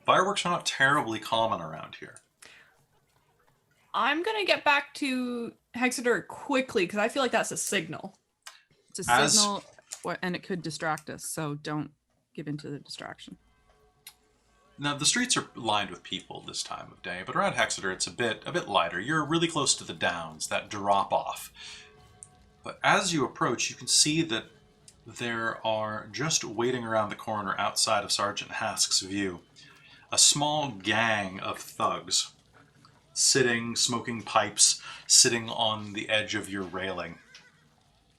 Fireworks are not terribly common around here. I'm gonna get back to Hexador quickly because I feel like that's a signal. It's a signal, and it could distract us, so don't give in to the distraction. Now, the streets are lined with people this time of day, but around Hexador it's a bit lighter. You're really close to the downs that drop off. But as you approach, you can see that there are, just waiting around the corner outside of Sergeant Hask's view, a small gang of thugs sitting, smoking pipes, sitting on the edge of your railing.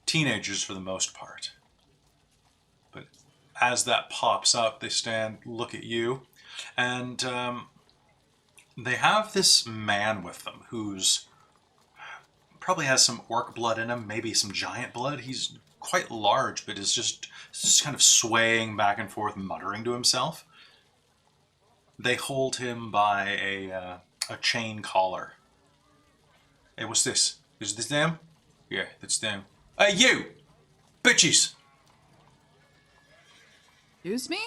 Teenagers for the most part. But as that pops up, they stand, look at you, and they have this man with them who's probably has some orc blood in him, maybe some giant blood. He's quite large, but is just kind of swaying back and forth, muttering to himself. They hold him by a chain collar. Hey, what's this? Is this them? Yeah, that's them. Hey, you! Bitches! Excuse me?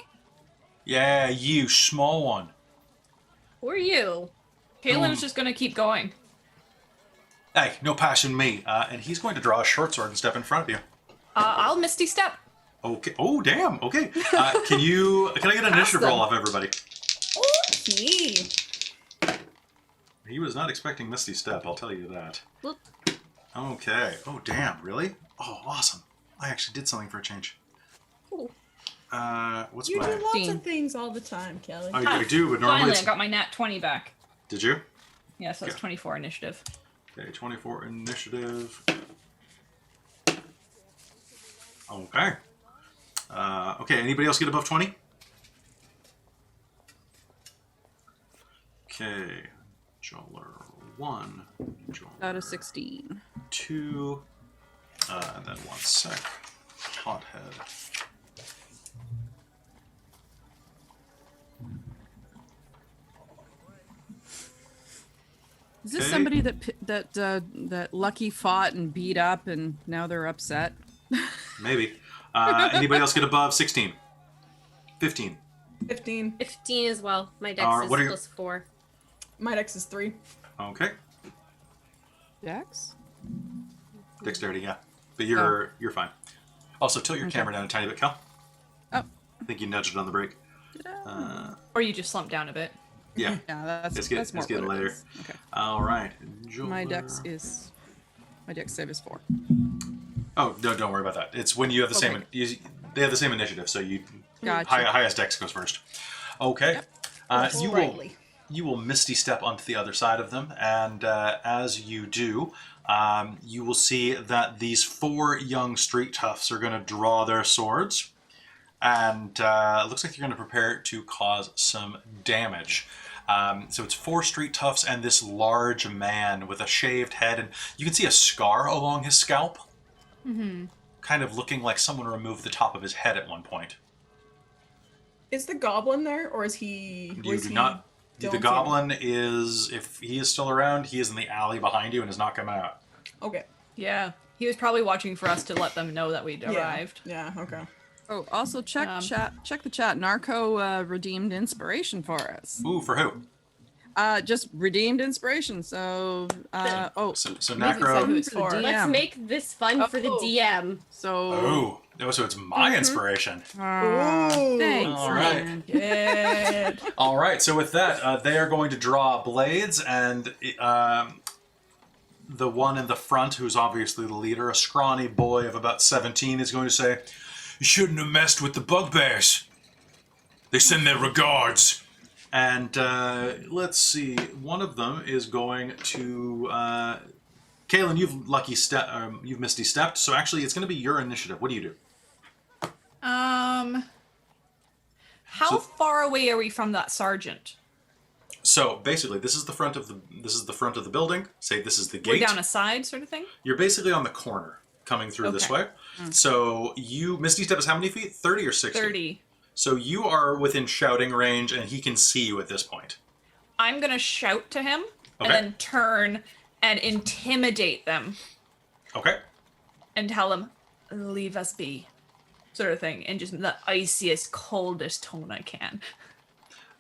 Yeah, you, small one. Who are you? Kaelin is just gonna keep going. Hey, no passing me. And he's going to draw a short sword and step in front of you. I'll Misty Step. Okay. Oh, damn. Okay. Can I get an initiative roll off everybody? Okay. He was not expecting Misty Step, I'll tell you that. Whoop. Okay. Oh, damn. Really? Oh, awesome. I actually did something for a change. Cool. What's You my... do lots 15. of things all the time, Kelly. I do, but normally Finally, it's... I got my nat 20 back. Did you? Yeah, so it's Okay. 24 initiative. Okay, 24 initiative. Okay. Okay, anybody else get above 20? Okay. Joller 1. Joller Out of 16. 2. And then 1 sec. Hothead. Is this Okay. somebody that Lucky fought and beat up and now they're upset? Maybe. Anybody else get above 16? 15. 15. 15 as well. My dex Alright, is what are your- plus 4. My dex is 3. Okay. Dex? Dexterity, yeah. But you're fine. Also, tilt your Okay. camera down a tiny bit, Cal. Oh. I think you nudged it on the break. Did I? Or you just slump down a bit. Yeah. Yeah, that's It's more getting what it later. is. Okay. All right. My Joller. dex save is 4. Oh, no, don't worry about that. It's when you have the same. Okay. They have the same initiative, so you Gotcha. highest dex goes first. Okay. Yep. You will misty step onto the other side of them, and as you do, you will see that these 4 young street toughs are going to draw their swords, and it looks like you're going to prepare to cause some damage. So it's 4 street toughs and this large man with a shaved head, and you can see a scar along his scalp, kind of looking like someone removed the top of his head at one point. Is the goblin there, or is he? You was do he- not. don't The see goblin is, if he is still around, he is in the alley behind you and is not coming out. him? Okay. Yeah. He was probably watching for us to let them know that we'd arrived. Yeah. Okay. Oh, also check the chat. Narco redeemed inspiration for us. Ooh, for who? Just redeemed inspiration. So So Maybe Necro. so who it's for. Yeah. Let's make this fun for the Oh. DM. Oh, so it's my inspiration. Ooh. Thanks. All right. man. Good. All right. So with that, they are going to draw blades, and the one in the front, who's obviously the leader, a scrawny boy of about 17, is going to say, "You shouldn't have messed with the bugbears. They send their regards." And let's see, one of them is going to. Kaylin, you've misty stepped, so actually it's going to be your initiative. What do you do? How far away are we from that sergeant? So basically, this is the front of the building. Say this is the gate. We're down a side sort of thing? You're basically on the corner coming through this Okay. way. So you misty step is how many feet? 30 or 60? 30. So you are within shouting range, and he can see you at this point. I'm going to shout to him Okay. and then turn and intimidate them Okay. and tell them, leave us be, sort of thing, in just the iciest, coldest tone I can.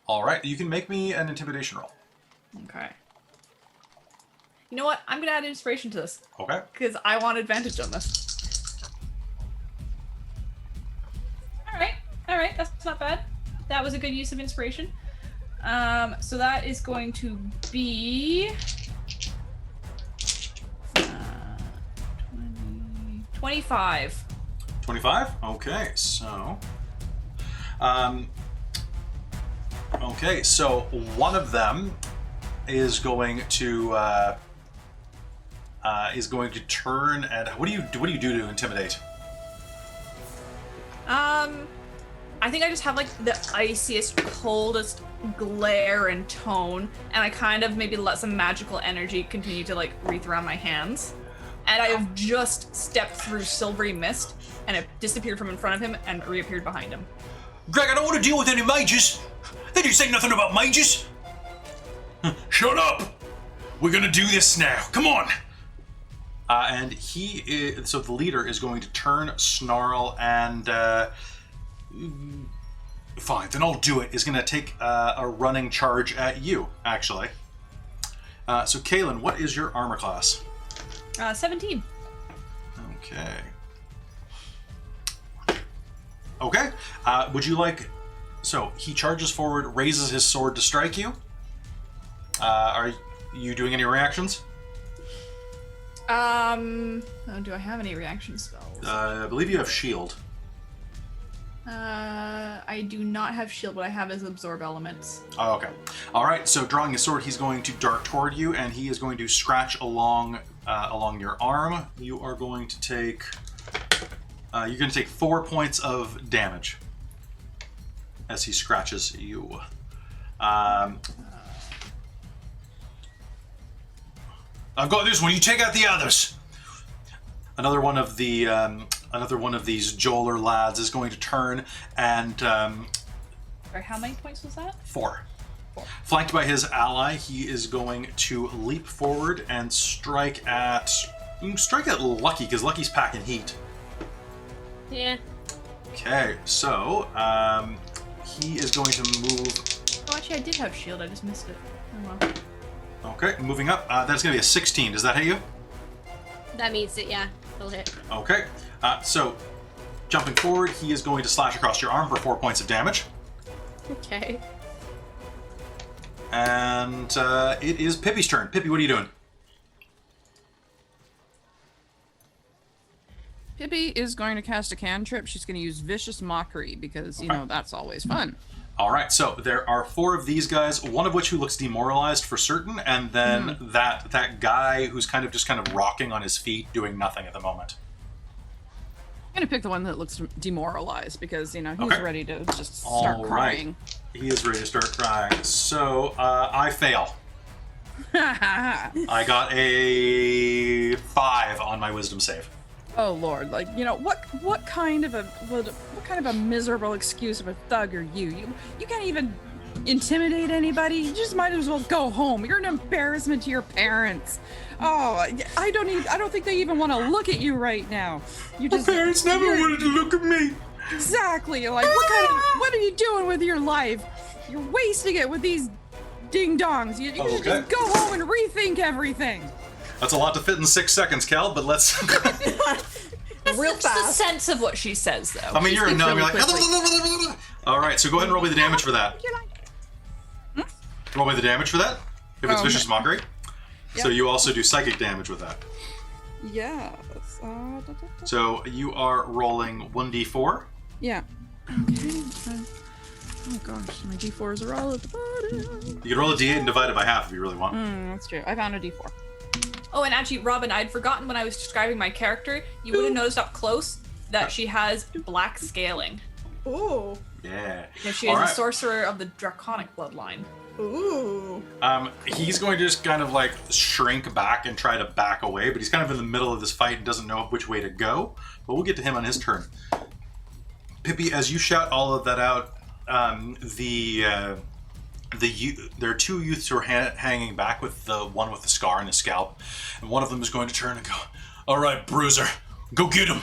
All right. You can make me an intimidation roll. Okay. You know what? I'm going to add inspiration to this Okay. because I want advantage on this. All right, that's not bad. That was a good use of inspiration. So that is going to be 25. 25? Okay, so... okay, so one of them is going to turn and... What do you do to intimidate? I think I just have like the iciest, coldest glare and tone, and I kind of maybe let some magical energy continue to like wreath around my hands. And I have just stepped through silvery mist, and it disappeared from in front of him and reappeared behind him. Greg, I don't want to deal with any mages. They didn't say nothing about mages. Shut up. We're gonna do this now. Come on. And he is, so the leader is going to turn, snarl, and fine, then I'll do it. Is going to take a running charge at you, actually. So Kaylin, what is your armor class? 17. Okay. Okay. Would you like... So, he charges forward, raises his sword to strike you. Are you doing any reactions? Oh, do I have any reaction spells? I believe you have shield. I do not have shield. What I have is absorb elements. Oh, okay. All right. So drawing his sword, he's going to dart toward you, and he is going to scratch along your arm. You are going to take. You're going to take 4 points of damage as he scratches you. I've got this one. You take out the others. Another one of these Joler lads is going to turn and. Or how many points was that? 4. Flanked by his ally, he is going to leap forward and strike at Lucky, because Lucky's packing heat. Yeah. Okay, so he is going to move. Oh, actually, I did have shield. I just missed it. Oh well. Okay, moving up. That's going to be a 16. Does that hit you? That means it, yeah. It'll hit. Okay, so jumping forward, he is going to slash across your arm for 4 points of damage. Okay. And it is Pippi's turn. Pippi, what are you doing? Pippi is going to cast a cantrip. She's going to use Vicious Mockery because, you know, that's always fun. All right, so there are 4 of these guys, one of which who looks demoralized for certain, and then that guy who's kind of rocking on his feet, doing nothing at the moment. I'm going to pick the one that looks demoralized because, you know, he's Okay. ready to just start All crying. Right. He is ready to start crying. So I fail. I got a 5 on my wisdom save. Oh Lord, like, you know, what kind of a miserable excuse of a thug are you? You can't even intimidate anybody. You just might as well go home. You're an embarrassment to your parents. Oh, I don't think they even want to look at you right now. You just My parents never wanted to look at me. Exactly. Like, what are you doing with your life? You're wasting it with these ding dongs. You should just go home and rethink everything. That's a lot to fit in 6 seconds, Cal, but let's... Real Just the fast. sense of what she says, though. I mean, you're a numb. You're like... Really All right, so go ahead and roll me the damage for that. Roll me the damage for that, if it's Oh, Vicious Mockery. So Yep. you also do psychic damage with that. Yes. So you are rolling 1d4. Yeah. Okay. Oh gosh, my d4s are all at the bottom. You can roll a d8 and divide it by half if you really want. That's true. I found a d4. Oh, and actually, Robin, I'd forgotten when I was describing my character, you would have noticed up close that she has black scaling. Ooh. Yeah. Because she All is right. a sorcerer of the draconic bloodline. Ooh. He's going to just kind of like shrink back and try to back away, but he's kind of in the middle of this fight and doesn't know which way to go. But we'll get to him on his turn. Pippi, as you shout all of that out, there are 2 youths who are hanging back, with the one with the scar in his scalp, and one of them is going to turn and go, "All right, Bruiser, go get him,"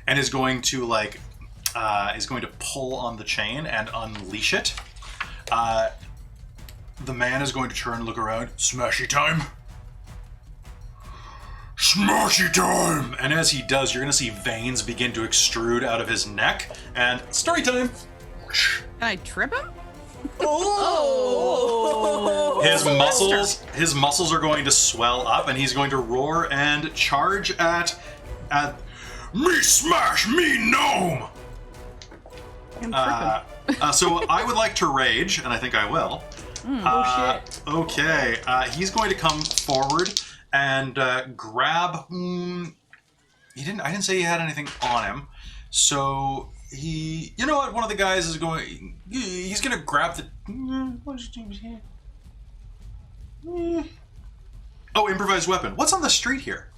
and is going to pull on the chain and unleash it. The man is going to turn and look around. Smashy time. Smashy time! And as he does, you're going to see veins begin to extrude out of his neck. And story time! Can I trip him? Oh. His muscles are going to swell up, and he's going to roar and charge at me smash me gnome! And trip him. So I would like to rage, and I think I will. Okay, he's going to come forward and grab. I didn't say he had anything on him, so he. You know what? One of the guys is going. He's going to grab the. What is his name here? Oh, improvised weapon. What's on the street here?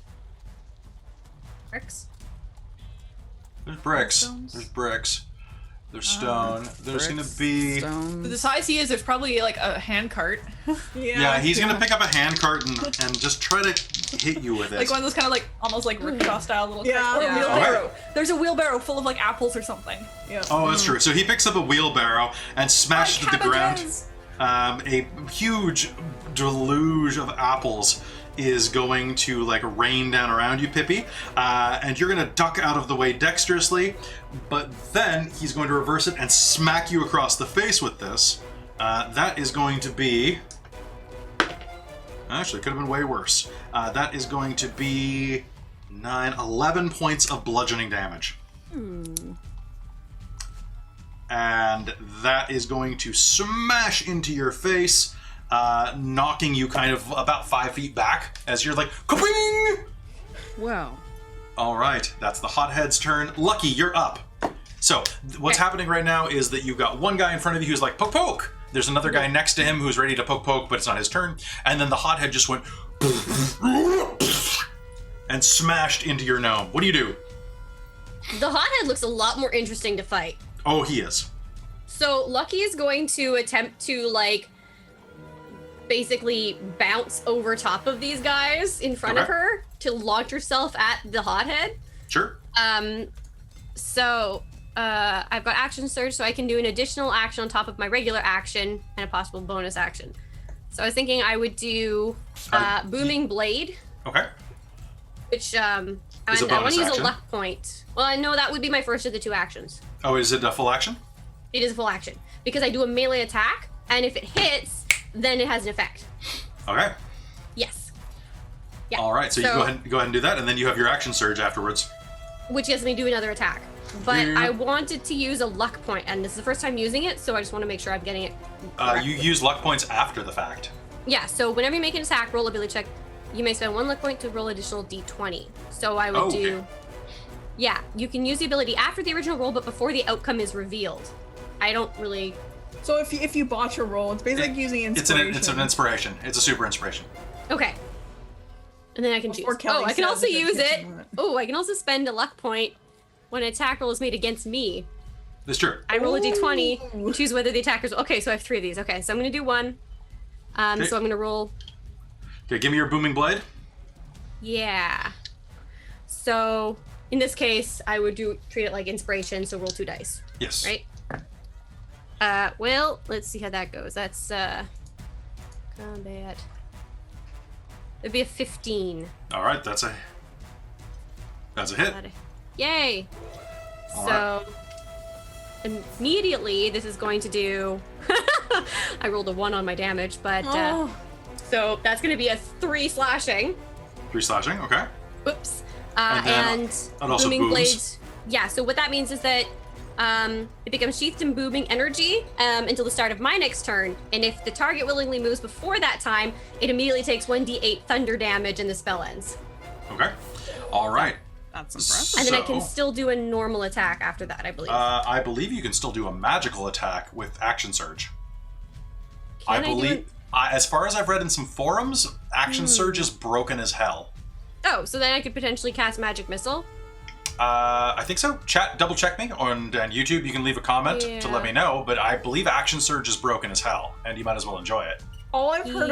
Bricks? There's bricks. Stones? There's bricks. There's stone. There's going to be. With the size he is, there's probably like a hand cart. Yeah, he's going to pick up a hand cart and just try to hit you with it. Like one of those kind of like, almost like rickshaw style little Yeah, carts. Or a yeah. wheelbarrow. Okay. There's a wheelbarrow full of like apples or something. Yeah. Oh, that's true. So he picks up a wheelbarrow and smashes it to the ground. Cabbages! A huge deluge of apples is going to like rain down around you, Pippi, and you're going to duck out of the way dexterously, but then he's going to reverse it and smack you across the face with this. That is going to be... Actually, it could have been way worse. That is going to be 11 points of bludgeoning damage. And that is going to smash into your face, knocking you kind of about 5 feet back as you're like, ka-ping! Wow. All right, that's the hothead's turn. Lucky, you're up. So what's happening right now is that you've got one guy in front of you who's like, poke, poke. There's another guy next to him who's ready to poke, poke, but it's not his turn. And then the hothead just went and smashed into your gnome. What do you do? The hothead looks a lot more interesting to fight. Oh, he is. So Lucky is going to attempt to like basically bounce over top of these guys in front of her to launch herself at the hothead. Sure. So I've got action surge, so I can do an additional action on top of my regular action and a possible bonus action. So I was thinking I would do booming blade. Okay. Which I want to use a luck point. Well, I know that would be my first of the two actions. Oh, is it a full action? It is a full action because I do a melee attack, and if it hits, then it has an effect. Okay. Yes. Yeah. All right, so you go ahead and do that, and then you have your action surge afterwards. Which gets me to do another attack. But I wanted to use a luck point, and this is the first time using it, so I just want to make sure I'm getting it correctly. You use luck points after the fact. Yeah, so whenever you make an attack, roll ability check, you may spend 1 luck point to roll additional d20. So I would do... Yeah, you can use the ability after the original roll, but before the outcome is revealed. I don't really... So if you botch a roll, it's basically like using inspiration. It's an inspiration. It's a super inspiration. Okay. And then I can choose. Kelly I can says also it use gets it. you that. Oh, I can also spend a luck point when an attack roll is made against me. That's true. I roll a d20, choose whether the attackers... Okay, so I have 3 of these. Okay, so I'm going to do 1. So I'm going to roll... Okay, give me your booming blade. Yeah. So, in this case, I would treat it like inspiration, so roll 2 dice. Yes. Right? Well, let's see how that goes. That's, combat. It'd be a 15. All right, that's a hit. Yay! All So, immediately, this is going to do... I rolled a 1 on my damage, but... So, that's going to be a 3 slashing. 3 slashing, okay. Oops. And it also booming booms. blades. Yeah, so what that means is that it becomes sheathed in booming energy until the start of my next turn. And if the target willingly moves before that time, it immediately takes 1d8 thunder damage and the spell ends. Okay. All right. That's impressive. And then I can still do a normal attack after that, I believe. I believe you can still do a magical attack with action surge. Can I do as far as I've read in some forums, action surge is broken as hell. Oh, so then I could potentially cast magic missile? I think so. Double check me on YouTube. You can leave a comment to let me know, but I believe action surge is broken as hell, and you might as well enjoy it. All I've heard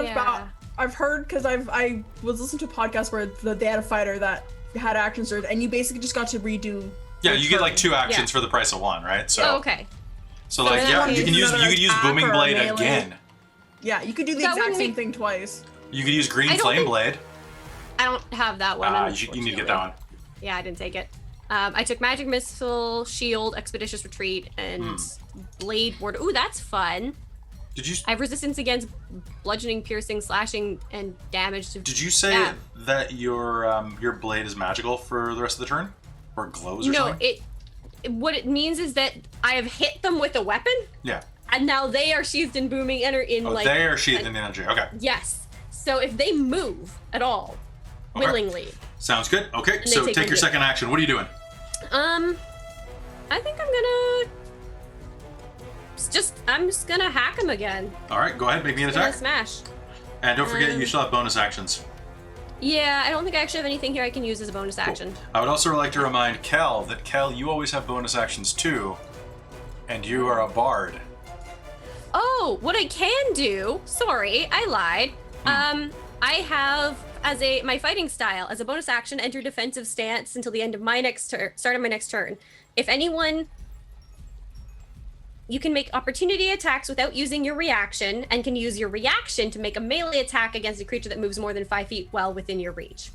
I've heard because I was listening to a podcast where they had a fighter that had action surge, and you basically just got to redo. Yeah, you get like 2 actions for the price of 1, right? So, okay. So like, yeah, you can use booming blade again. Yeah, you could do the exact same thing twice. You could use green flame blade. I don't have that one. You need to get that one. Yeah, I didn't take it. I took magic missile, shield, expeditious retreat, and blade ward. Ooh, that's fun. Did you? I have resistance against bludgeoning, piercing, slashing, and damage. Did you say that your blade is magical for the rest of the turn, or glows or something? No, what it means is that I have hit them with a weapon. Yeah. And now they are sheathed in booming energy. They are sheathed in energy. Okay. Yes. So if they move at all, willingly. Sounds good. Okay. So take your second action. What are you doing? I think I'm just gonna hack him again. All right. Go ahead. Make me an attack. Smash. And don't forget, you still have bonus actions. Yeah, I don't think I actually have anything here I can use as a bonus action. I would also like to remind Kel that you always have bonus actions too, and you are a bard. Oh, what I can do, sorry, I lied. I have my fighting style as a bonus action, enter defensive stance until the end of my start of my next turn. If anyone you can make opportunity attacks without using your reaction, and can use your reaction to make a melee attack against a creature that moves more than 5 feet well within your reach.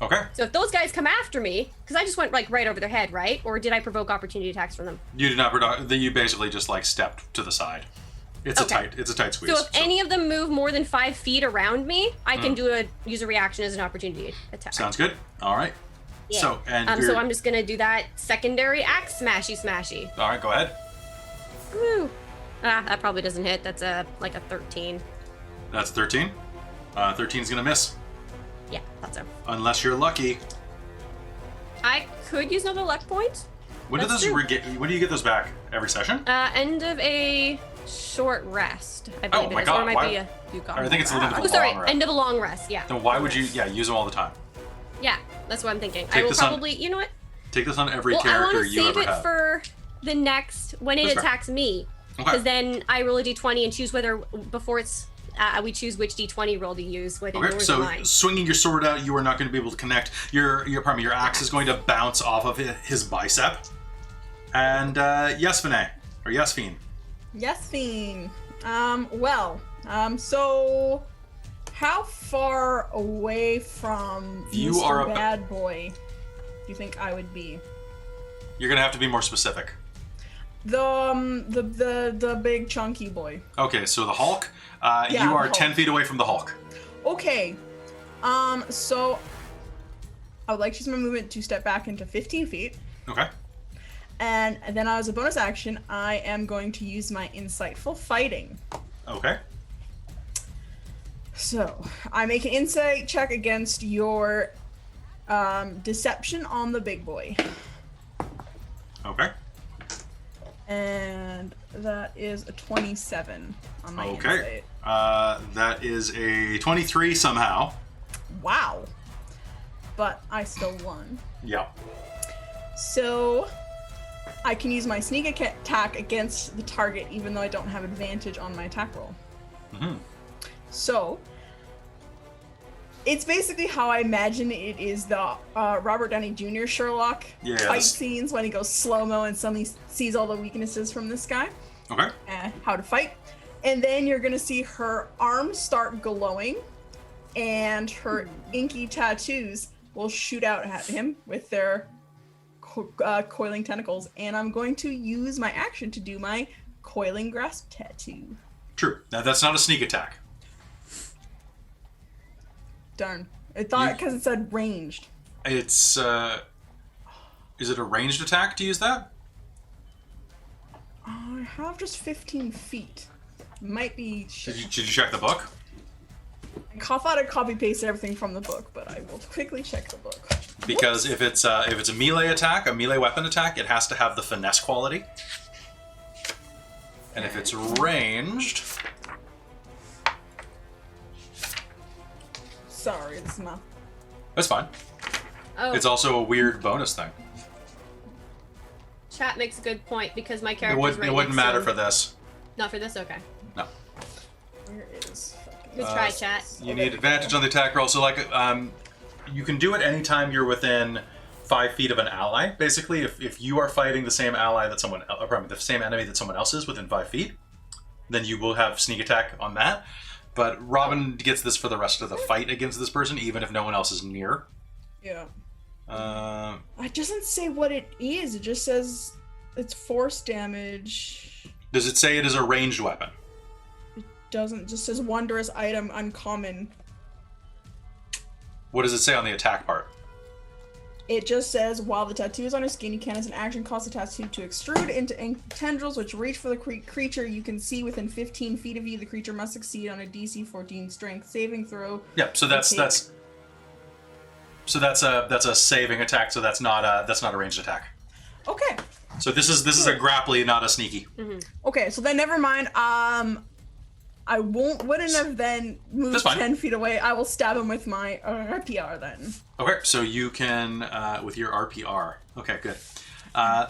Okay. So if those guys come after me, because I just went like right over their head, right? Or did I provoke opportunity attacks from them? You did not. You basically just like stepped to the side. It's Okay. a tight squeeze. So if any of them move more than 5 feet around me, I can use a reaction as an opportunity attack. Sounds good. All right. Yeah. So so I'm just gonna do that secondary axe smashy. All right, go ahead. Woo. That probably doesn't hit. That's like a 13. That's 13. 13 is gonna miss Yeah, thought so. unless you're lucky. I could use another luck point. When do That's those true. when do you get those back? Every session? End of a short rest, I believe my it is. God, Or it might why- be a... You got I think it's the end of Oh, a sorry. long rest. End of a long rest, yeah. Then why would you? Yeah, use them all the time. Yeah, that's what I'm thinking. Take I will this on- probably... You know what? Take this on every Well, I character want to you save ever it have. for the next... When it That's fair. attacks me. Okay. Because then I roll a d20 and choose whether... Before it's... we choose which d20 roll to use, whether Okay, yours or so mine. swinging your sword out, you are not going to be able to connect. Your axe is going to bounce off of his bicep. And Yasfine, or Yasfine. Yes, Fiend. So how far away from You Mr. are Bad Boy do you think I would be? You're going to have to be more specific. The big chunky boy. Okay, so the Hulk. Yeah, you the are Hulk. 10 feet away from the Hulk. Okay. So I would like to use my movement to step back into 15 feet. Okay. And then as a bonus action, I am going to use my insightful fighting. Okay. So I make an insight check against your deception on the big boy. Okay. And that is a 27 on my Okay. insight. That is a 23 somehow. Wow. But I still won. Yeah. So I can use my sneak attack against the target even though I don't have advantage on my attack roll. Mm-hmm. So it's basically how I imagine it is the Robert Downey Jr. Sherlock Yes. fight scenes when he goes slow-mo and suddenly sees all the weaknesses from this guy. Okay. How to fight. And then you're gonna see her arms start glowing and her inky tattoos will shoot out at him with their coiling tentacles, and I'm going to use my action to do my coiling grasp tattoo. True. Now that's not a sneak attack. Darn. I thought because it said ranged. It's is it a ranged attack to use that? I have just 15 feet. Might be. Did you check the book? I thought I copy pasted everything from the book, but I will quickly check the book. Because if it's a melee attack, a melee weapon attack, it has to have the finesse quality. And if it's ranged, Sorry, this is my. that's fine. Oh, It's also a weird bonus thing. chat makes a good point because my It character's wouldn't matter for this. Not for this? Okay. No. Where is fucking. Good try, chat. You need advantage on the attack roll. So like, you can do it anytime you're within 5 feet of an ally. Basically, if you are fighting the same ally that someone, or probably the same enemy that someone else is within 5 feet, then you will have sneak attack on that. But Robin gets this for the rest of the fight against this person, even if no one else is near. Yeah. Does It doesn't say what it is. It just says it's force damage. it say it is a ranged weapon? It doesn't. It just says wondrous item uncommon. What does it say on the attack part? It just says while the tattoo is on your skin, you can as an action cause the tattoo to extrude into ink tendrils which reach for the creature you can see within 15 feet of you. The creature must succeed on a DC 14 strength saving throw. Yeah, so that's a saving attack. So that's not a ranged attack. Okay. So this is a grapply, not a sneaky. Okay, so then never mind. I wouldn't have then moved That's fine. 10 feet away. I will stab him with my RPR then. Okay, so you can with your RPR. Okay, good.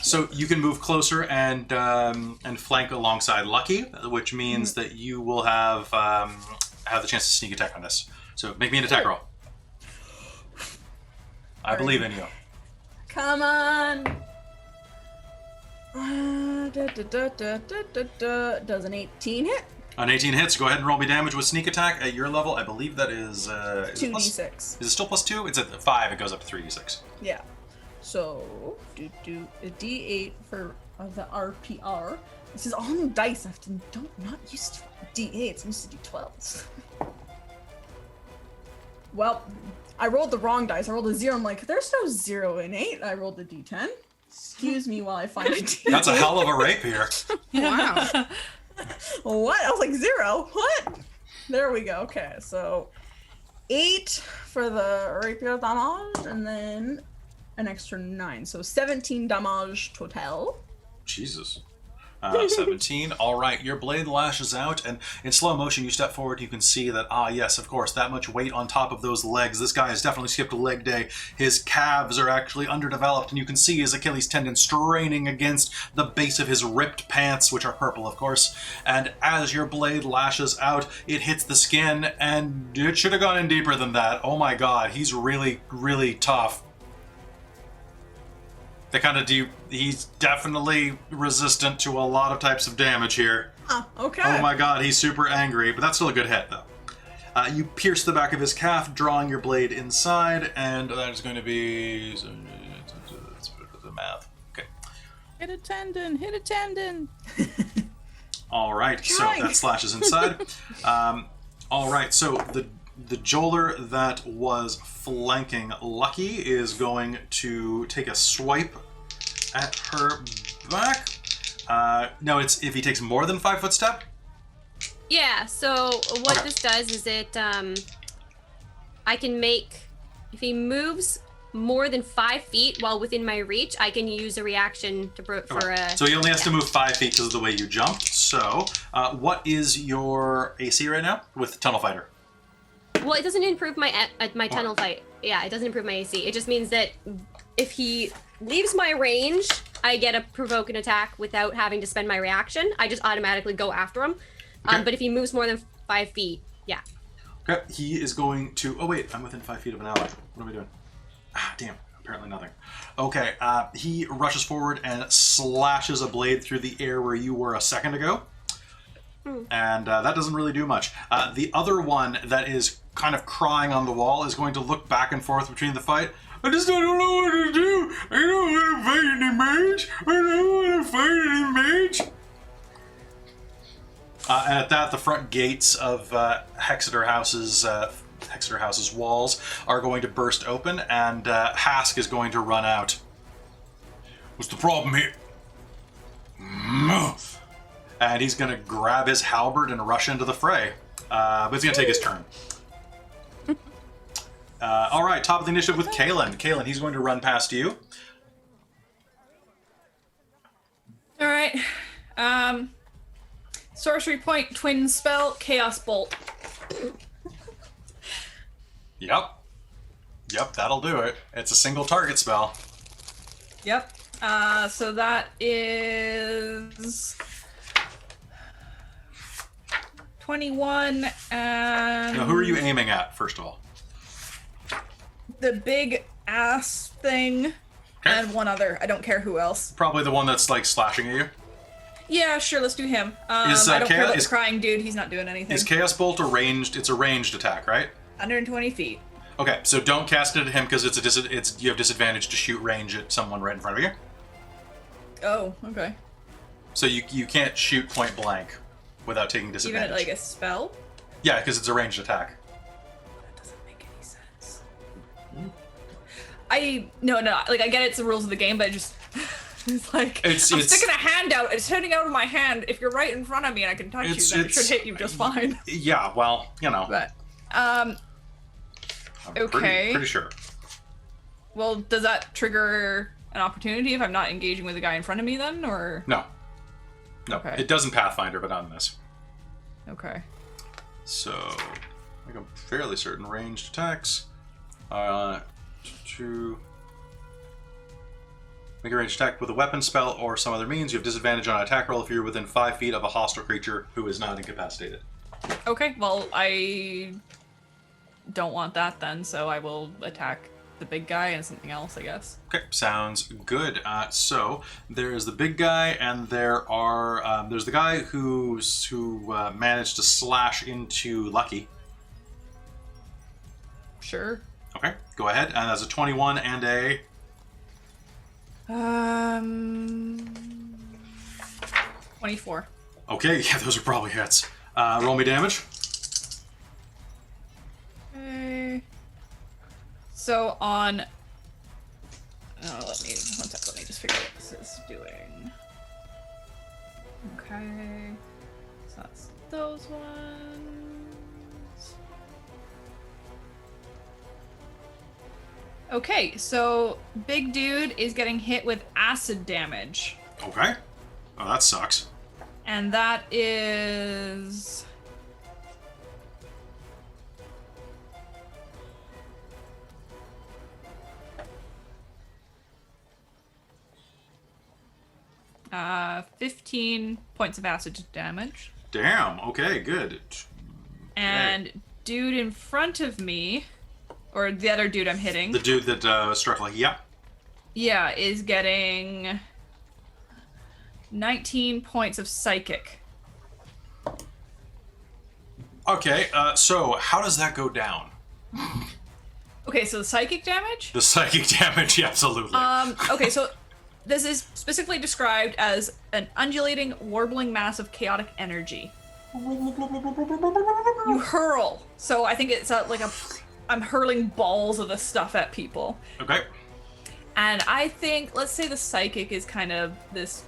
So you can move closer and flank alongside Lucky, which means that you will have the chance to sneak attack on this. So make me an attack roll. I believe in you. Come on. Does an 18 hit? An 18 hits. Go ahead and roll me damage with sneak attack at your level. I believe that is... 2d6. Is it still plus 2? It's at 5. It goes up to 3d6. Yeah. So, do a d8 for the RPR. This is all new dice. Not used to d8s. I'm used to d12s. Well, I rolled the wrong dice. I rolled a 0. I'm like, there's no 0 in 8. I rolled a d10. Excuse me while I find a d8. That's a hell of a rapier. Wow. What? I was like 0. What? There we go. Okay, so 8 for the rapier damage, and then an extra 9. So 17 damage total. Jesus. 17. All right, your blade lashes out, and in slow motion, you step forward. You can see that, yes, of course, that much weight on top of those legs. This guy has definitely skipped a leg day. His calves are actually underdeveloped, and you can see his Achilles tendon straining against the base of his ripped pants, which are purple, of course. And as your blade lashes out, it hits the skin, and it should have gone in deeper than that. Oh my god, he's really, really tough. They kind of do. He's definitely resistant to a lot of types of damage here. Okay. Oh my god, he's super angry, but that's still a good hit, though. You pierce the back of his calf, drawing your blade inside, and that is going to be the math. Okay. Hit a tendon, hit a tendon. All right, so that slashes inside. All right, so the Joler that was flanking Lucky is going to take a swipe at her back. No, it's if he takes more than 5 foot step. Yeah, so what this does is it, I can make, if he moves more than 5 feet while within my reach, I can use a reaction to for a... So he only has to move 5 feet because of the way you jumped. So, what is your AC right now with Tunnel Fighter? Well, it doesn't improve my tunnel fight. Yeah, it doesn't improve my AC. It just means that if he leaves my range, I get a provoke an attack without having to spend my reaction. I just automatically go after him. Okay. But if he moves more than 5 feet, yeah. Okay, he is going to... Oh, wait, I'm within 5 feet of an ally. What am I doing? Damn, apparently nothing. Okay, he rushes forward and slashes a blade through the air where you were a second ago. And that doesn't really do much. The other one that is kind of crying on the wall is going to look back and forth between the fight. I don't know what to do. I don't want to fight any mage. I don't want to fight any mage. And at that, the front gates of Hexador House's walls are going to burst open, and Hask is going to run out. What's the problem here? And he's going to grab his halberd and rush into the fray. But he's going to take his turn. All right, top of the initiative with Kalen. Kalen, he's going to run past you. All right. Sorcery point, twin spell, chaos bolt. Yep, that'll do it. It's a single target spell. Yep. So that is 21 and... Now, who are you aiming at, first of all? The big ass thing and one other. I don't care who else. Probably the one that's, like, slashing at you. Yeah, sure, let's do him. I don't care about the crying dude. He's not doing anything. Is Chaos Bolt a ranged? It's a ranged attack, right? 120 feet. Okay, so don't cast it at him because you have disadvantage to shoot range at someone right in front of you. Oh, okay. So you can't shoot point blank without taking disadvantage. Even at, like, a spell? Yeah, because it's a ranged attack. That doesn't make any sense. No, like, I get it's the rules of the game, but it just... It's like, I'm sticking a hand out, it's hitting out of my hand. If you're right in front of me and I can touch you, then it should hit you just fine. Yeah, well, you know. But, I'm okay. Pretty sure. Well, does that trigger an opportunity if I'm not engaging with the guy in front of me then, or? No. Okay. It doesn't Pathfinder, but not in this. Okay. So, I think I'm fairly certain ranged attacks. To make a ranged attack with a weapon, spell, or some other means, you have disadvantage on an attack roll if you're within 5 feet of a hostile creature who is not incapacitated. Okay, well, I don't want that then, so I will attack the big guy and something else, I guess. Okay, sounds good. So there's the big guy, and there's the guy who managed to slash into Lucky. Sure. Okay, go ahead. And that's a 21 and a 24. Okay, yeah, those are probably hits. Roll me damage. Okay. So on. Oh, let me just figure out what this is doing. Okay. So that's those ones. Okay, so big dude is getting hit with acid damage. Okay. Oh, that sucks. And that is 15 points of acid damage. Damn. Okay, good. And dude in front of me, or the other dude I'm hitting. The dude that struck like, yeah. Yeah, is getting 19 points of psychic. Okay, so how does that go down? Okay, so the psychic damage? The psychic damage, yeah, absolutely. Okay, so this is specifically described as an undulating, warbling mass of chaotic energy. You hurl. So I think it's I'm hurling balls of this stuff at people. Okay. And I think, let's say the psychic is kind of this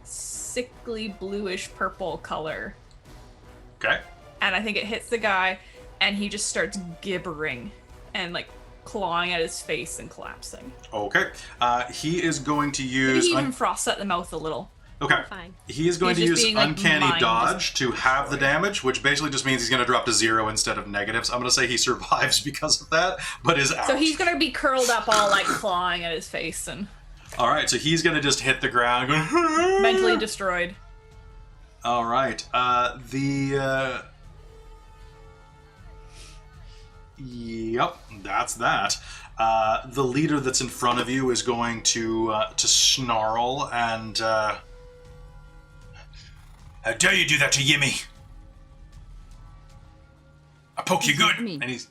sickly bluish purple color. Okay. And I think it hits the guy, and he just starts gibbering and like clawing at his face and collapsing. Okay. He is going to Maybe use. he even frosts at the mouth a little. Okay. Fine. He is going He's to just use being, like, Uncanny mind Dodge to halve the damage, which basically just means he's going to drop to 0 instead of negatives. I'm going to say he survives because of that, but is out. So he's gonna be curled up, all like clawing at his face and All right, so he's going to just hit the ground. Going, mentally destroyed. All right. Yep, that's that. The leader that's in front of you is going to snarl and. How dare you do that to Yimmy? I poke you good, Yimmy? and he's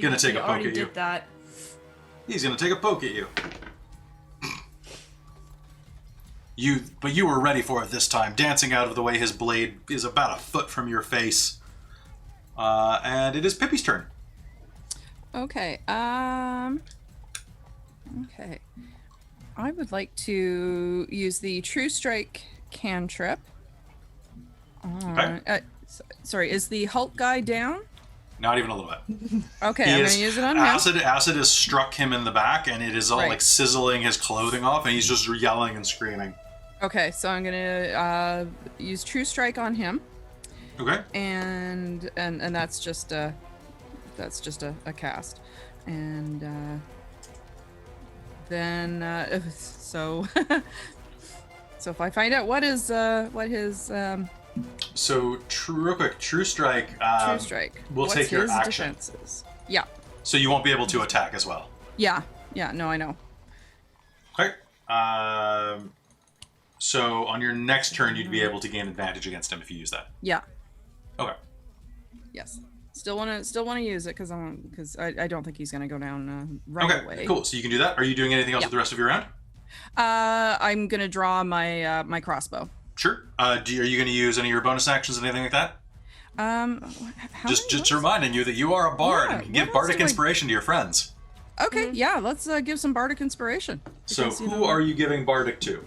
gonna take a poke already at you. did that. He's gonna take a poke at you. But you were ready for it this time, dancing out of the way. His blade is about a foot from your face, and it is Pippi's turn. Okay. Okay. I would like to use the True Strike cantrip. Okay. Sorry, is the Hulk guy down? Not even a little bit. Okay, He I'm is- gonna use it on him. Acid has struck him in the back, and it is all Right. like sizzling his clothing off, and he's just yelling and screaming. Okay, so I'm gonna use True Strike on him, Okay. and that's just a cast, and then so so if I find out what his So real quick, True Strike. True Strike, we'll what's take your his action. defenses? Yeah, So you won't be able to attack as well. yeah, no, I know. Okay. So on your next turn, you'd be able to gain advantage against him if you use that. Yeah, Okay. yes. Still wanna use it because I don't think he's gonna go down right Okay. away. Cool. So you can do that. Are you doing anything else Yeah. with the rest of your round? I'm gonna draw my my crossbow. Sure. Are you going to use any of your bonus actions, anything like that? How Just many reminding you that you are a bard Yeah, and can what give else bardic do I- inspiration to your friends. Okay, yeah, let's give some bardic inspiration. So Because, you who know, are you giving bardic to?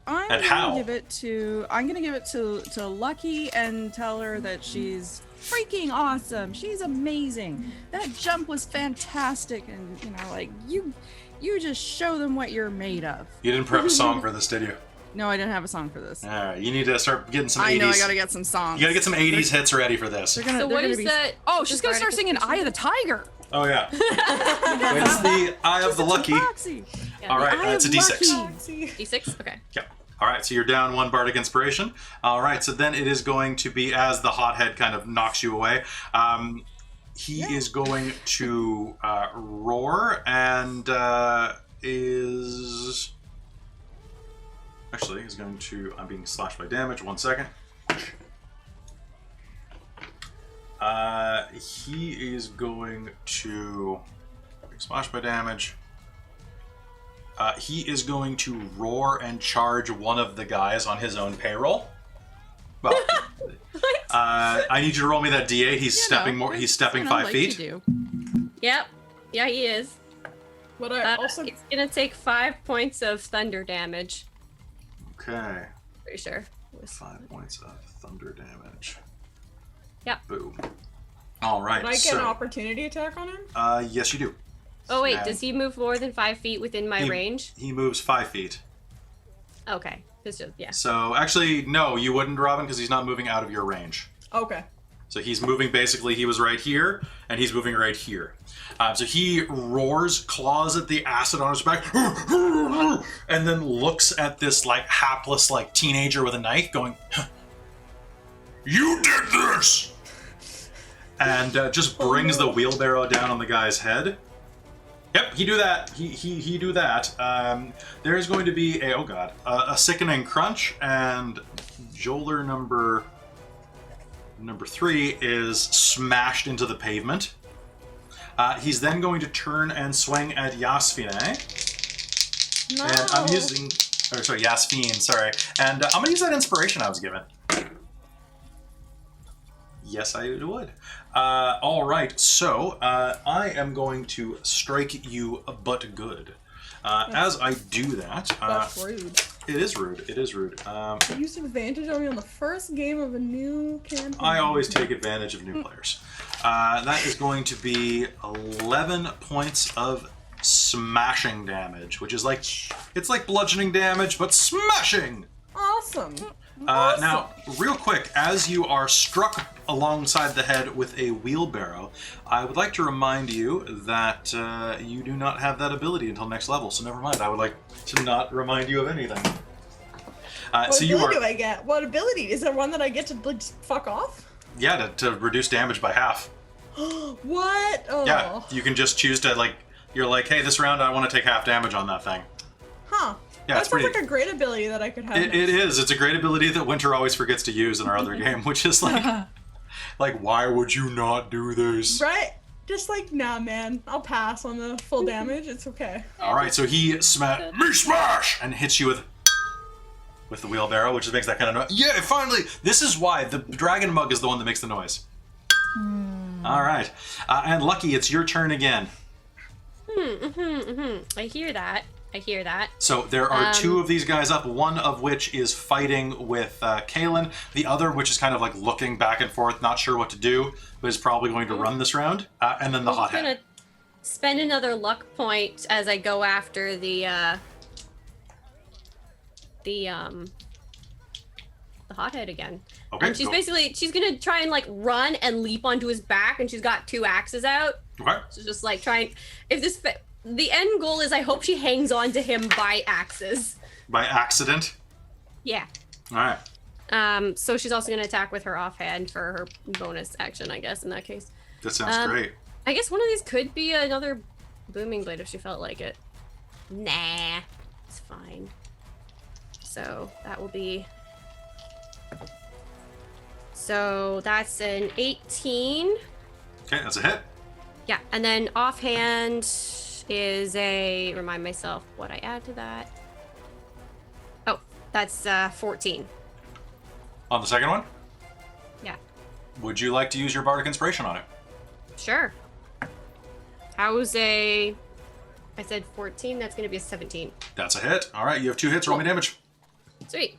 I'm and gonna how? give it to Lucky and tell her that she's freaking awesome. She's amazing. That jump was fantastic, and you just show them what you're made of. You didn't prep a song for this, did you? No, I didn't have a song for this. All right, you need to start getting some 80s. I know I gotta get some songs. You gotta get some 80s hits ready for this. They're gonna, So they're what gonna is be... that? Oh, she's gonna bardic start singing "Eye of the Tiger." Oh yeah. It's the Eye of the Lucky. Foxy. All right, Eye it's a of D6. Lucky. D6? Okay. Yeah. All right, so you're down 1 bardic inspiration. All right, so then it is going to be as the hothead kind of knocks you away. He is going to roar and is... Actually, he's going to... I'm being slashed by damage. 1 second. He is going to... Slashed by damage. He is going to roar and charge one of the guys on his own payroll. Well, I need you to roll me that D8. He's stepping more. He's stepping 5 feet. Yep. Yeah, he is. But I also... He's gonna take 5 points of thunder damage. Okay. Pretty sure. 5 points of thunder damage. Yep. Boom. All right. Can I get an opportunity attack on him? Yes, you do. Oh wait, And does he move more than 5 feet within my range? He moves 5 feet. Okay. It's just, yeah. So actually, no, you wouldn't, Robin, because he's not moving out of your range. Okay. So he's moving, basically, he was right here, and he's moving right here. So he roars, claws at the acid on his back, and then looks at this, like, hapless, like, teenager with a knife going, "You did this!" And just brings the wheelbarrow down on the guy's head. Yep, he do that. He do that. There is going to be a sickening crunch, and Joler number 3 is smashed into the pavement. He's then going to turn and swing at Yasfine. No. And I'm using, Yasfine, sorry. And I'm gonna use that inspiration I was given. Yes, I would. All right, so I am going to strike you but good. As I do that... That's rude. It is rude. It is rude. You used advantage on me on the first game of a new campaign. I always take advantage of new players. That is going to be 11 points of smashing damage, which is like... It's like bludgeoning damage, but smashing! Awesome. Now, real quick, as you are struck alongside the head with a wheelbarrow, I would like to remind you that you do not have that ability until next level, so never mind. I would like to not remind you of anything. What so ability do I get? What ability? Is there one that I get to like, just fuck off? Yeah, to reduce damage by half. What? Oh. Yeah, you can just choose to, like, you're like, hey, this round I want to take half damage on that thing. Huh. Yeah, that it's sounds pretty... like a great ability that I could have. It is. It's a great ability that Winter always forgets to use in our other game, which is like, why would you not do this? Right? Just like, nah, man. I'll pass on the full damage. It's okay. All right, so he smash, and hits you with the wheelbarrow, which makes that kind of noise. Yeah, finally! This is why the dragon mug is the one that makes the noise. All right, and Lucky, it's your turn again. I hear that. So there are 2 of these guys up, one of which is fighting with Kaelin, the other which is kind of like looking back and forth, not sure what to do, but is probably going to run this round, and then the hothead. I'm gonna spend another luck point as I go after the hothead again. Okay, And she's gonna try and like run and leap onto his back, and she's got 2 axes out. Okay. So just like trying, the end goal is I hope she hangs on to him by axes. By accident? Yeah. All right. So she's also gonna attack with her offhand for her bonus action, I guess, in that case. That sounds great. I guess one of these could be another booming blade if she felt like it. Nah, it's fine. So that will be... So that's an 18. Okay, that's a hit. Yeah, and then offhand is a... Remind myself what I add to that. Oh, that's 14. On the second one? Yeah. Would you like to use your Bardic Inspiration on it? Sure. How's a... I said 14, that's going to be a 17. That's a hit. All right, you have 2 hits. Roll me damage. Sweet.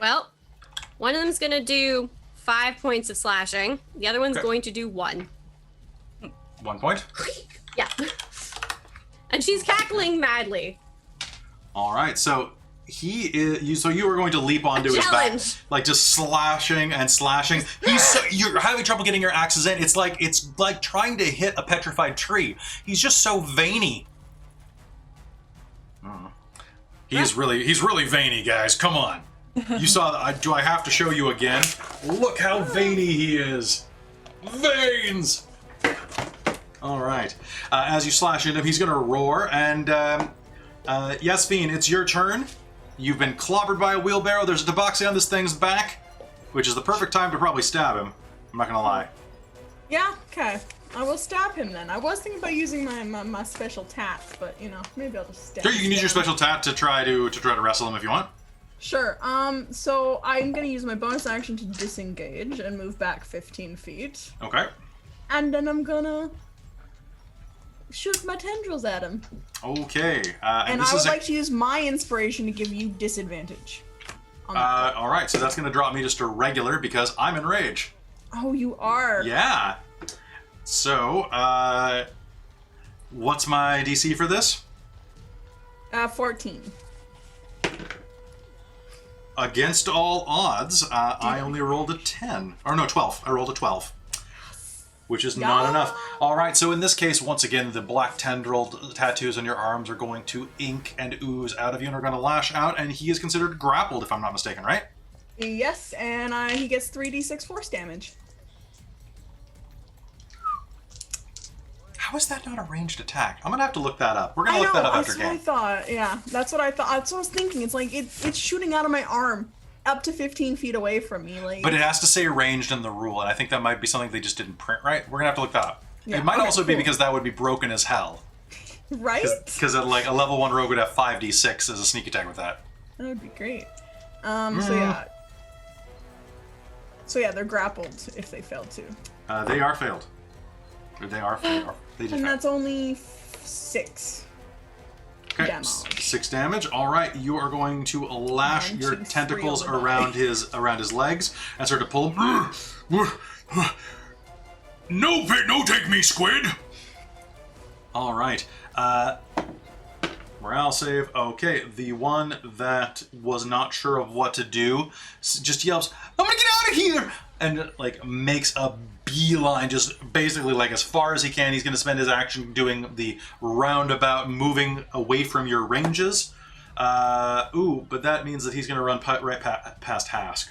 Well, one of them's going to do 5 points of slashing. The other one's going to do 1. 1 point. Yeah. And she's cackling madly. All right, so he is. So you were going to leap onto his back, like just slashing and slashing. You're having trouble getting your axes in. It's like trying to hit a petrified tree. He's just so veiny. He's really veiny, guys. Come on. You saw that. Do I have to show you again? Look how veiny he is. veins. All right. As you slash into him, he's going to roar. And yes, Fiend, it's your turn. You've been clobbered by a wheelbarrow. There's a tabaxi on this thing's back, which is the perfect time to probably stab him. I'm not going to lie. Yeah, okay. I will stab him then. I was thinking about using my special tat, but you know, maybe I'll just stab Sure, you can use your him. special tat to try to wrestle him if you want. Sure. So I'm gonna use my bonus action to disengage and move back 15 feet. Okay. And then I'm gonna shoot my tendrils at him. Okay. And this I would is like to use my inspiration to give you disadvantage. on that. all right, so that's going to drop me just to regular because I'm in rage. Oh, you are? Yeah. So, what's my DC for this? 14. Against all odds, I only rolled a 10. Or no, 12. I rolled a 12. Which is not enough. All right, so in this case, once again, the black tendril tattoos on your arms are going to ink and ooze out of you and are going to lash out, and he is considered grappled, if I'm not mistaken, right? Yes, and he gets 3d6 force damage. How is that not a ranged attack? I'm going to have to look that up. We're going to look that up after game. That's what I thought. Yeah, that's what I thought. That's what I was thinking. It's like it's shooting out of my arm up to 15 feet away from me. Like, But it has to say ranged in the rule, and I think that might be something they just didn't print right. We're going to have to look that up. Yeah, It might okay, also be cool. because that would be broken as hell. right? Because like a level 1 rogue would have 5d6 as a sneak attack with that. That would be great. So yeah. So yeah, they're grappled if they fail to. They are failed. Or they are failed. They did And fail. that's only 6. Okay, damage. 6 damage. All right, you are going to lash One, your 2, 3 tentacles over the around his legs and start to pull him. No, no, take me, squid. All right. Morale save. Okay, the one that was not sure of what to do just yells, "I'm gonna get out of here!" and like makes a beeline, just basically like as far as he can. He's gonna spend his action doing the roundabout, moving away from your ranges. But that means that he's gonna run past Hask.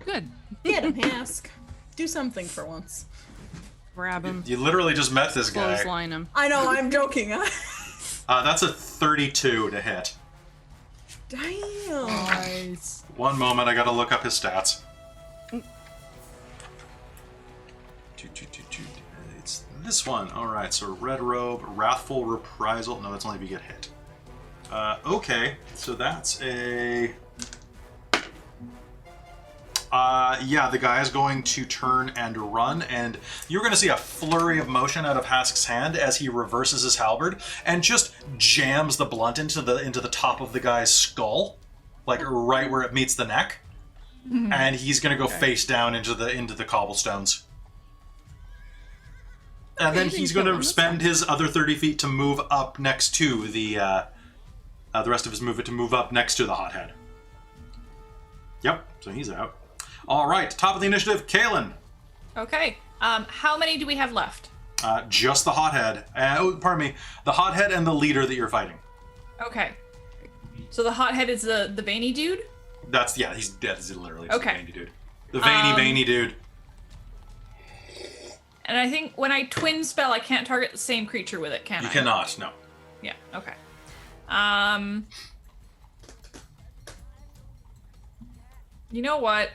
Good. Get him, Hask. Do something for once. Grab him. You literally just met this guy. Clothesline him. I know, I'm joking. That's a 32 to hit. Damn. Nice. One moment, I gotta look up his stats. It's this one. Alright, so Red Robe, Wrathful Reprisal. No, that's only if you get hit. Okay, so that's a... yeah, the guy is going to turn and run, and you're going to see a flurry of motion out of Hask's hand as he reverses his halberd and just jams the blunt into the top of the guy's skull, like right where it meets the neck, and he's going to go face down into the cobblestones. And then you he's can going kill to him, spend that's his other 30 feet to move up next to the rest of his movement to move up next to the hothead. Yep, so he's out. All right, top of the initiative, Kaelin. Okay. How many do we have left? Just the hothead. Pardon me, the hothead and the leader that you're fighting. Okay. So the hothead is the veiny dude? He's dead. He's literally just Okay. the veiny dude. The veiny dude. And I think when I twin spell, I can't target the same creature with it, can I? You cannot, no. Yeah, okay. You know what?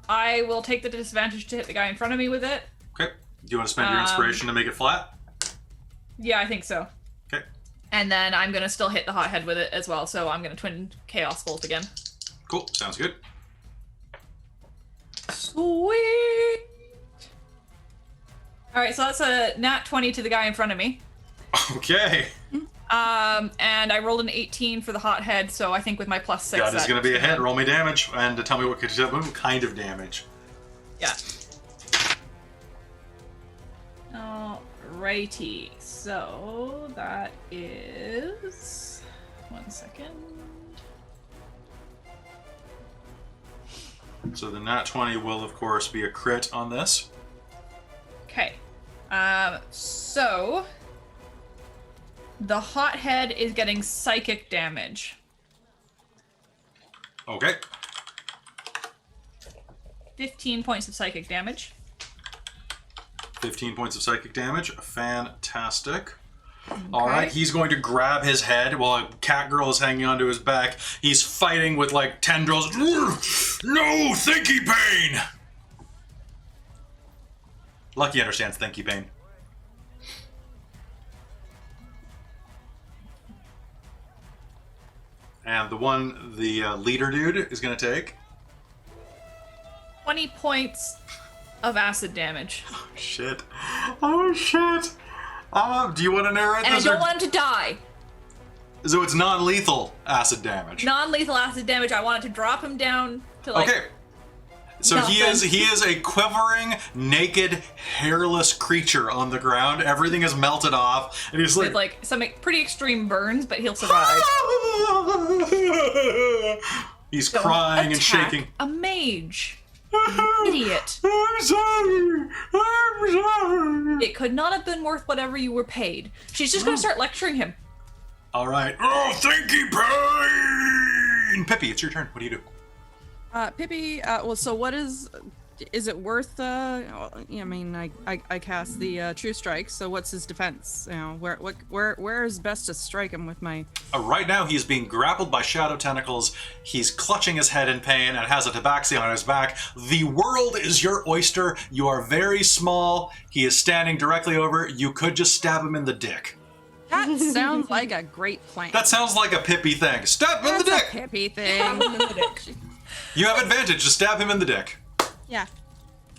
I will take the disadvantage to hit the guy in front of me with it. Okay. Do you want to spend your inspiration to make it flat? Yeah, I think so. Okay. And then I'm going to still hit the hothead with it as well, so I'm going to twin Chaos Bolt again. Cool, sounds good. Sweet! Alright, so that's a nat 20 to the guy in front of me. Okay. And I rolled an 18 for the hothead, so I think with my +6... That is going to be a hit. Roll me damage and tell me what kind of damage. Yeah. Alrighty, so that is... 1 second. So the nat 20 will, of course, be a crit on this. Okay. So... The hothead is getting psychic damage. Okay. 15 points of psychic damage. 15 points of psychic damage. Fantastic. All right, he's going to grab his head while Cat Girl is hanging onto his back. He's fighting with like tendrils. No, thinky pain. Lucky understands thinky pain. And the leader dude is going to take 20 points of acid damage. Oh shit! Oh shit! Do you want to narrate And this? I don't want him to die. So it's non-lethal acid damage. Non-lethal acid damage. I want it to drop him down to like. Okay. So he is a quivering, naked, hairless creature on the ground. Everything is melted off, and he's With like some pretty extreme burns, but he'll survive. He's Don't crying and attack shaking. A mage. You idiot. I'm sorry. I'm sorry. It could not have been worth whatever you were paid. She's just going to start lecturing him. All right. Oh, thinky pain. Pippi, it's your turn. What do you do? Pippi, well, so what is it worth, I mean, I cast the True Strike, so what's his defense? You know, where is best to strike him with my... Right now, he's being grappled by shadow tentacles. He's clutching his head in pain and has a tabaxi on his back. The world is your oyster. You are very small. He is standing directly over. You could just stab him in the dick. That sounds like a great plan. That sounds like a Pippi thing. Stab him in the That's dick! a Pippi thing. You have advantage to stab him in the dick. Yeah.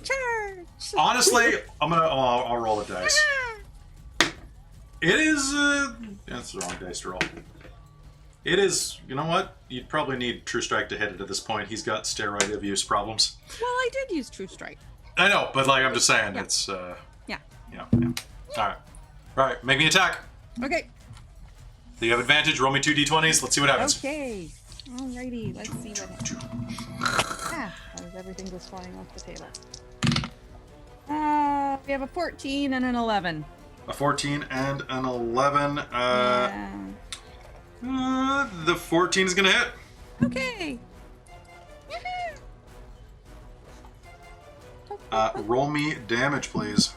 Charge! Honestly, I'll roll a dice. It is, that's the wrong dice to roll. It is, you know what? You'd probably need True Strike to hit it at this point. He's got steroid abuse problems. Well, I did use True Strike. I know, but like, I'm just saying, Yeah. it's, Yeah. yeah. Alright. Alright, make me attack. Okay. So you have advantage, roll me 2 d20s, let's see what happens. Okay. Alrighty, let's see what happens. As everything goes flying off the table. We have a 14 and an 11. A 14 and an 11. The 14 is gonna hit. Okay. Roll me damage, please.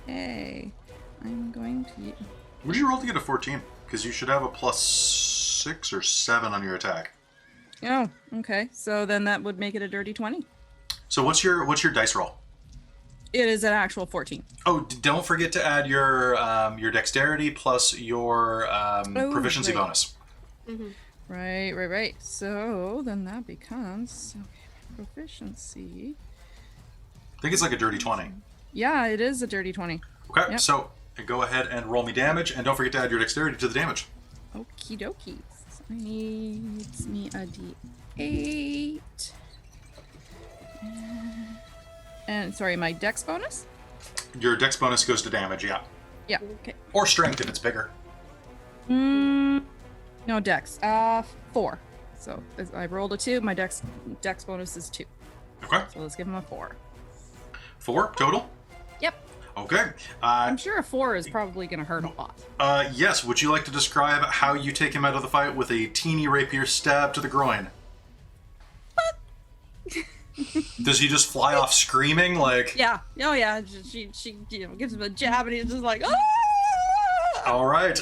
Okay. I'm going to... What did you roll to get a 14? Because you should have a plus 6 or 7 on your attack. Oh, okay. So then that would make it a dirty 20. So what's your dice roll? It is an actual 14. Oh, don't forget to add your dexterity plus your proficiency right. bonus. Mm-hmm. Right. So then that becomes proficiency. I think it's like a dirty 20. Yeah, it is a dirty 20. Okay, Yep. so go ahead and roll me damage, and don't forget to add your dexterity to the damage. Okie dokie. I need me a d8. And sorry, my dex bonus? Your dex bonus goes to damage, yeah. Yeah, okay. Or strength if it's bigger. No dex. 4. So I rolled a 2. My dex bonus is 2. Okay. So let's give him a 4. 4 total? Yep. Okay. I'm sure a 4 is probably going to hurt a lot. Yes, would you like to describe how you take him out of the fight with a teeny rapier stab to the groin? Does he just fly off screaming like... Yeah. Oh yeah. She gives him a jab and he's just like, ah! All right.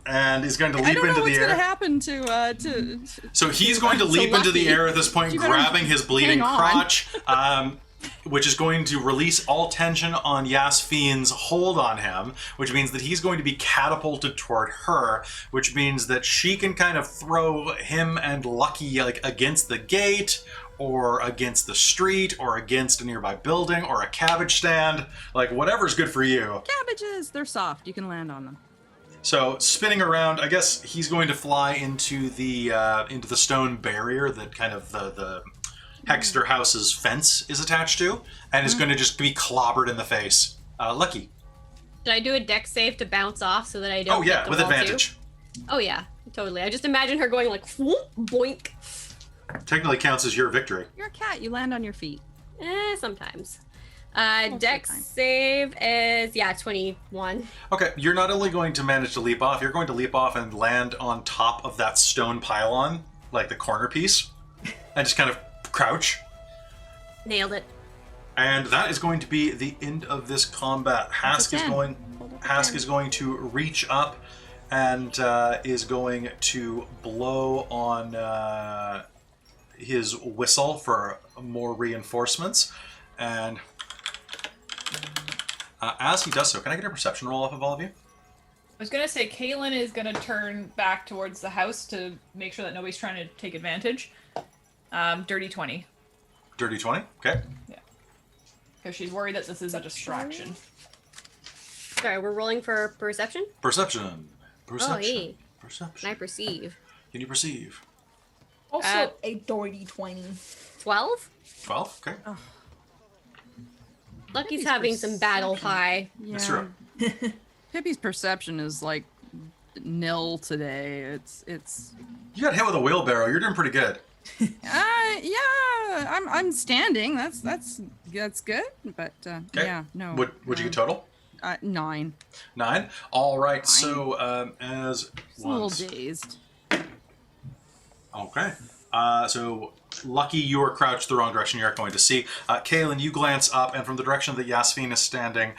And he's going to leap I don't know into the what's air. going to happen to So he's going to leap into the Lucky. air at this point, You better grabbing his bleeding hang on. crotch, which is going to release all tension on Yasfine's hold on him, which means that he's going to be catapulted toward her, which means that she can kind of throw him and Lucky like against the gate, or against the street, or against a nearby building, or a cabbage stand, like whatever's good for you. cabbages. They're soft. You can land on them. So spinning around, I guess he's going to fly into the stone barrier that kind of the Hexador House's fence is attached to, and is going to just be clobbered in the face. Lucky. Should I do a dex save to bounce off so that I don't? Oh yeah, hit the with wall too? advantage. Oh yeah, totally. I just imagine her going like whoop, boink. Technically counts as your victory. You're a cat. You land on your feet. Sometimes. the Dex time. save is 21. Okay, you're not only going to manage to leap off, you're going to leap off and land on top of that stone pylon, like the corner piece, and just kind of crouch. Nailed it. And that is going to be the end of this combat. Hask is going to reach up and is going to blow on his whistle for more reinforcements. And as he does so, can I get a perception roll off of all of you? I was gonna say Kaylin is gonna turn back towards the house to make sure that nobody's trying to take advantage. Dirty 20. Dirty 20? Okay. Yeah. Because she's worried that this is a distraction. Sorry, we're rolling for perception? Perception. Oh, hey. Perception. Can I perceive? Can you perceive? Also, a dirty 20. 12? 12? Okay. Oh. Lucky's Maybe having some battle perception. high. That's true. Pippi's perception is like nil today. It's. You got hit with a wheelbarrow. You're doing pretty good. Yeah. I'm standing. That's good. But Okay. yeah, no. What'd you get total? 9. 9. All right. 9. So as It's a little dazed. Okay. So Lucky, you are crouched the wrong direction. You aren't going to see. Kaylin, you glance up, and from the direction that Yasmin is standing,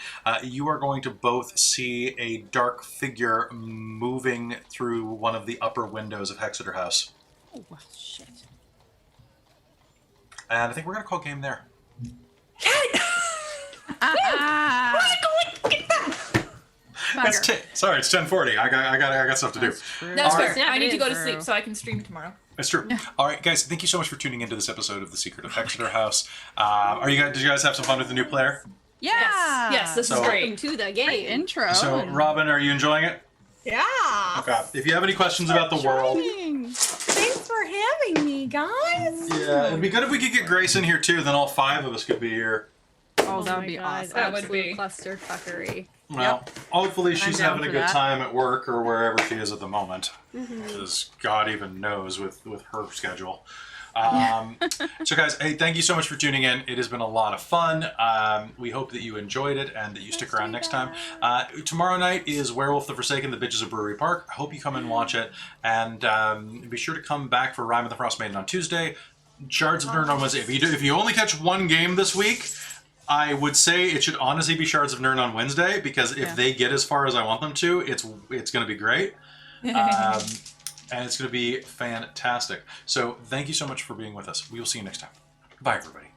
you are going to both see a dark figure moving through one of the upper windows of Hexador House. Oh well, shit. And I think we're going to call game there. Sorry, it's 10:40. I got stuff to do. That's All fair. right. I need to go to True. sleep so I can stream tomorrow. It's true. All right, guys, thank you so much for tuning into this episode of The Secret of Hexador House. Did you guys have some fun with the new player? Yeah. Yes, this is So- great. Into the Great game. intro. So, Robin, are you enjoying it? Yeah. Okay. If you have any questions about the world, Thanks for having me, guys. yeah, it'd be good if we could get Grace in here too. Then all 5 of us could be here. Oh, that would my be God, awesome. That would absolute be. cluster fuckery. Well, hopefully she's down having a for good that. time at work or wherever she is at the moment, because God even knows with her schedule. So guys, hey, thank you so much for tuning in. It has been a lot of fun. We hope that you enjoyed it and that you stick around next time. Tomorrow night is Werewolf the Forsaken, The Bitches of Brewery Park. I hope you come and watch it. And be sure to come back for Rime of the Frost Maiden on Tuesday. Shards of Nirn on Wednesday. If you only catch one game this week, I would say it should honestly be Shards of Nirn on Wednesday, because if they get as far as I want them to, it's going to be great. And it's going to be fantastic. So thank you so much for being with us. We will see you next time. Bye, everybody.